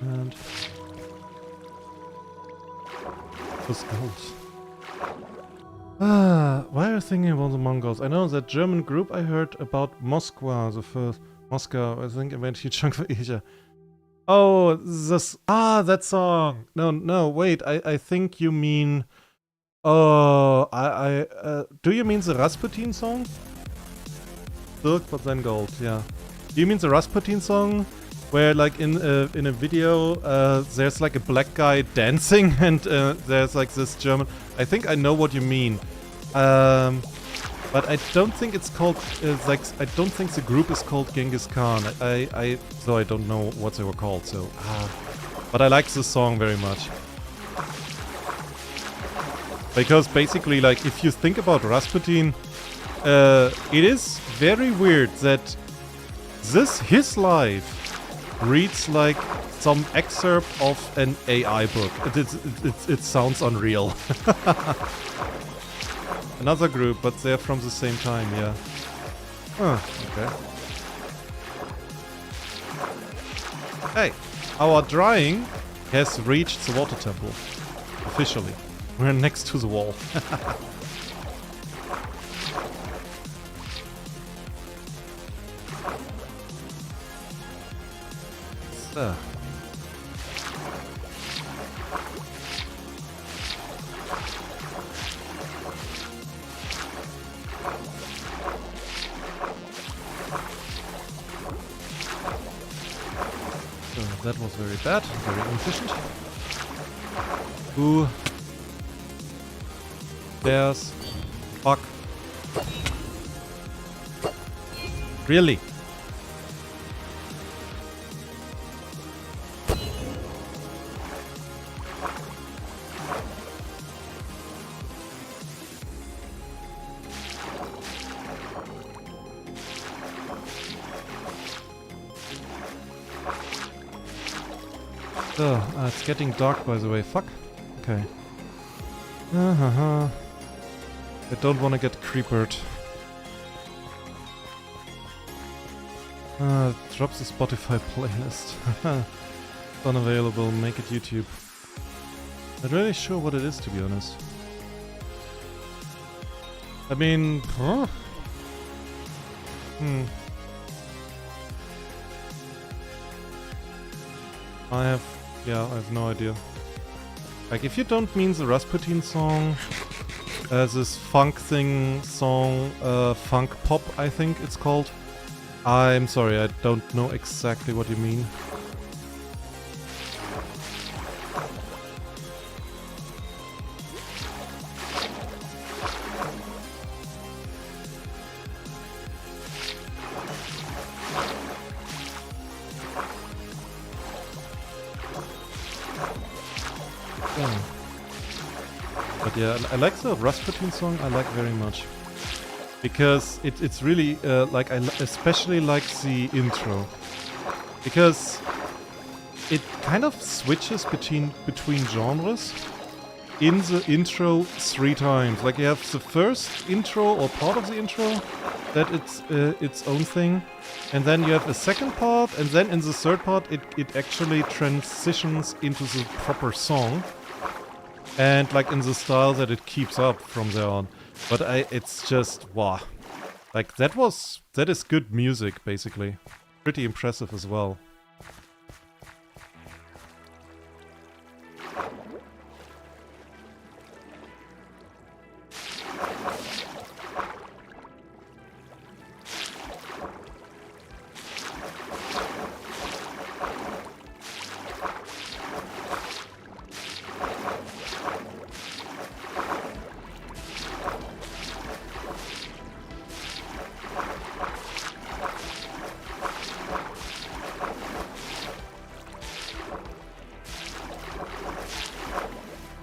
And this goes. Why are you thinking about the Mongols? I know that German group I heard about Moskwa, the first Moscow, I think eventually chunk for Asia. Oh, this that song. No, wait, I think you mean do you mean the Rasputin song? Silk but then gold, yeah. Do you mean the Rasputin song? Where, like, in a video, there's, like, a black guy dancing, and there's, like, this German... I think I know what you mean. But I don't think it's called... I don't think the group is called Genghis Khan. So I don't know what they were called, so... But I like this song very much. Because, basically, like, if you think about Rasputin, it is very weird that his life reads like some excerpt of an AI book. It sounds unreal. Another group, but they're from the same time, yeah. Okay. Hey, our drying has reached the water temple. Officially. We're next to the wall. that was very bad, very inefficient. Ooh. There's... Fuck. Really? It's getting dark, by the way. Fuck. Okay. I don't want to get creepered. Drops the Spotify playlist. Unavailable. Make it YouTube. Not really sure what it is, to be honest. I mean... Huh? I have no idea. Like, if you don't mean the Rasputin song, this funk thing song, funk pop, I think it's called. I'm sorry, I don't know exactly what you mean. But yeah, I like the Rasputin song, I like very much. Because it's really, like, I especially like the intro. Because it kind of switches between genres in the intro 3 times. Like, you have the first intro, or part of the intro, that it's its own thing. And then you have a second part, and then in the third part it actually transitions into the proper song. And like in the style that it keeps up from there on. But it's just, wow. Like that is good music, basically. Pretty impressive as well.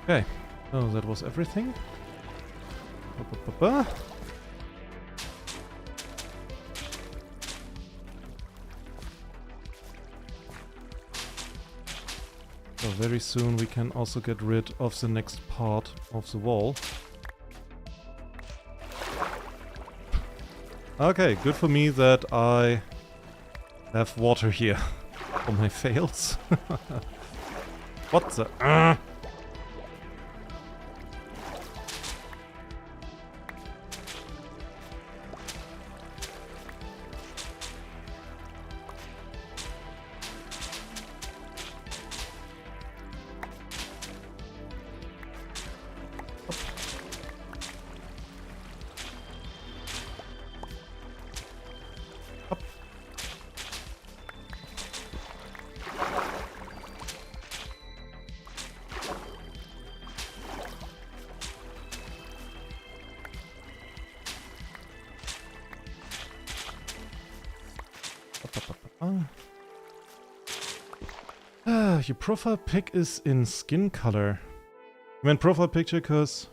Okay, so that was everything. So very soon we can also get rid of the next part of the wall. Okay, good for me that I have water here for my fails. What the... Your profile pic is in skin color. You meant profile picture because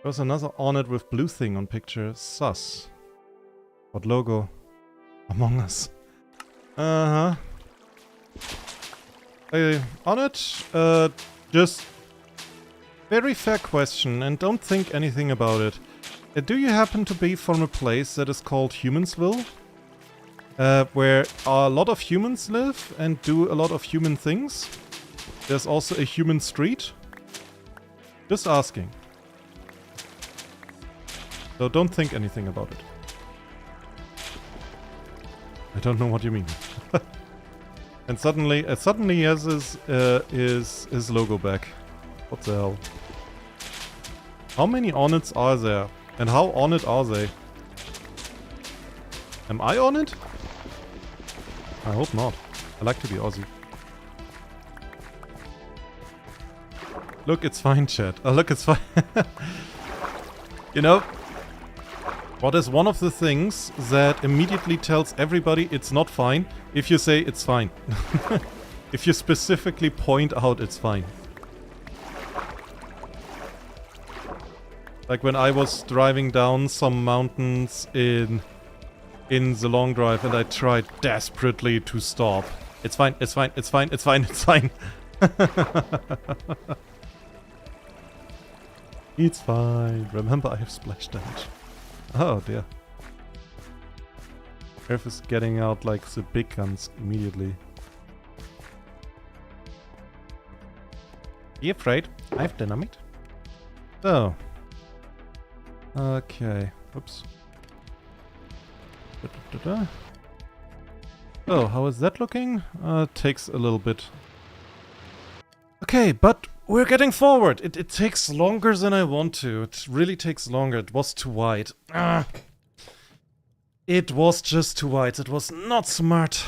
there's another on it with blue thing on picture. Sus. What logo? Among Us. On it, just very fair question and don't think anything about it. Do you happen to be from a place that is called Humansville? Where a lot of humans live and do a lot of human things. There's also a human street. Just asking. So don't think anything about it. I don't know what you mean. And suddenly he has his logo back. What the hell? How many Onnits are there? And how on it are they? Am I on it? I hope not. I like to be Aussie. Look, it's fine, chat. Oh, look, it's fine. You know, what is one of the things that immediately tells everybody it's not fine? If you say it's fine. If you specifically point out it's fine. Like when I was driving down some mountains in the long drive and I tried desperately to stop. It's fine, it's fine, it's fine, it's fine, it's fine. It's fine. Remember, I have splash damage. Oh dear. Earth is getting out like the big guns immediately. Be afraid. I have dynamite. So. Okay. Oops. Da-da-da-da. Oh, how is that looking? Takes a little bit. Okay, but we're getting forward. It takes longer than I want to. It really takes longer. It was too wide. It was just too wide. It was not smart.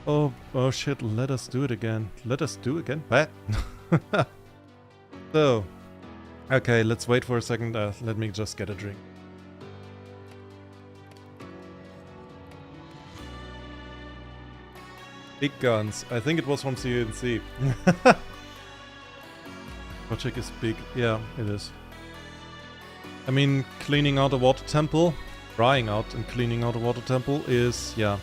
Oh shit, let us do it again. Let us do it again? What? So. Okay, let's wait for a second. Let me just get a drink. Big guns. I think it was from CNC. Project is big. Yeah, it is. I mean, cleaning out a water temple, drying out and cleaning out a water temple is, yeah,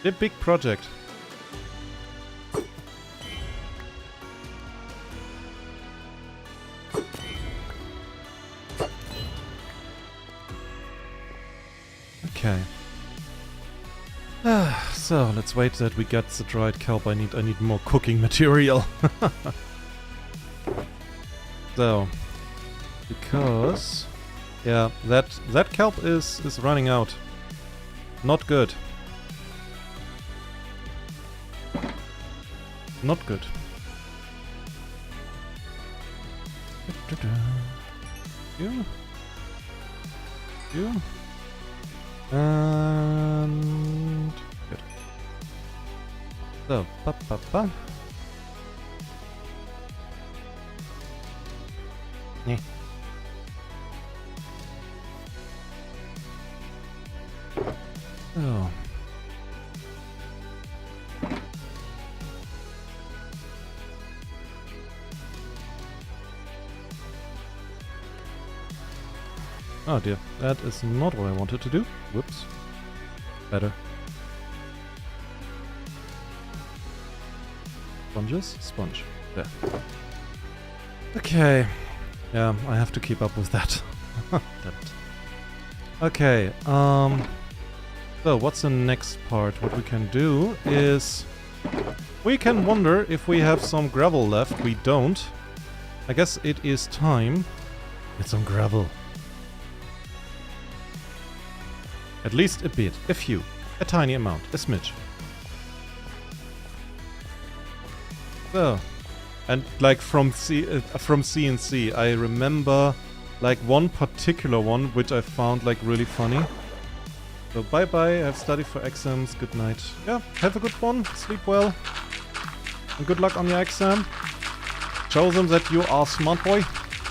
a big project. Okay. So, let's wait that we get the dried kelp. I need more cooking material. So, because yeah, that kelp is running out. Not good. Not good. You. You. And good. So, pa. Yeah. Oh. Oh dear, that is not what I wanted to do. Whoops. Better. Sponges? Sponge. There. Okay. Yeah, I have to keep up with that. Damn it. Okay, so what's the next part? What we can do is we can wonder if we have some gravel left. We don't. I guess it is time. Get some gravel. At least a bit, a few, a tiny amount, a smidge. So, and like from CNC, I remember like one particular one which I found like really funny. So bye bye, I have studied for exams, good night. Yeah, have a good one, sleep well, and good luck on your exam. Show them that you are smart boy,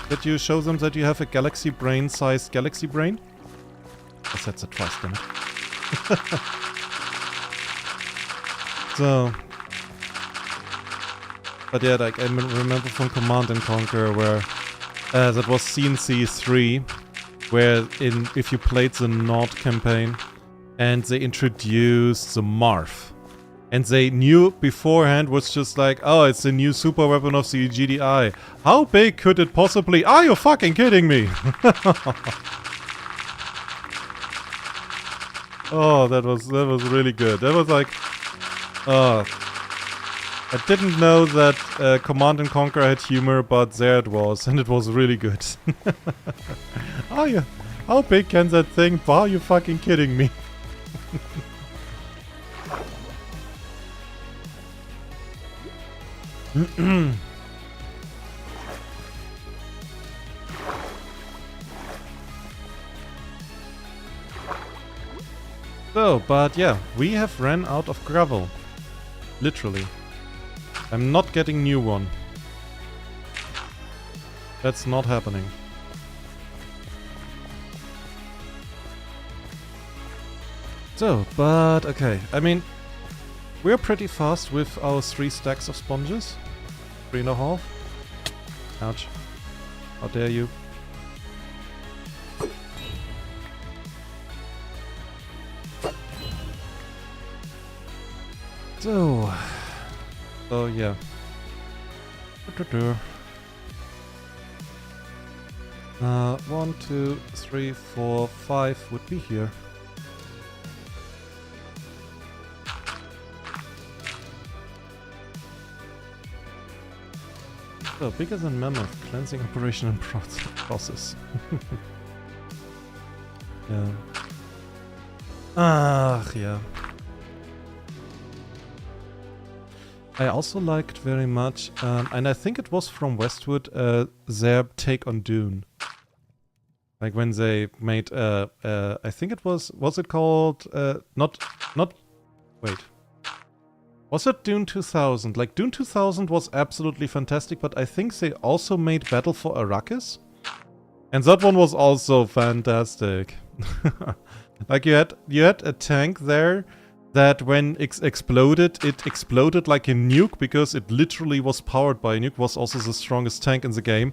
that you show them that you have a galaxy brain sized galaxy brain. I said that twice, damn it. So, but yeah, like I remember from Command and Conquer where that was CNC 3, where if you played the Nord campaign and they introduced the Marv, and they knew beforehand was just like, oh, it's the new super weapon of the GDI. How big could it possibly? Are you fucking kidding me? Oh, that was really good. That was like, I didn't know that Command and Conquer had humor, but there it was, and it was really good. Oh yeah, how big can that thing? Are you fucking kidding me? So, but yeah, we have ran out of gravel. Literally. I'm not getting new one. That's not happening. So, but okay. I mean, we're pretty fast with our 3 stacks of sponges. 3.5. Ouch. How dare you. So yeah. 1, 2, 3, 4, 5 would be here. So, bigger than mammoth, cleansing operation and process. Yeah. Yeah. I also liked very much, and I think it was from Westwood, their take on Dune. Like when they made, I think it was it called, wait. Was it Dune 2000? Like, Dune 2000 was absolutely fantastic, but I think they also made Battle for Arrakis. And that one was also fantastic. Like, you had a tank there that when it exploded like a nuke, because it literally was powered by a nuke, was also the strongest tank in the game.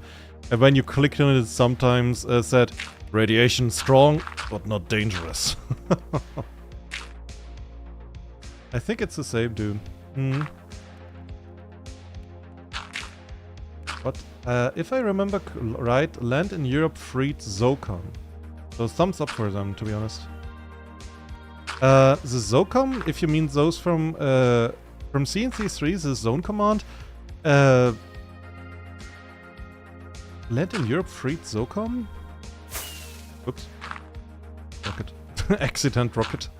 And when you clicked on it, it sometimes said, radiation strong, but not dangerous. I think it's the same Dune. But if I remember right, Land in Europe freed Zocom. So thumbs up for them, to be honest. The Zocom, if you mean those from CNC3, the Zone Command, Land in Europe freed Zocom? Oops. Rocket. Accident rocket.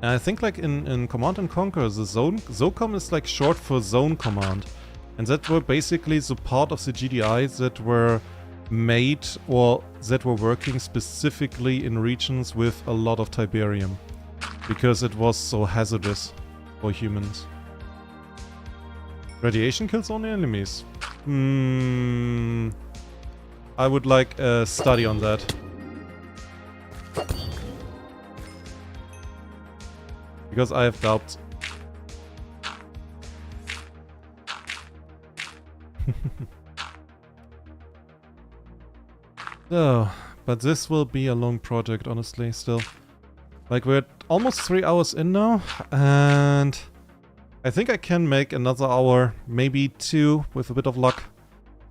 I think like in Command and Conquer, the Zocom is like short for Zone Command. And that were basically the part of the GDI that were made or that were working specifically in regions with a lot of Tiberium. Because it was so hazardous for humans. Radiation kills only enemies. I would like a study on that. Because I have doubts. So, but this will be a long project, honestly, still. Like, we're almost 3 hours in now, and I think I can make another hour, maybe 2, with a bit of luck.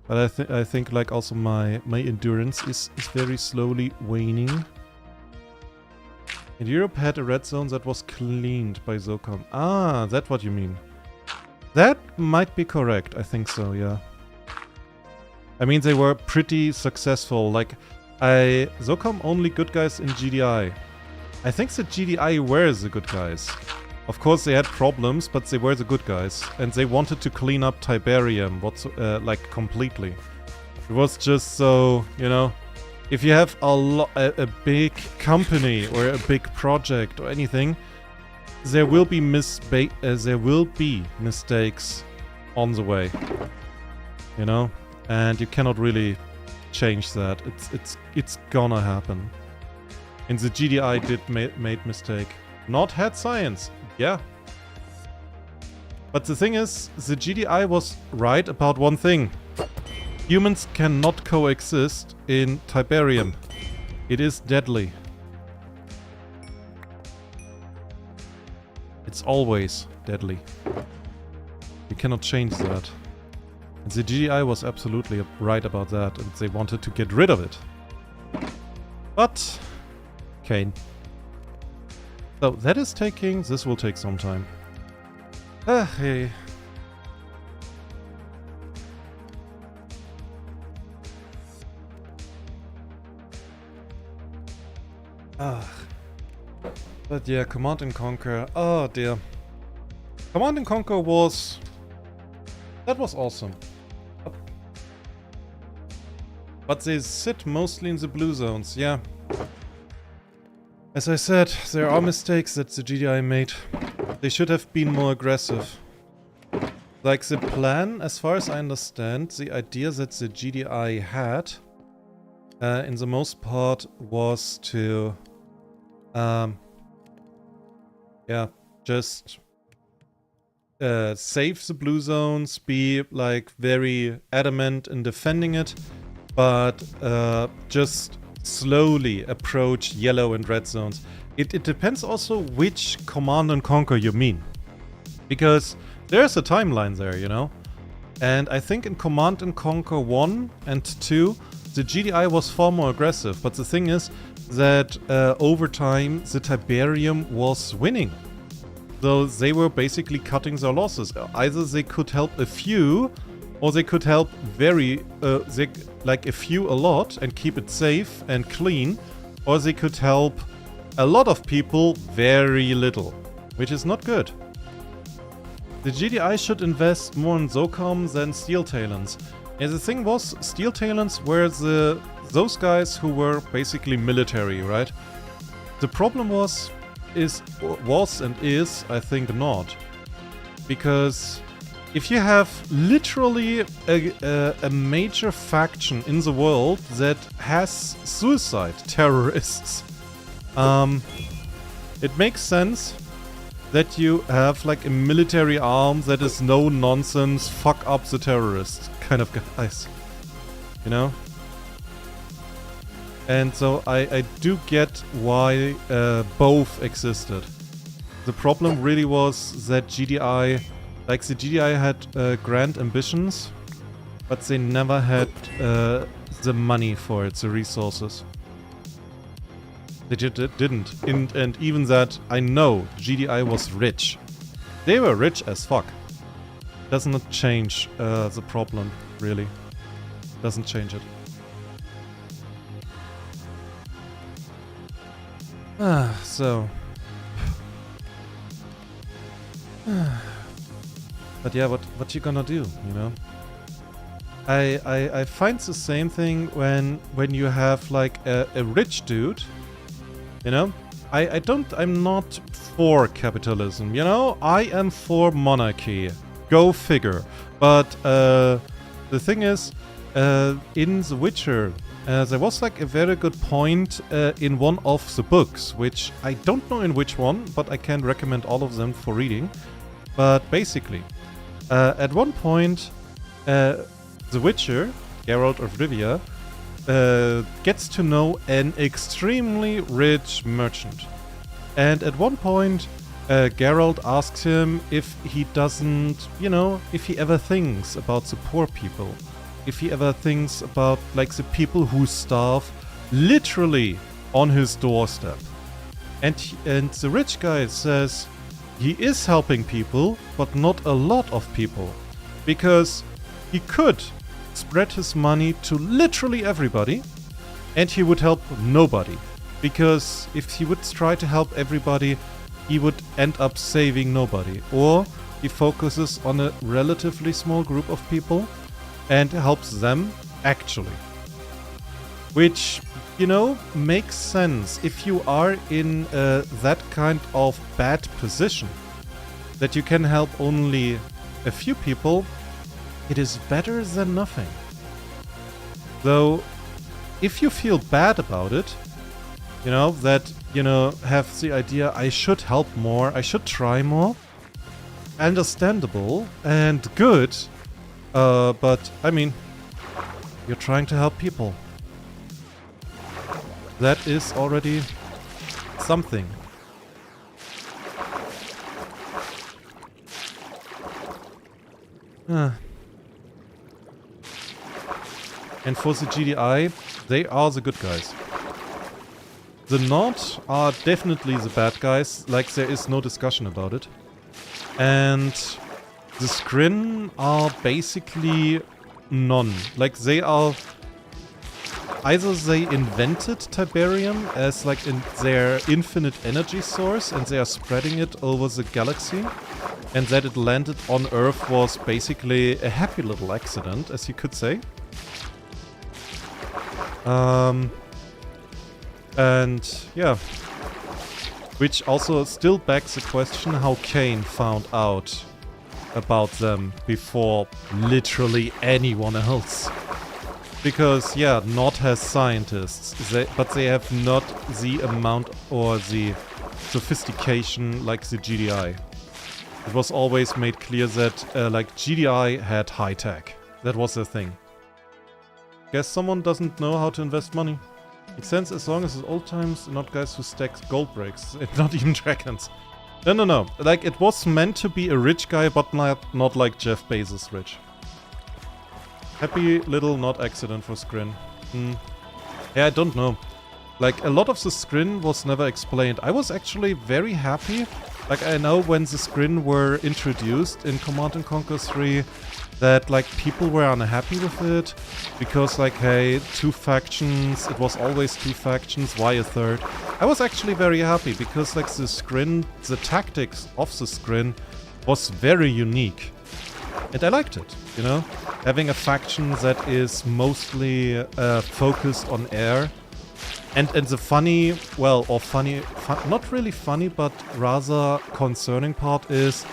But I think like also my endurance is very slowly waning. And Europe had a red zone that was cleaned by Zocom. Ah, that's what you mean. That might be correct, I think so, yeah. I mean, they were pretty successful. Like, Zocom only good guys in GDI. I think the GDI were the good guys. Of course, they had problems, but they were the good guys. And they wanted to clean up Tiberium, like, completely. It was just so, you know, if you have a big company or a big project or anything, there will be mistakes on the way, you know, and you cannot really change that. It's gonna happen. And the GDI did made mistake. Not had science, yeah. But the thing is, the GDI was right about one thing. Humans cannot coexist in Tiberium. It is deadly. It's always deadly. You cannot change that. And the GDI was absolutely right about that, and they wanted to get rid of it. But Kane. So this will take some time. Hey. But yeah, Command and Conquer. Oh dear. Command and Conquer was... that was awesome. But they sit mostly in the blue zones, yeah. As I said, there are mistakes that the GDI made. They should have been more aggressive. Like the plan, as far as I understand, the idea that the GDI had, in the most part, was to, just save the blue zones, be like very adamant in defending it, but just slowly approach yellow and red zones. It depends also which Command and Conquer you mean, because there's a timeline there, you know? And I think in Command and Conquer 1 and 2, the GDI was far more aggressive, but the thing is that over time the Tiberium was winning. So they were basically cutting their losses. Either they could help a few, or they could help like a few a lot and keep it safe and clean, or they could help a lot of people very little, which is not good. The GDI should invest more in Zocom than Steel Talons. And the thing was, Steel Talons were those guys who were basically military, right? The problem was and is, I think, not. Because if you have literally a major faction in the world that has suicide terrorists, it makes sense that you have like a military arm that is no nonsense, fuck up the terrorists kind of guys. You know? And so I do get why both existed. The problem really was that GDI, like the GDI had grand ambitions, but they never had the money for it, the resources. They didn't. And even that, I know GDI was rich. They were rich as fuck. Does not change the problem, really. Doesn't change it. So. But yeah, what you gonna do, you know? I find the same thing when you have like a rich dude, you know? I'm not for capitalism, you know? I am for monarchy. Go figure. But the thing is, in The Witcher, there was like a very good point in one of the books, which I don't know in which one, but I can recommend all of them for reading. But basically, at one point, The Witcher, Geralt of Rivia, gets to know an extremely rich merchant. And at one point, Geralt asks him if he doesn't, you know, if he ever thinks about the poor people. If he ever thinks about, like, the people who starve literally on his doorstep. And the rich guy says he is helping people, but not a lot of people. Because he could spread his money to literally everybody, and he would help nobody. Because if he would try to help everybody, he would end up saving nobody. Or he focuses on a relatively small group of people and helps them actually. Which, you know, makes sense if you are in that kind of bad position. That you can help only a few people, it is better than nothing. Though, if you feel bad about it, you know, that, you know, have the idea, I should help more, I should try more, understandable and good, but, I mean, you're trying to help people. That is already something. And for the GDI, they are the good guys. The Nord are definitely the bad guys, like there is no discussion about it. And the Skrin are basically none. Like they are... Either they invented Tiberium as like in their infinite energy source and they are spreading it over the galaxy, and that it landed on Earth was basically a happy little accident, as you could say. And yeah, Which also still begs the question how Cain found out about them before literally anyone else. Because, yeah, Nod has scientists, but they have not the amount or the sophistication like the GDI. It was always made clear that, like, GDI had high tech. That was the thing. Guess someone doesn't know how to invest money. Makes sense as long as it's old times, not guys who stack gold bricks, not even dragons. No. Like, it was meant to be a rich guy, but not like Jeff Bezos rich. Happy little not accident for Skrin. Yeah, I don't know. Like, a lot of the Skrin was never explained. I was actually very happy. Like, I know when the Skrin were introduced in Command & Conquer 3, that, like, people were unhappy with it. Because, like, hey, 2 factions, it was always 2 factions, why a third? I was actually very happy, because, like, the Skrin, the tactics of the Skrin was very unique. And I liked it, you know? Having a faction that is mostly focused on air. And the funny, well, or funny, not really funny, but rather concerning part is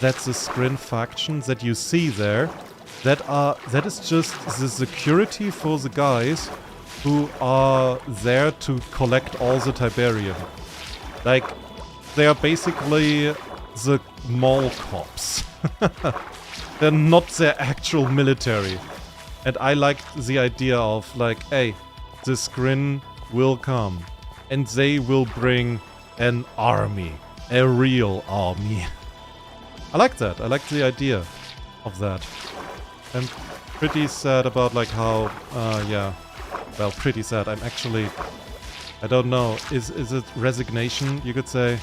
that the Skrin faction that you see there, that is just the security for the guys who are there to collect all the Tiberium. Like, they are basically the mall cops. They're not their actual military. And I liked the idea of, like, hey, the Skrin will come. And they will bring an army. A real army. I like that. I like the idea of that. I'm pretty sad about, like, how, yeah. Well, pretty sad. I'm actually, I don't know. Is it resignation, you could say?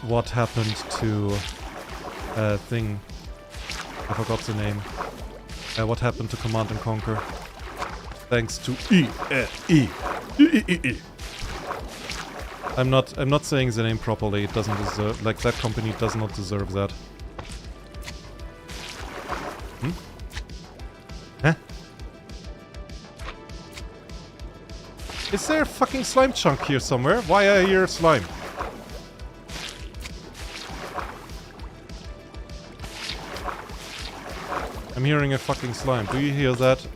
What happened to, thing. I forgot the name. What happened to Command & Conquer? Thanks to E. I'm not saying the name properly. It doesn't deserve, like, that company does not deserve that. Huh? Is there a fucking slime chunk here somewhere? Why I hear slime? I'm hearing a fucking slime. Do you hear that?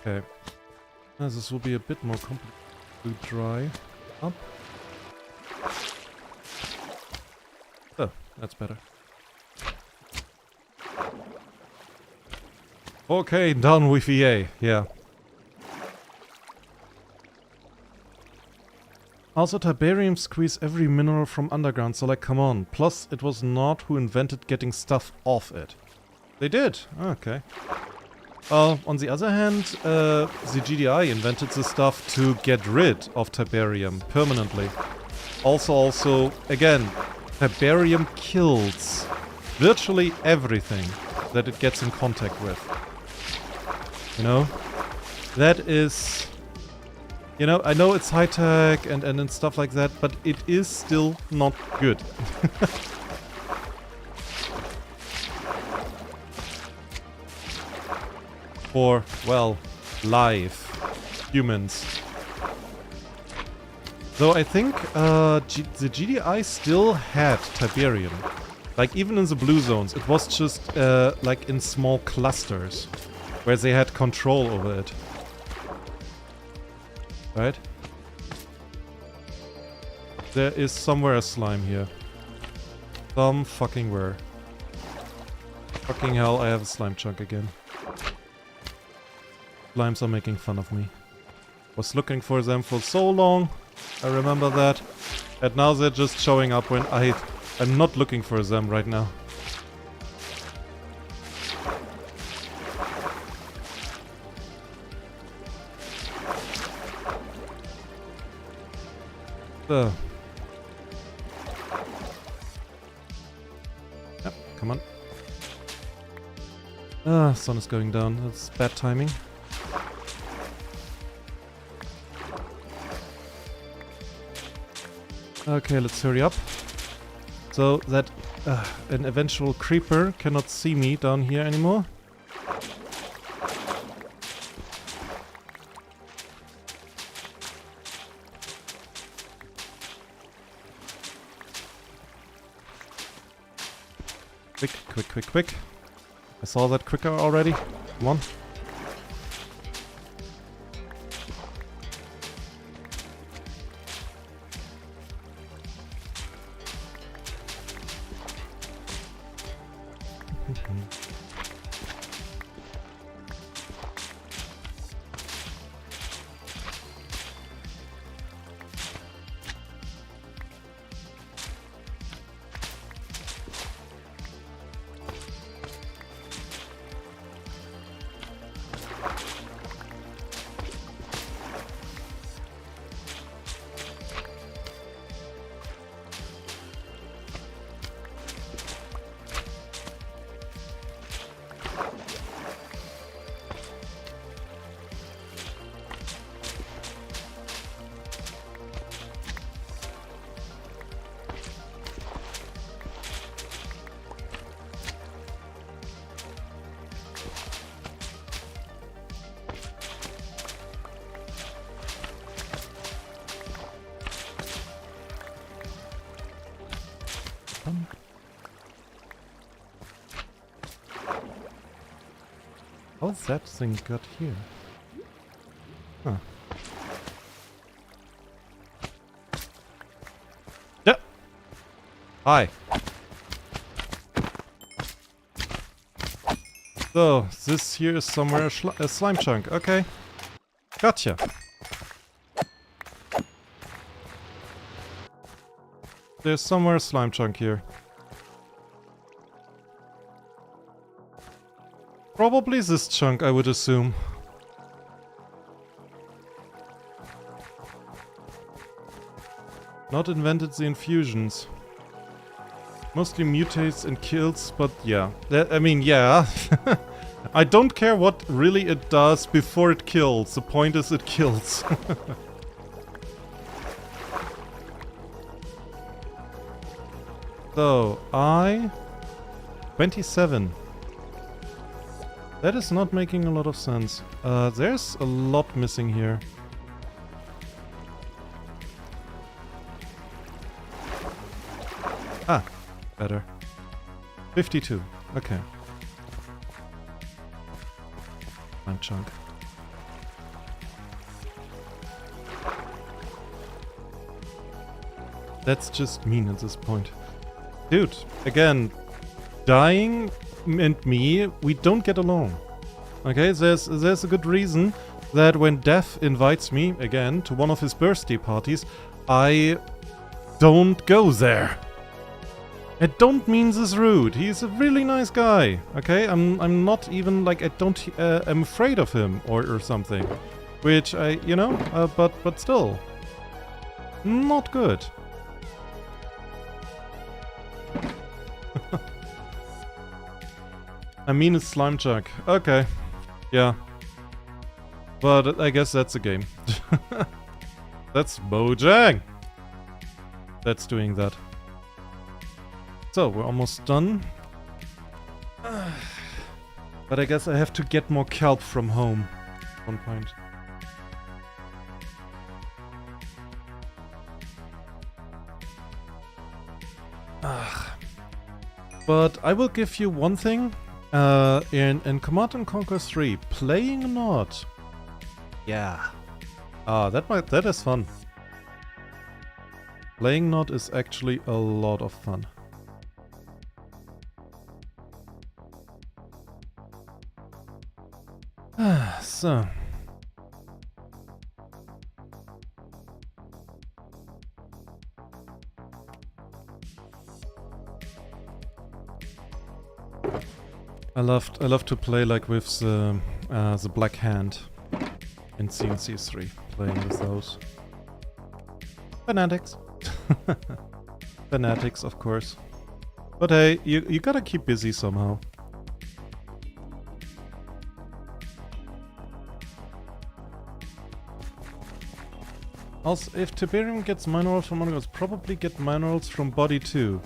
Okay. Now this will be a bit more complicated to dry up. Oh, that's better. Okay, done with EA, yeah. Also, Tiberium squeeze every mineral from underground, so like, come on. Plus, it was Nod who invented getting stuff off it. They did? Okay. On the other hand, the GDI invented the stuff to get rid of Tiberium permanently. Also, again, Tiberium kills virtually everything that it gets in contact with. You know? That is... You know, I know it's high-tech and stuff like that, but it is still not good. For, well, live humans. Though I think the GDI still had Tiberium. Like, even in the blue zones, it was just, like, in small clusters. Where they had control over it. Right? There is somewhere a slime here. Some fucking where. Fucking hell, I have a slime chunk again. Slimes are making fun of me. Was looking for them for so long. I remember that. And now they're just showing up when I'm not looking for them right now. So. Yep, come on. Ah, sun is going down. That's bad timing. Okay, let's hurry up. So that an eventual creeper cannot see me down here anymore. Quick, quick, quick, quick. I saw that quicker already. Come on. How's that thing got here? Huh. Yeah. Hi. So, this here is somewhere a slime chunk. Okay. Gotcha. There's somewhere a slime chunk here. Probably this chunk, I would assume. Not invented the infusions. Mostly mutates and kills, but yeah. I mean, yeah. I don't care what really it does before it kills. The point is it kills. So, 27. That is not making a lot of sense. There's a lot missing here. Ah, better. 52. Okay. One chunk. That's just mean at this point. Dude, again, dying and me, we don't get along. Okay, there's a good reason that when Death invites me, again, to one of his birthday parties, I don't go there. I don't mean this rude. He's a really nice guy. Okay, I'm not even like I'm afraid of him or something, which but still, not good. I mean, it's slime chunk. Okay. Yeah. But I guess that's a game. That's Mojang. That's doing that. So, we're almost done. But I guess I have to get more kelp from home at one point. But I will give you one thing. In Command & Conquer 3, playing or not? Yeah. That is fun. Playing not is actually a lot of fun. So. I love to play like with the black hand in CNC3, playing with those. Fanatics. Fanatics, of course. But hey, you gotta keep busy somehow. Also, if Tiberium gets minerals from Monographs, probably get minerals from body too.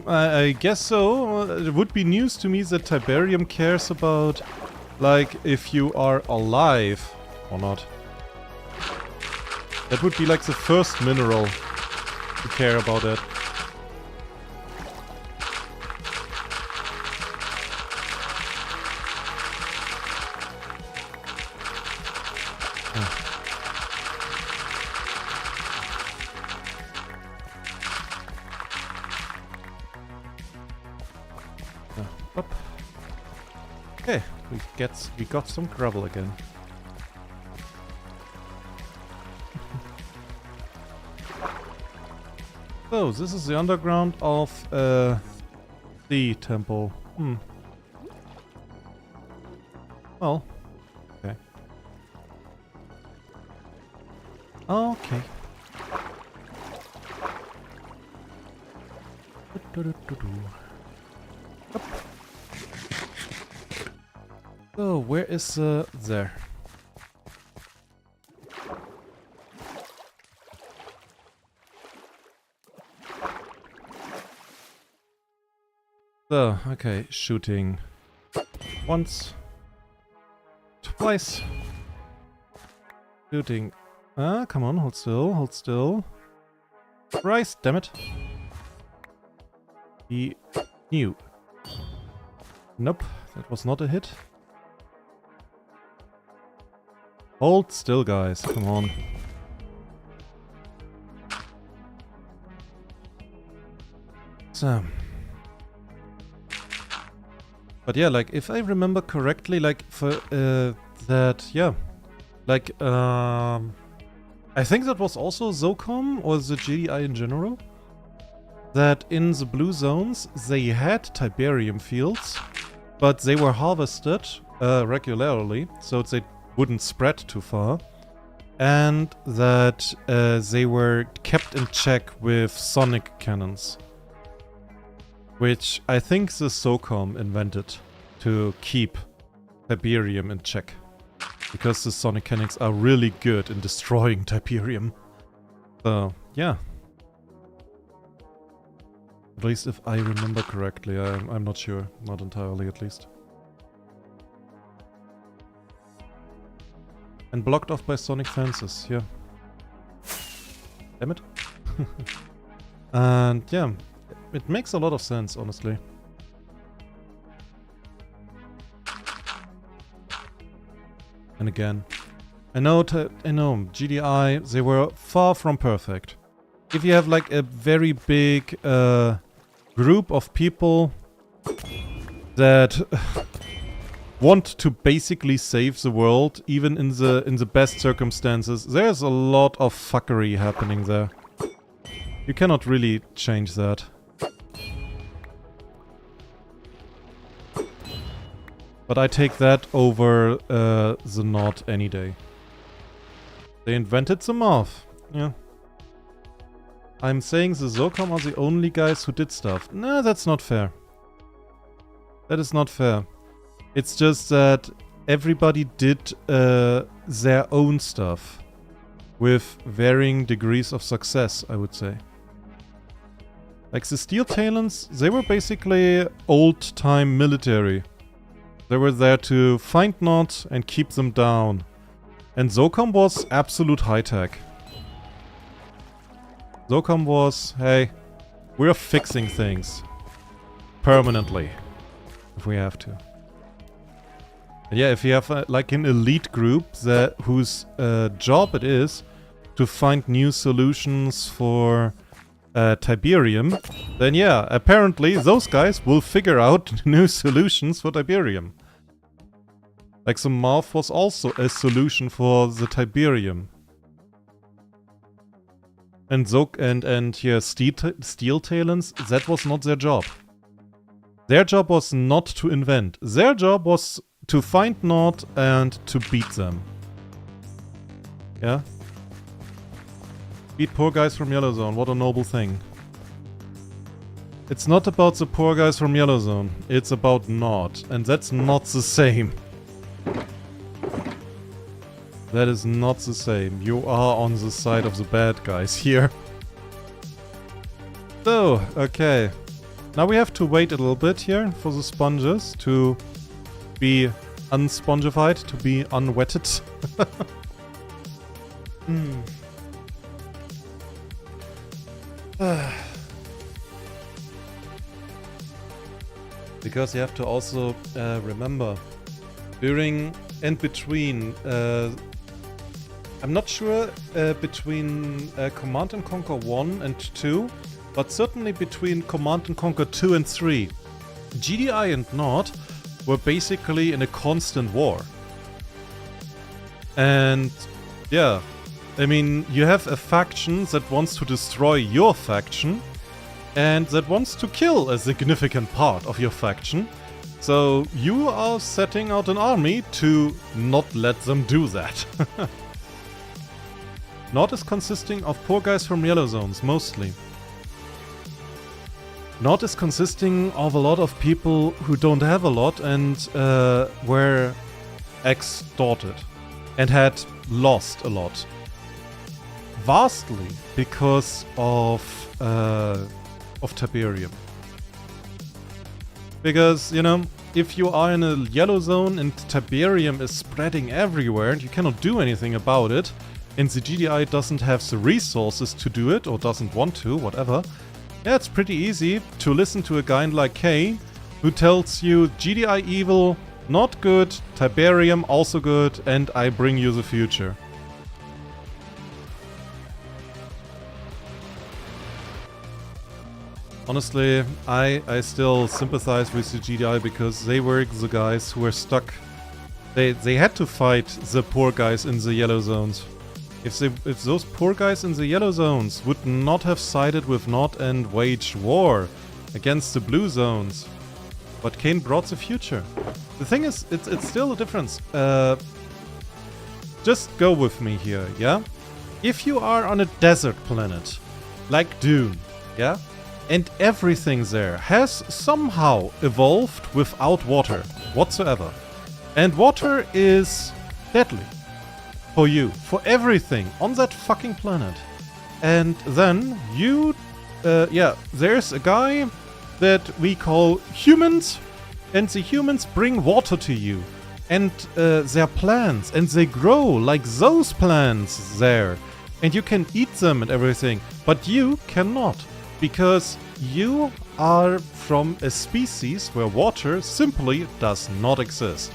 I guess so. It would be news to me that Tiberium cares about, like, if you are alive or not. That would be like the first mineral to care about it. Up. Okay, we got some gravel again. So this is the underground of the temple. Well, okay. Okay. Up. So, where is there? So, okay, shooting once, twice, shooting. Ah, come on, hold still, hold still. Thrice, damn it. He knew. Nope, that was not a hit. Hold still, guys. Come on. So. But yeah, like, if I remember correctly, like, for, that, yeah. Like, I think that was also Zocom, or the GDI in general. That in the blue zones, they had Tiberium fields, but they were harvested, regularly, so they wouldn't spread too far, and that they were kept in check with sonic cannons, which I think the SOCOM invented to keep Tiberium in check, because the sonic cannons are really good in destroying Tiberium. So, yeah. At least if I remember correctly, I'm not sure, not entirely at least. And blocked off by sonic fences, yeah. Damn it. And yeah, it makes a lot of sense, honestly. And again, I know GDI, they were far from perfect. If you have like a very big group of people that want to basically save the world, even in the best circumstances, there's a lot of fuckery happening there. You cannot really change that. But I take that over the Nod any day. They invented the math. Yeah. I'm saying the Zocom are the only guys who did stuff. No, that's not fair. That is not fair. It's just that everybody did their own stuff with varying degrees of success, I would say. Like the Steel Talons, they were basically old-time military. They were there to find Nod and keep them down. And Zocom was absolute high-tech. Zocom was, hey, we're fixing things. Permanently. If we have to. And yeah, if you have like an elite group that whose job it is to find new solutions for Tiberium, then yeah, apparently those guys will figure out new solutions for Tiberium. Like the Marth was also a solution for the Tiberium. And yeah, Steel Talons, that was not their job. Their job was not to invent. Their job was to find Nod and to beat them. Yeah? Beat poor guys from Yellow Zone, what a noble thing. It's not about the poor guys from Yellow Zone, it's about Nod, and that's not the same. That is not the same. You are on the side of the bad guys here. So, okay. Now we have to wait a little bit here for the sponges to be unspongified, to be unwetted. Because you have to also remember, during and between, I'm not sure between Command and Conquer 1 and 2, but certainly between Command and Conquer 2 and 3, GDI and Nord were basically in a constant war. And yeah, I mean, you have a faction that wants to destroy your faction and that wants to kill a significant part of your faction. So you are setting out an army to not let them do that. Nord is consisting of poor guys from yellow zones, mostly. Nord is consisting of a lot of people who don't have a lot and were extorted and had lost a lot. Vastly because of Tiberium. Because, you know, if you are in a yellow zone and Tiberium is spreading everywhere and you cannot do anything about it, and the GDI doesn't have the resources to do it, or doesn't want to, whatever, yeah, it's pretty easy to listen to a guy like Kay, who tells you GDI evil, not good, Tiberium also good, and I bring you the future. Honestly, I still sympathize with the GDI because they were the guys who were stuck. They had to fight the poor guys in the yellow zones. If those poor guys in the yellow zones would not have sided with Nord and waged war against the blue zones, but Kane brought the future. The thing is, it's still a difference. Just go with me here, yeah? If you are on a desert planet, like Dune, yeah? And everything there has somehow evolved without water whatsoever. And water is deadly. For you, for everything on that fucking planet. And then you, there's a guy that we call humans, and the humans bring water to you. And they're plants, and they grow like those plants there. And you can eat them and everything, but you cannot, because you are from a species where water simply does not exist.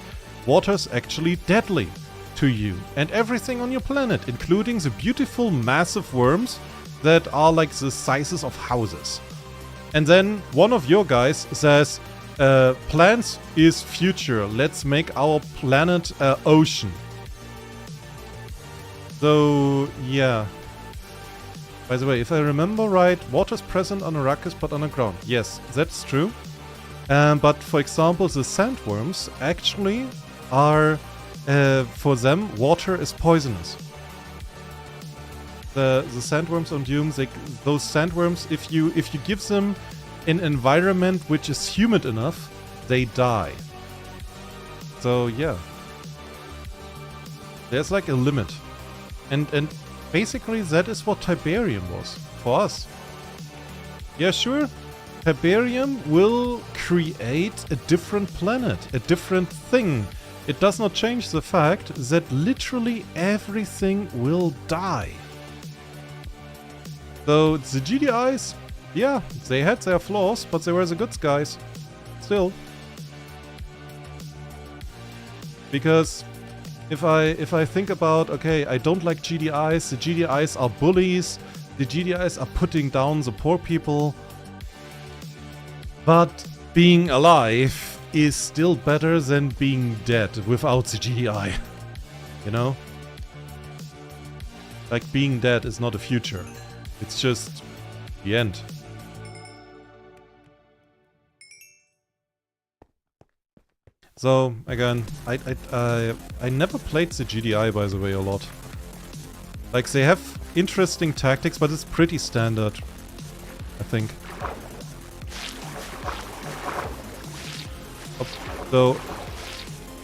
Water's actually deadly to you and everything on your planet, including the beautiful massive worms that are like the sizes of houses. And then one of your guys says, plants is future, let's make our planet ocean. So, yeah. By the way, if I remember right, water's present on Arrakis but underground. Yes, that's true. But for example, the sandworms actually are... for them, water is poisonous. The sandworms on Doom, those sandworms, if you give them an environment which is humid enough, they die. So yeah, there's like a limit, and basically that is what Tiberium was for us. Yeah, sure, Tiberium will create a different planet, a different thing. It does not change the fact that literally everything will die. So the GDIs, yeah, they had their flaws, but they were the good guys. Still. Because if I think about, okay, I don't like GDIs, the GDIs are bullies, the GDIs are putting down the poor people. But being alive is still better than being dead without the GDI. You know? Like, being dead is not a future. It's just the end. So, again, I never played the GDI, by the way, a lot. Like, they have interesting tactics, but it's pretty standard, I think. So,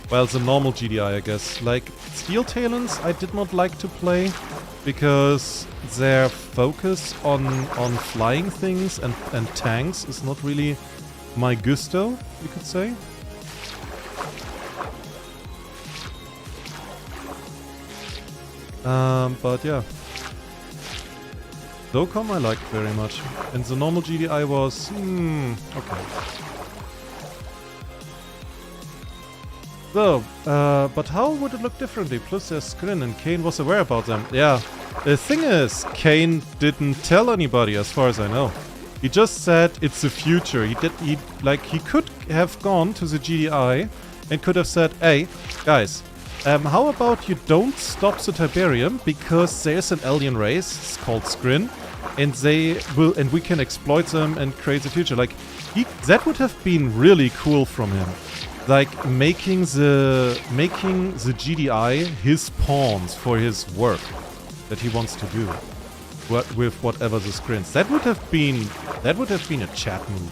well, the normal GDI, I guess. Like, Steel Talons I did not like to play because their focus on flying things and tanks is not really my gusto, you could say. But yeah. Docom I liked very much. And the normal GDI was... okay. So, but how would it look differently? Plus there's Skrin and Kane was aware about them. Yeah, the thing is, Kane didn't tell anybody as far as I know. He just said it's the future. He could have gone to the GDI and could have said, hey, guys, how about you don't stop the Tiberium because there's an alien race, it's called Skrin, and we can exploit them and create the future. Like, that would have been really cool from him. Like, making the GDI his pawns for his work that he wants to do with whatever the Skrins. That would have been a chat move.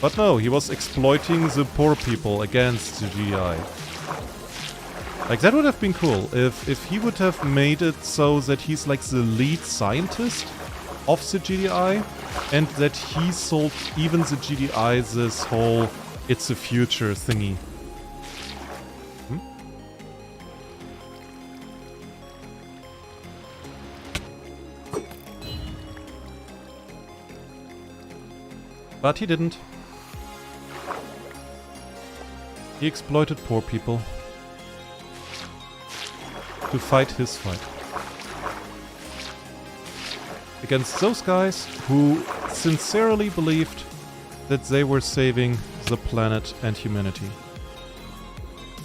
But no, he was exploiting the poor people against the GDI. Like, that would have been cool if he would have made it so that he's like the lead scientist of the GDI and that he sold even the GDI this whole it's a future thingy. But he didn't. He exploited poor people to fight his fight against those guys who sincerely believed that they were saving the planet and humanity.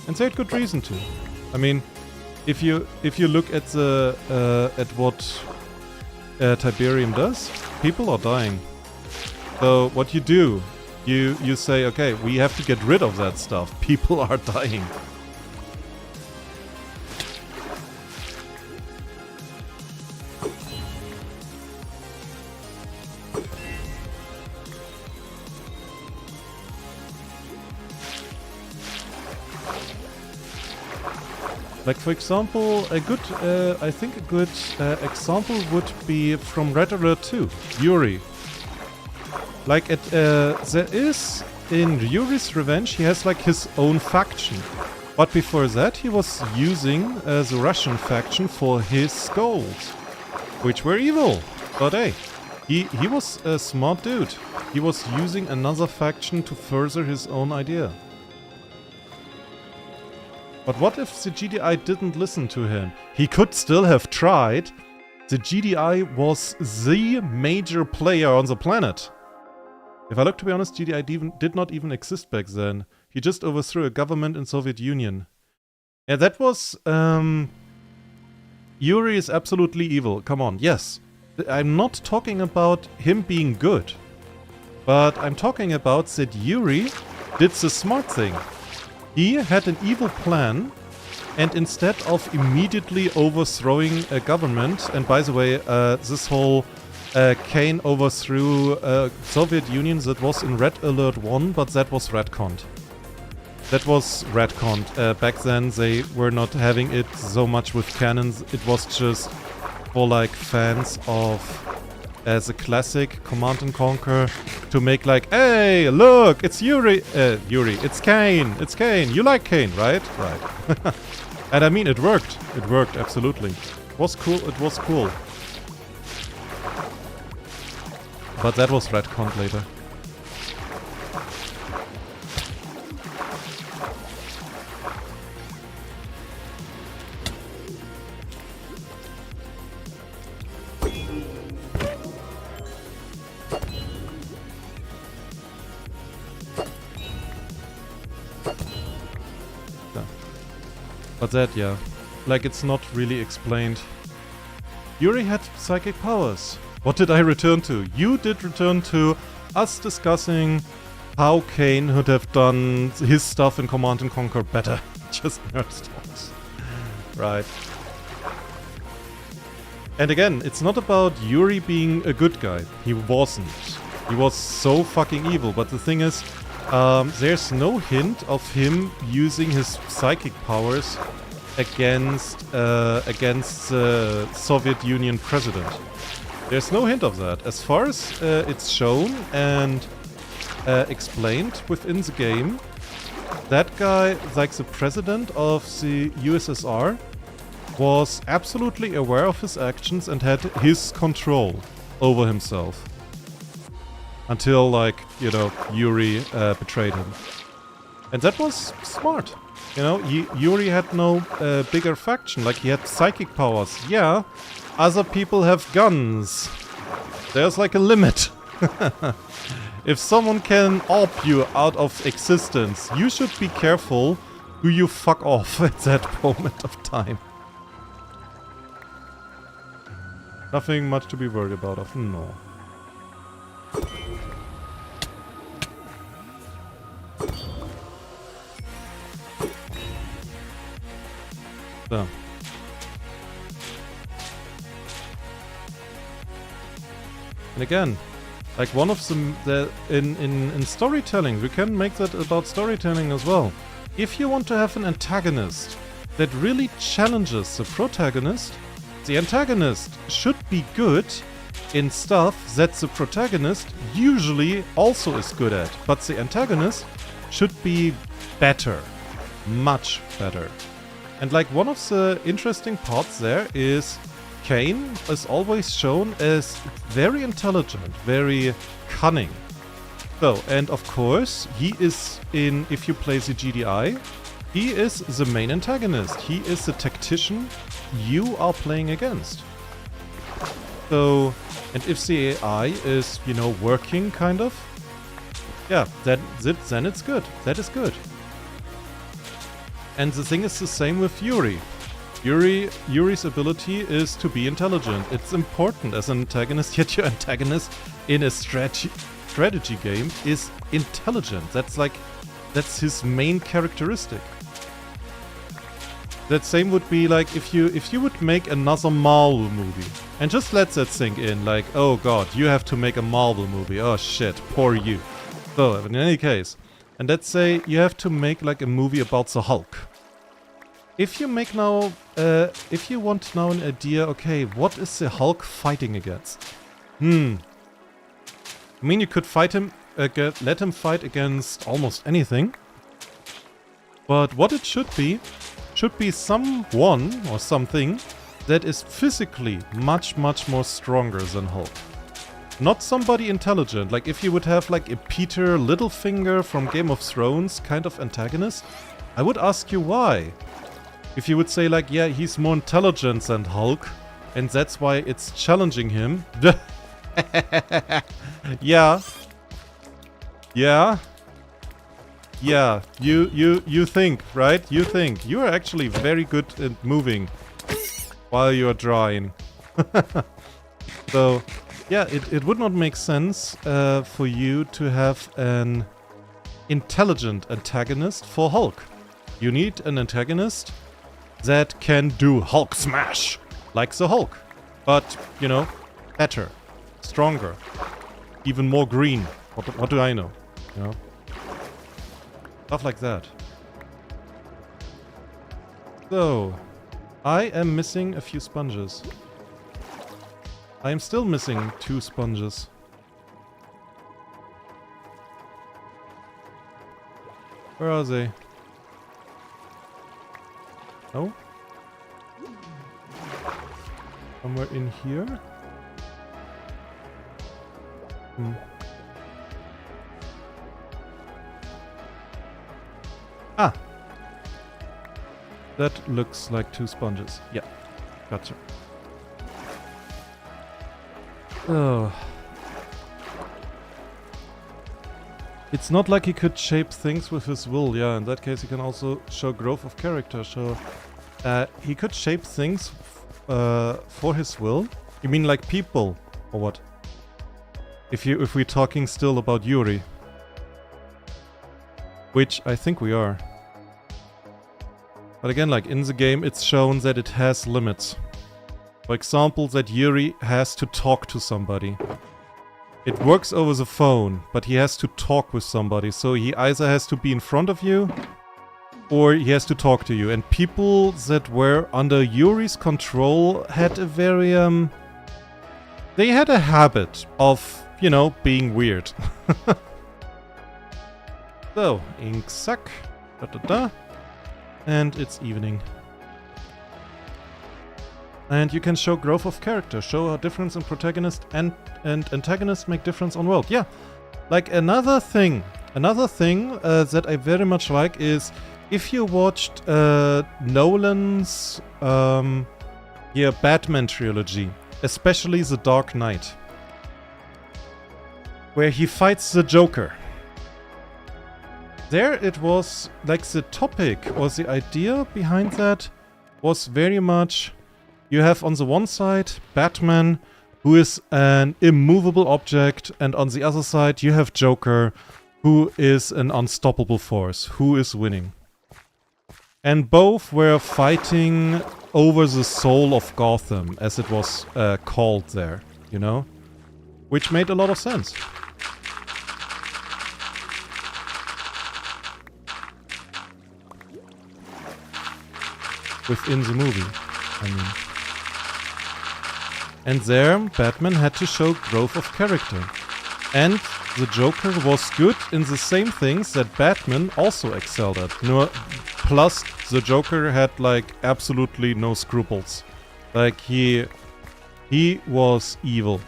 And they had good reason to. I mean, if you look at the at what Tiberium does, people are dying. So what you do, you say, okay, we have to get rid of that stuff. People are dying. Like, for example, I think a good example would be from Red Alert 2, Yuri. Like, there is, in Yuri's Revenge, he has like his own faction. But before that, he was using the Russian faction for his goals, which were evil. But hey, he was a smart dude. He was using another faction to further his own idea. But what if the GDI didn't listen to him? He could still have tried. The GDI was the major player on the planet. If I look, to be honest, GDI did not even exist back then. He just overthrew a government in Soviet Union. Yeah, that was... Yuri is absolutely evil. Come on, yes. I'm not talking about him being good. But I'm talking about that Yuri did the smart thing. He had an evil plan, and instead of immediately overthrowing a government, and by the way, this whole Kane overthrew Soviet Union, that was in Red Alert 1, but that was retconned. That was retconned. Back then they were not having it so much with cannons, it was just for like fans of as a classic Command and Conquer to make like, hey, look, it's Yuri, it's Kane, you like Kane, right? Right. And I mean, it worked, absolutely. It was cool. But that was retconned later. But that, yeah, like it's not really explained. Yuri had psychic powers. What did I return to? You did return to us discussing how Kane would have done his stuff in Command & Conquer better. Just nerd talks. Right. And again, it's not about Yuri being a good guy. He wasn't. He was so fucking evil. But the thing is, there's no hint of him using his psychic powers against the Soviet Union president. There's no hint of that. As far as it's shown and explained within the game, that guy, like the president of the USSR, was absolutely aware of his actions and had his control over himself. Until, like, you know, Yuri betrayed him. And that was smart. You know, Yuri had no bigger faction. Like, he had psychic powers. Yeah, other people have guns. There's like a limit. If someone can AWP you out of existence, you should be careful who you fuck off at that moment of time. Nothing much to be worried about of, no. So. And again, like one of the in storytelling, we can make that about storytelling as well. If you want to have an antagonist that really challenges the protagonist, the antagonist should be good in stuff that the protagonist usually also is good at. But the antagonist should be better. Much better. And like one of the interesting parts there is Cain is always shown as very intelligent, very cunning. So, and of course, he is in, if you play the GDI, he is the main antagonist. He is the tactician you are playing against. So, and if the AI is, you know, working kind of, yeah, then it's good. That is good. And the thing is the same with Yuri. Yuri's ability is to be intelligent. It's important as an antagonist, yet your antagonist in a strategy game is intelligent. That's his main characteristic. That same would be like if you would make another Marvel movie. And just let that sink in, like, oh god, you have to make a Marvel movie. Oh shit, poor you. So, in any case, and let's say you have to make like a movie about the Hulk. If you make now, if you want now an idea, okay, what is the Hulk fighting against? I mean, you could fight him, let him fight against almost anything. But what it should be someone or something that is physically much more stronger than Hulk. Not somebody intelligent. Like if you would have like a Peter Littlefinger from Game of Thrones kind of antagonist, I would ask you why. If you would say like, yeah, he's more intelligent than Hulk, and that's why it's challenging him. Yeah. You think, right? You think. You are actually very good at moving while you're drawing. So, yeah, it would not make sense for you to have an intelligent antagonist for Hulk. You need an antagonist that can do Hulk smash, like the Hulk. But, you know, better, stronger, even more green. What do I know? You know? Stuff like that. So, I am missing a few sponges. I am still missing 2 sponges. Where are they? Oh? Somewhere in here? Ah! That looks like 2 sponges. Yeah, gotcha. Oh. It's not like he could shape things with his will. Yeah, in that case he can also show growth of character. So he could shape things for his will. You mean like people, or what? If we're talking still about Yuri, which I think we are. But again, like in the game, it's shown that it has limits. For example, that Yuri has to talk to somebody. It works over the phone, but he has to talk with somebody. So he either has to be in front of you, or he has to talk to you. And people that were under Yuri's control had a very, they had a habit of, you know, being weird. So, ink sack. Da-da-da. And it's evening. And you can show growth of character. Show a difference in protagonist and antagonist make difference on world. Yeah. Like another thing that I very much like is if you watched Nolan's Batman trilogy, especially The Dark Knight, where he fights the Joker. There it was like the topic or the idea behind that was very much you have on the one side Batman, who is an immovable object, and on the other side you have Joker, who is an unstoppable force, who is winning. And both were fighting over the soul of Gotham, as it was called there, you know? Which made a lot of sense. Within the movie, I mean. And there, Batman had to show growth of character. And the Joker was good in the same things that Batman also excelled at. No, plus, the Joker had, like, absolutely no scruples. Like, he was evil.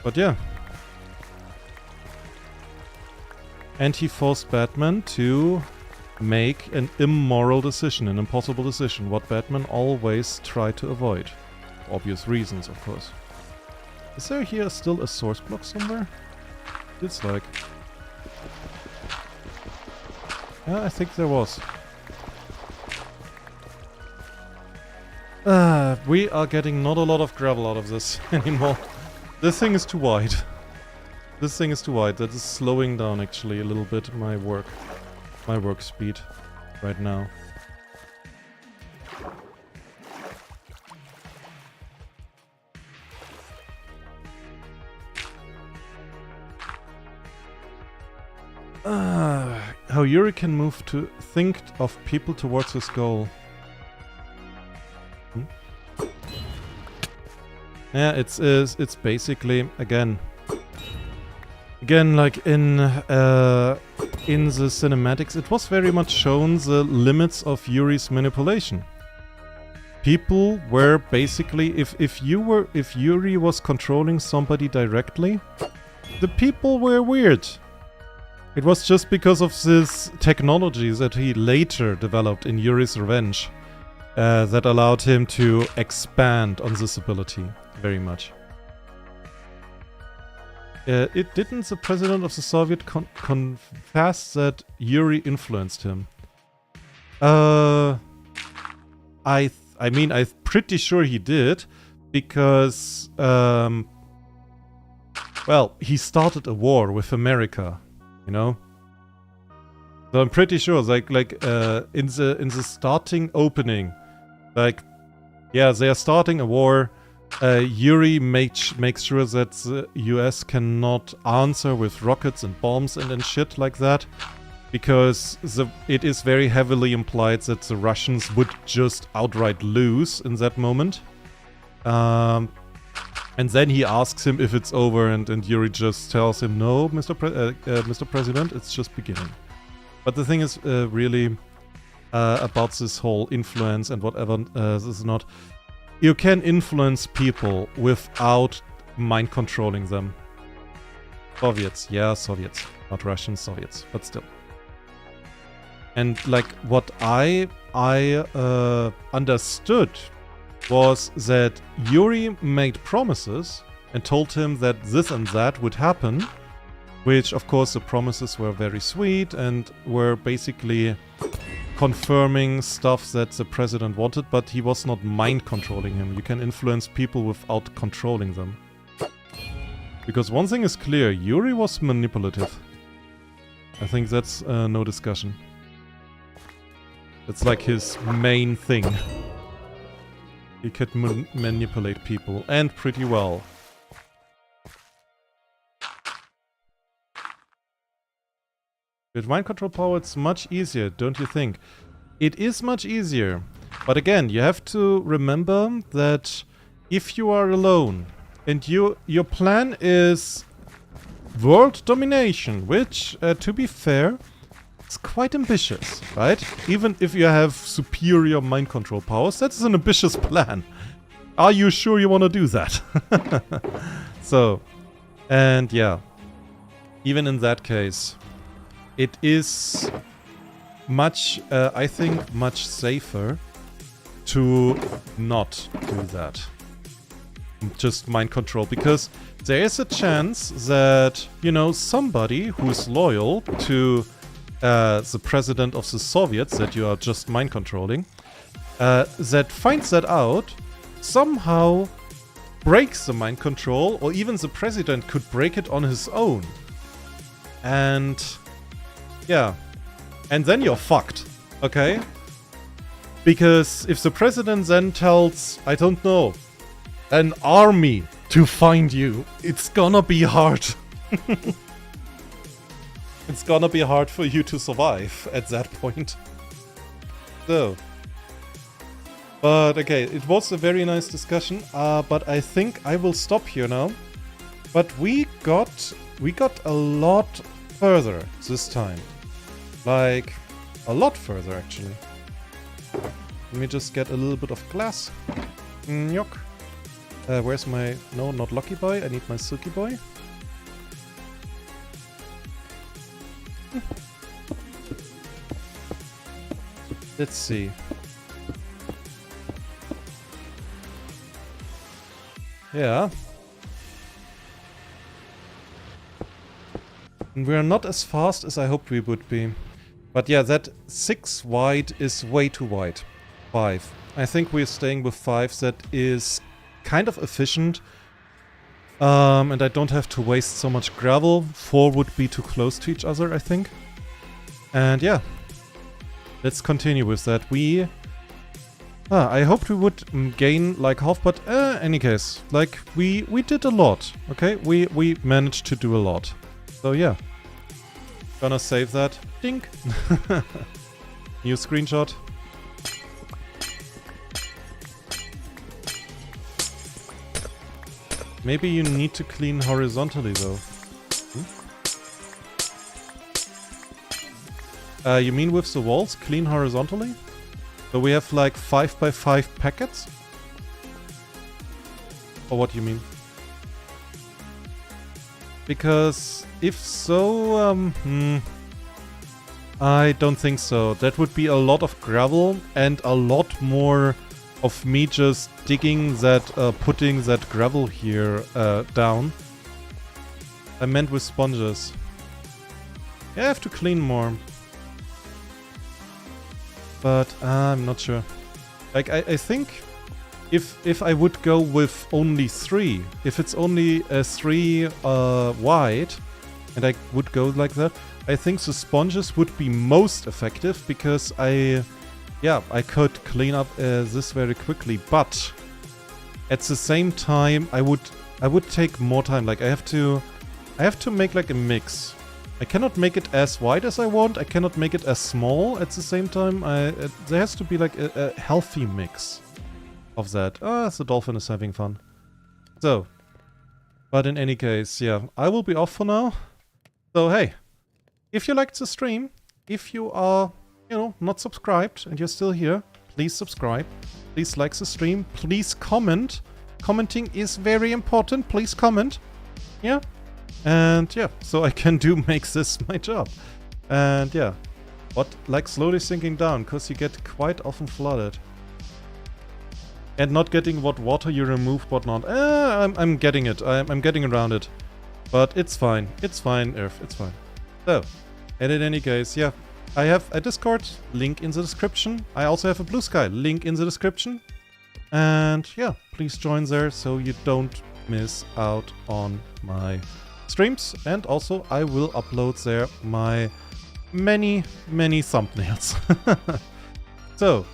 But yeah. And he forced Batman to make an immoral decision, an impossible decision, what Batman always tried to avoid. For obvious reasons, of course. Is there here still a source block somewhere? It's like... Yeah, I think there was. We are getting not a lot of gravel out of this anymore. This thing is too wide. This thing is too wide. That is slowing down actually a little bit my work speed right now. How Yuri can move to think of people towards his goal. Yeah, it's basically again like in the cinematics, it was very much shown the limits of Yuri's manipulation. People were basically, if Yuri was controlling somebody directly, the people were weird. It was just because of this technology that he later developed in Yuri's Revenge that allowed him to expand on this ability very much. Didn't the president of the Soviet confess that Yuri influenced him? I mean, I'm pretty sure he did, because, well, he started a war with America, you know? So I'm pretty sure, like in the starting opening, like, yeah, they are starting a war. Yuri makes sure that the US cannot answer with rockets and bombs and shit like that, because it is very heavily implied that the Russians would just outright lose in that moment. And then he asks him if it's over, and Yuri just tells him, no, Mr. President, it's just beginning. But the thing is really about this whole influence and whatever, this is not... You can influence people without mind controlling them. Soviets, yeah, Soviets. Not Russians, Soviets, but still. And like what I understood was that Yuri made promises and told him that this and that would happen, which of course the promises were very sweet and were basically confirming stuff that the president wanted, but he was not mind controlling him. You can influence people without controlling them. Because one thing is clear, Yuri was manipulative. I think that's no discussion. It's like his main thing. He could manipulate people, and pretty well. With mind control power, it's much easier, don't you think? It is much easier. But again, you have to remember that if you are alone and your plan is world domination, which, to be fair, is quite ambitious, right? Even if you have superior mind control powers, that's an ambitious plan. Are you sure you want to do that? So, and yeah, even in that case, it is much, I think, much safer to not do that. Just mind control, because there is a chance that, you know, somebody who's loyal to the president of the Soviets that you are just mind controlling, that finds that out, somehow breaks the mind control, or even the president could break it on his own. And yeah, and then you're fucked, okay? Because if the president then tells, I don't know, an army to find you, it's gonna be hard. It's gonna be hard for you to survive at that point. So. But okay, it was a very nice discussion, but I think I will stop here now. But we got a lot further this time. Like, a lot further actually. Let me just get a little bit of glass. Nyok. Where's my... No, not Lucky Boy. I need my Silky Boy. Let's see. Yeah. And we're not as fast as I hoped we would be. But yeah, that 6 wide is way too wide. 5. I think we're staying with 5. That is kind of efficient. And I don't have to waste so much gravel. 4 would be too close to each other, I think. And yeah. Let's continue with that. I hoped we would gain like half, but any case, like we did a lot, okay? We managed to do a lot. So yeah. Gonna save that. Dink. New screenshot. Maybe you need to clean horizontally though. You mean with the walls, clean horizontally? So we have like 5 by 5 packets? Or what do you mean? Because if so, I don't think so. That would be a lot of gravel and a lot more of me just digging that, putting that gravel here down. I meant with sponges. Yeah, I have to clean more. But I'm not sure. Like, I think if I would go with only 3, if it's only 3 wide, and I would go like that, I think the sponges would be most effective because I could clean up this very quickly. But at the same time, I would take more time. Like I have to make like a mix. I cannot make it as wide as I want. I cannot make it as small at the same time. There has to be like a healthy mix of that. Ah, the dolphin is having fun. So, but in any case, yeah, I will be off for now. So hey, if you liked the stream, if you are, you know, not subscribed and you're still here, please subscribe. Please like the stream. Please comment. Commenting is very important. Please comment. Yeah. And yeah, so I can make this my job. And yeah, but like slowly sinking down, because you get quite often flooded. And not getting what water you remove, whatnot. I'm getting it. I'm getting around it. But it's fine. It's fine, Earth. It's fine. So, and in any case, yeah. I have a Discord, link in the description. I also have a Blue Sky, link in the description. And yeah, please join there so you don't miss out on my streams, and also I will upload there my many thumbnails. So,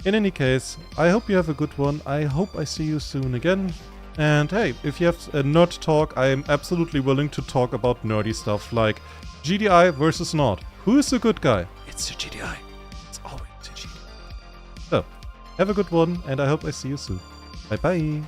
in any case, I hope you have a good one. I hope I see you soon again. And hey, if you have a nerd talk, I am absolutely willing to talk about nerdy stuff like GDI versus not. Who is the good guy? It's the GDI. It's always the GDI. So, have a good one, and I hope I see you soon. Bye bye.